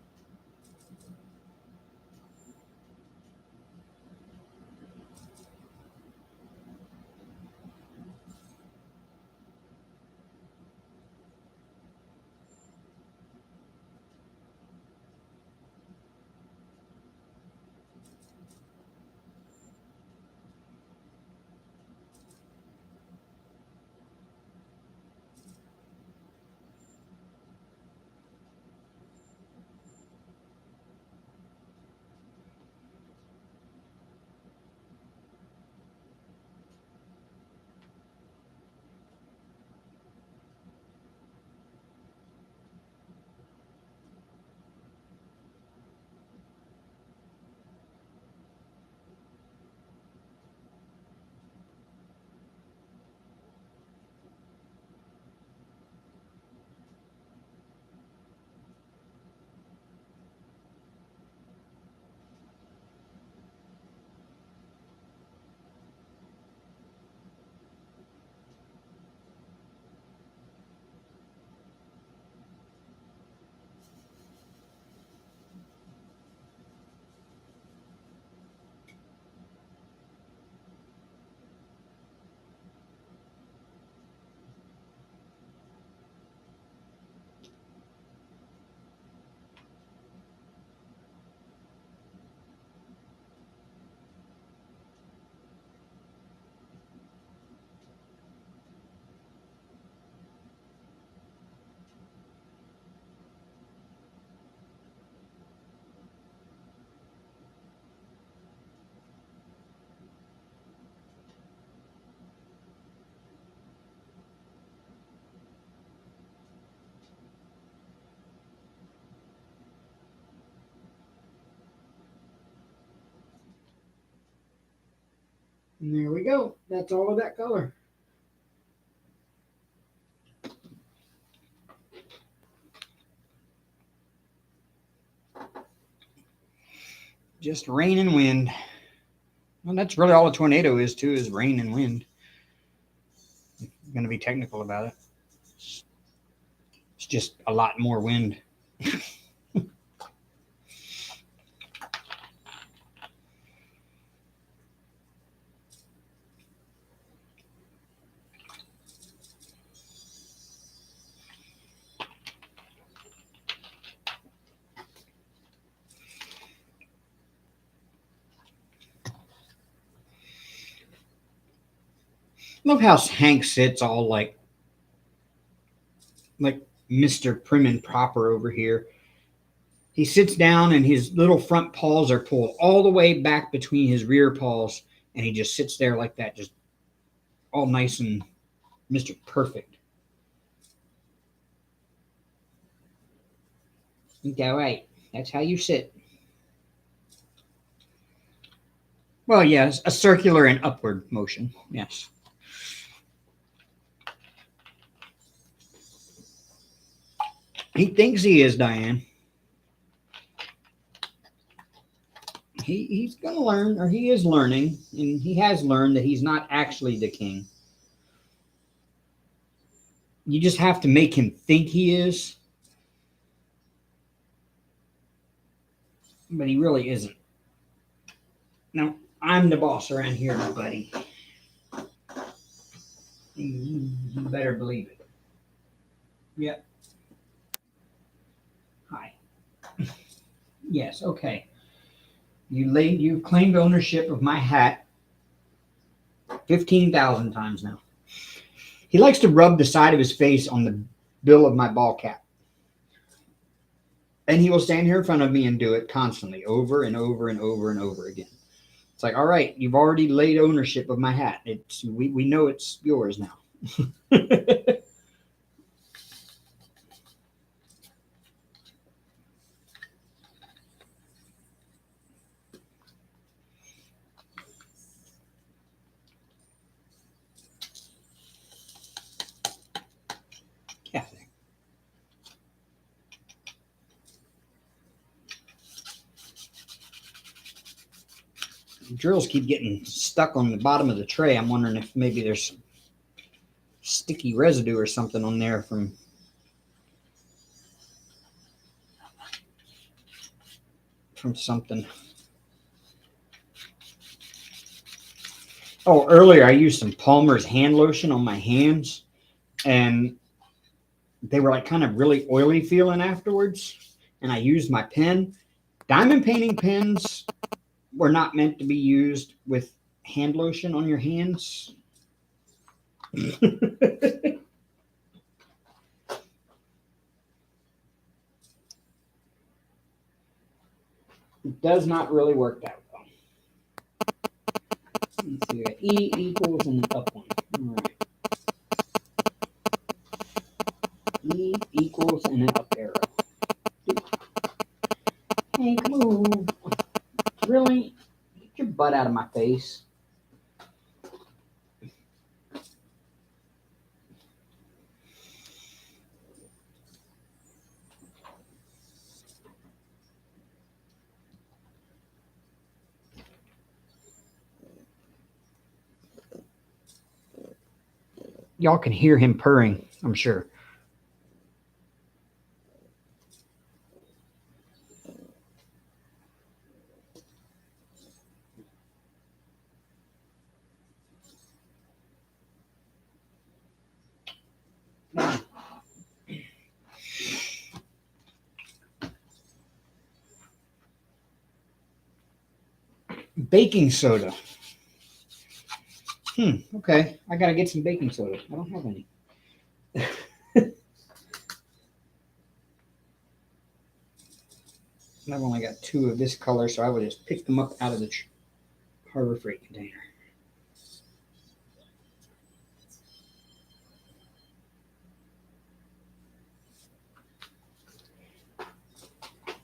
And there we go. That's all of that color. Just rain and wind. Well, that's really all a tornado is, too, is rain and wind. I'm going to be technical about it. It's just a lot more wind. Love how Hank sits all like Mr. Prim and Proper over here. He sits down and his little front paws are pulled all the way back between his rear paws, and he just sits there like that, just all nice and Mr. Perfect. All right. That's how you sit. Well, yes, a circular and upward motion. Yes. He thinks he is, Diane. He's going to learn, or he is learning, and he has learned that he's not actually the king. You just have to make him think he is, but he really isn't. Now, I'm the boss around here, buddy. You better believe it. Yep. Hi. Yes, okay. You claimed ownership of my hat 15,000 times now. He likes to rub the side of his face on the bill of my ball cap. And he will stand here in front of me and do it constantly, over and over and over and over again. It's like, all right, you've already laid ownership of my hat. We know it's yours now. Kathy. Drills keep getting stuck on the bottom of the tray. I'm wondering if maybe there's sticky residue or something on there from something. Oh, earlier I used some Palmer's hand lotion on my hands, and they were like kind of really oily feeling afterwards. And I used my pen. Diamond painting pens were not meant to be used with hand lotion on your hands. It does not really work that well. Let's see, we got E equals and up one. All right. E equals and an up arrow. Hank, move. Really? Get your butt out of my face. Y'all can hear him purring, I'm sure. Baking soda. Okay. I gotta get some baking soda. I don't have any. I've only got 2 of this color, so I would just pick them up out of the Harbor Freight container.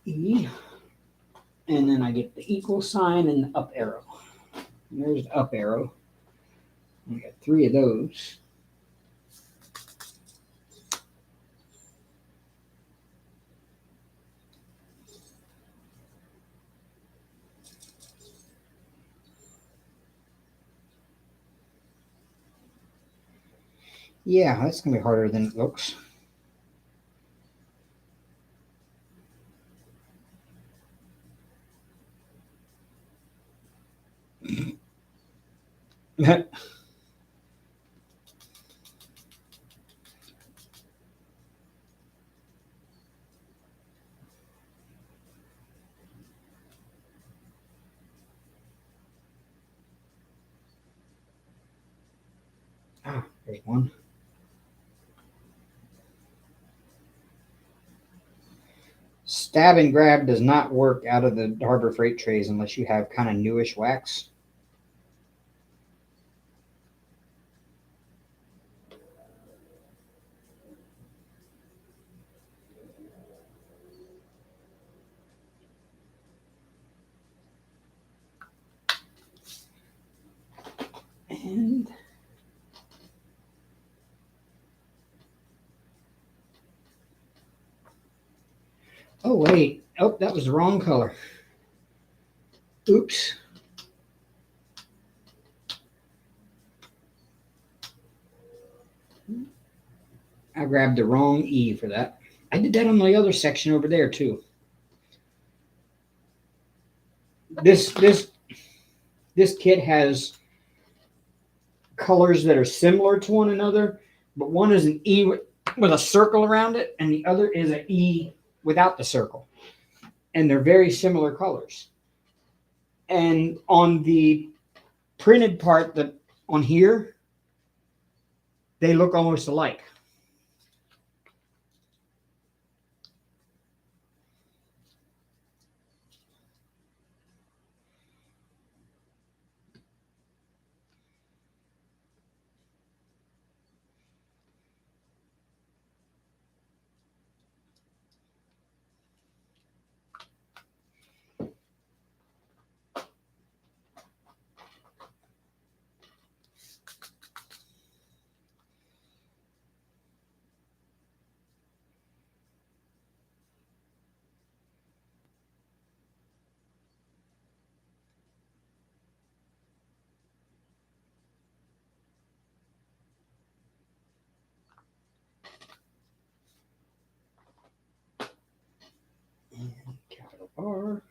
E. And then I get the equal sign and the up arrow. There's the up arrow. We got 3 of those. Yeah, that's going to be harder than it looks. There's one. Stab and grab does not work out of the Harbor Freight trays unless you have kind of newish wax. And oh wait, oh, that was the wrong color. Oops. I grabbed the wrong E for that. I did that on the other section over there too. This kit has colors that are similar to one another, but one is an E with a circle around it, and the other is an E without the circle. And they're very similar colors. And on the printed part that on here, they look almost alike. And capital R.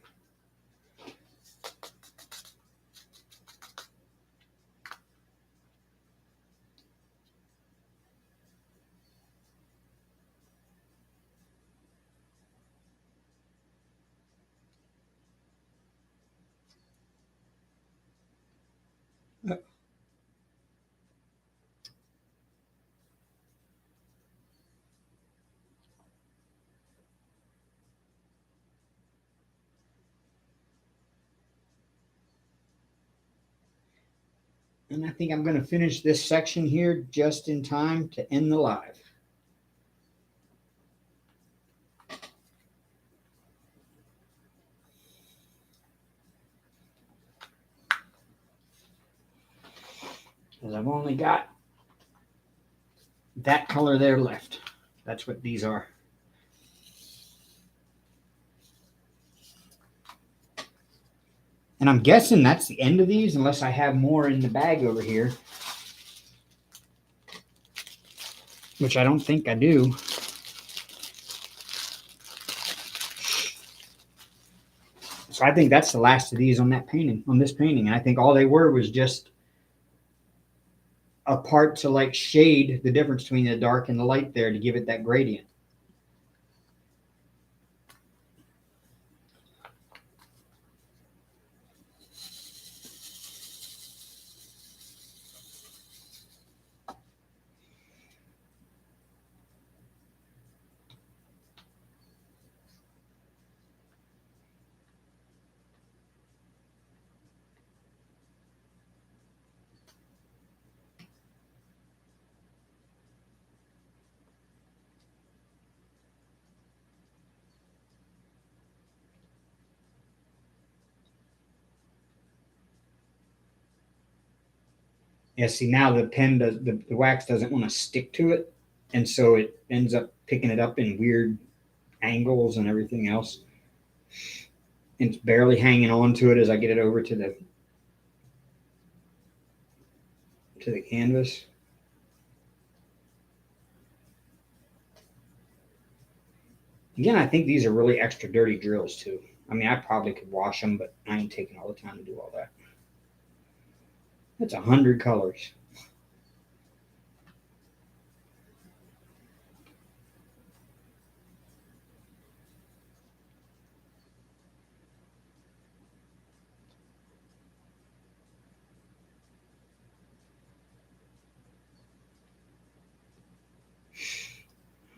And I think I'm going to finish this section here just in time to end the live. Because I've only got that color there left. That's what these are. And I'm guessing that's the end of these, unless I have more in the bag over here. Which I don't think I do. So I think that's the last of these on that painting, on this painting. And I think all they were was just a part to like shade the difference between the dark and the light there to give it that gradient. Yeah, see now the pen does the wax doesn't want to stick to it, and so it ends up picking it up in weird angles and everything else. And it's barely hanging on to it as I get it over to the canvas. Again, I think these are really extra dirty drills too. I mean, I probably could wash them, but I ain't taking all the time to do all that. That's 100 colors.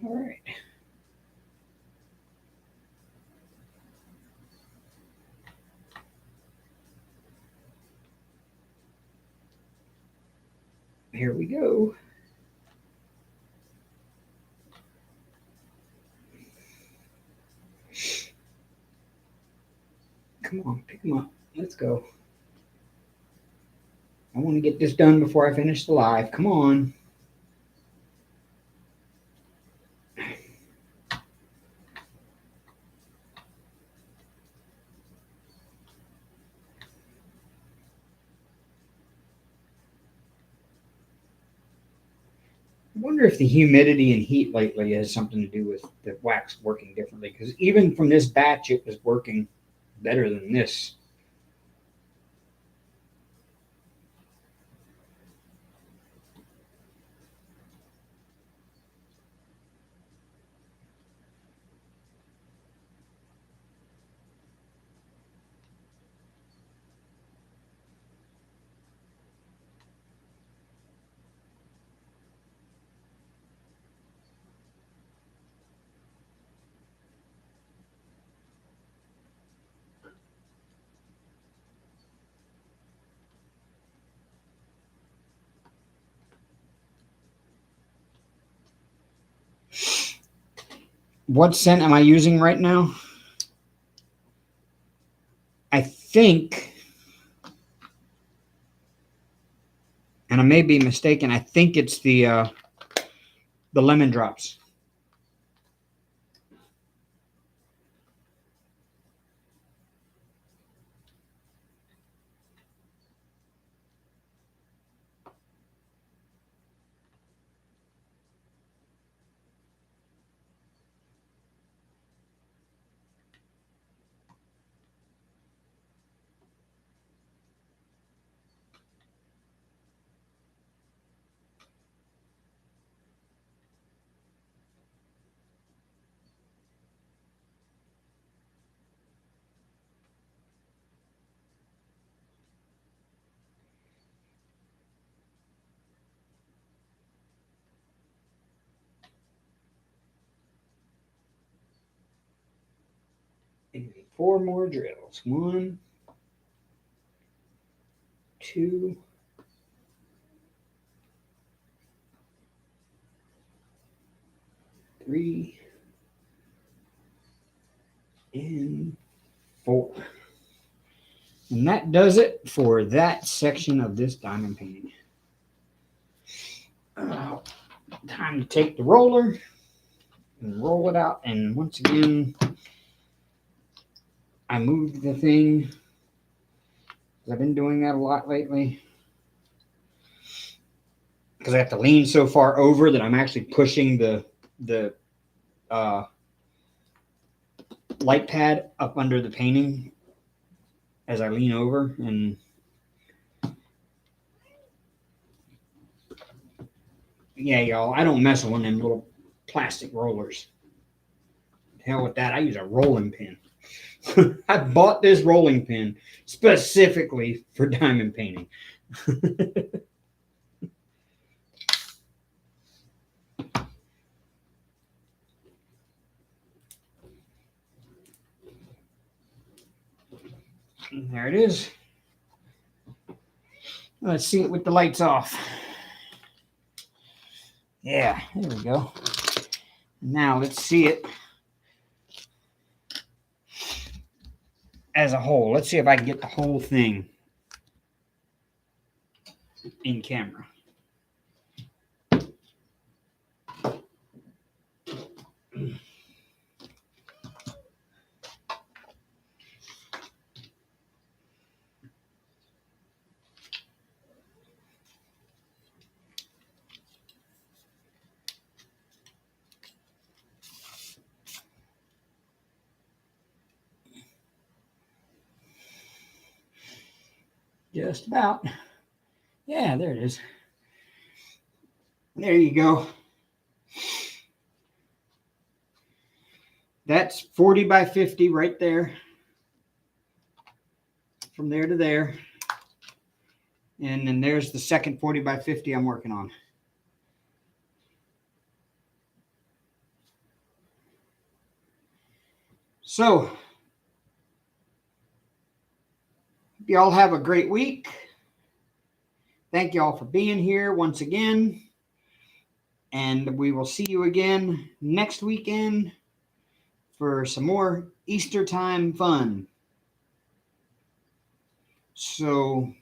All right. Here we go. Come on, pick them up. Let's go. I want to get this done before I finish the live. Come on. I wonder if the humidity and heat lately has something to do with the wax working differently. Because even from this batch, it was working better than this. What scent am I using right now? I think, and I may be mistaken, I think it's the lemon drops. And 4 more drills. 1, 2, 3, and 4. And that does it for that section of this diamond painting. Time to take the roller and roll it out. And once again, I moved the thing. I've been doing that a lot lately. Because I have to lean so far over that I'm actually pushing the light pad up under the painting as I lean over. And yeah, y'all, I don't mess with one of them little plastic rollers. Hell with that. I use a rolling pin. I bought this rolling pin specifically for diamond painting. There it is. Let's see it with the lights off. Yeah, there we go. Now let's see it as a whole. Let's see if I can get the whole thing. in camera. Just about. Yeah, there it is. There you go. That's 40 by 50 right there. From there to there. And then there's the second 40 by 50 I'm working on. So, y'all have a great week. Thank y'all for being here once again. And we will see you again next weekend for some more Easter time fun. So,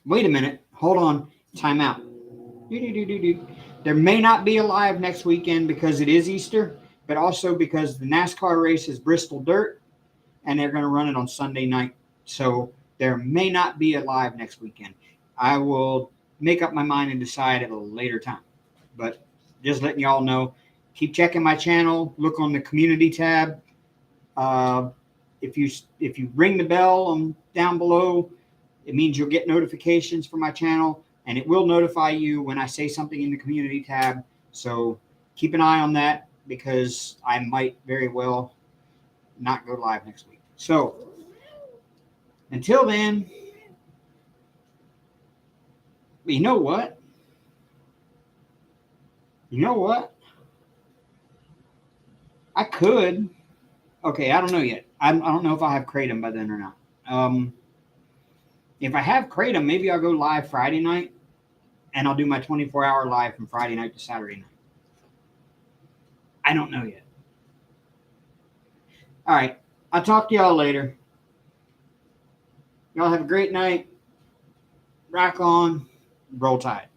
wait a minute. Hold on. Time out. There may not be a live next weekend because it is Easter, but also because the NASCAR race is Bristol Dirt, and they're going to run it on Sunday night. So there may not be a live next weekend. I will make up my mind and decide at a later time. But just letting y'all know, keep checking my channel. Look on the community tab. If you ring the bell down below, it means you'll get notifications from my channel, and it will notify you when I say something in the community tab. So keep an eye on that because I might very well not go live next week. So until then, you know what? I could. Okay, I don't know yet. I don't know if I have Kratom by then or not. If I have Kratom, maybe I'll go live Friday night, and I'll do my 24-hour live from Friday night to Saturday night. I don't know yet. All right. I'll talk to y'all later. Y'all have a great night. Rock on. Roll Tide.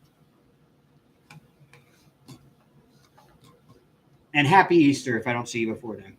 And happy Easter if I don't see you before then.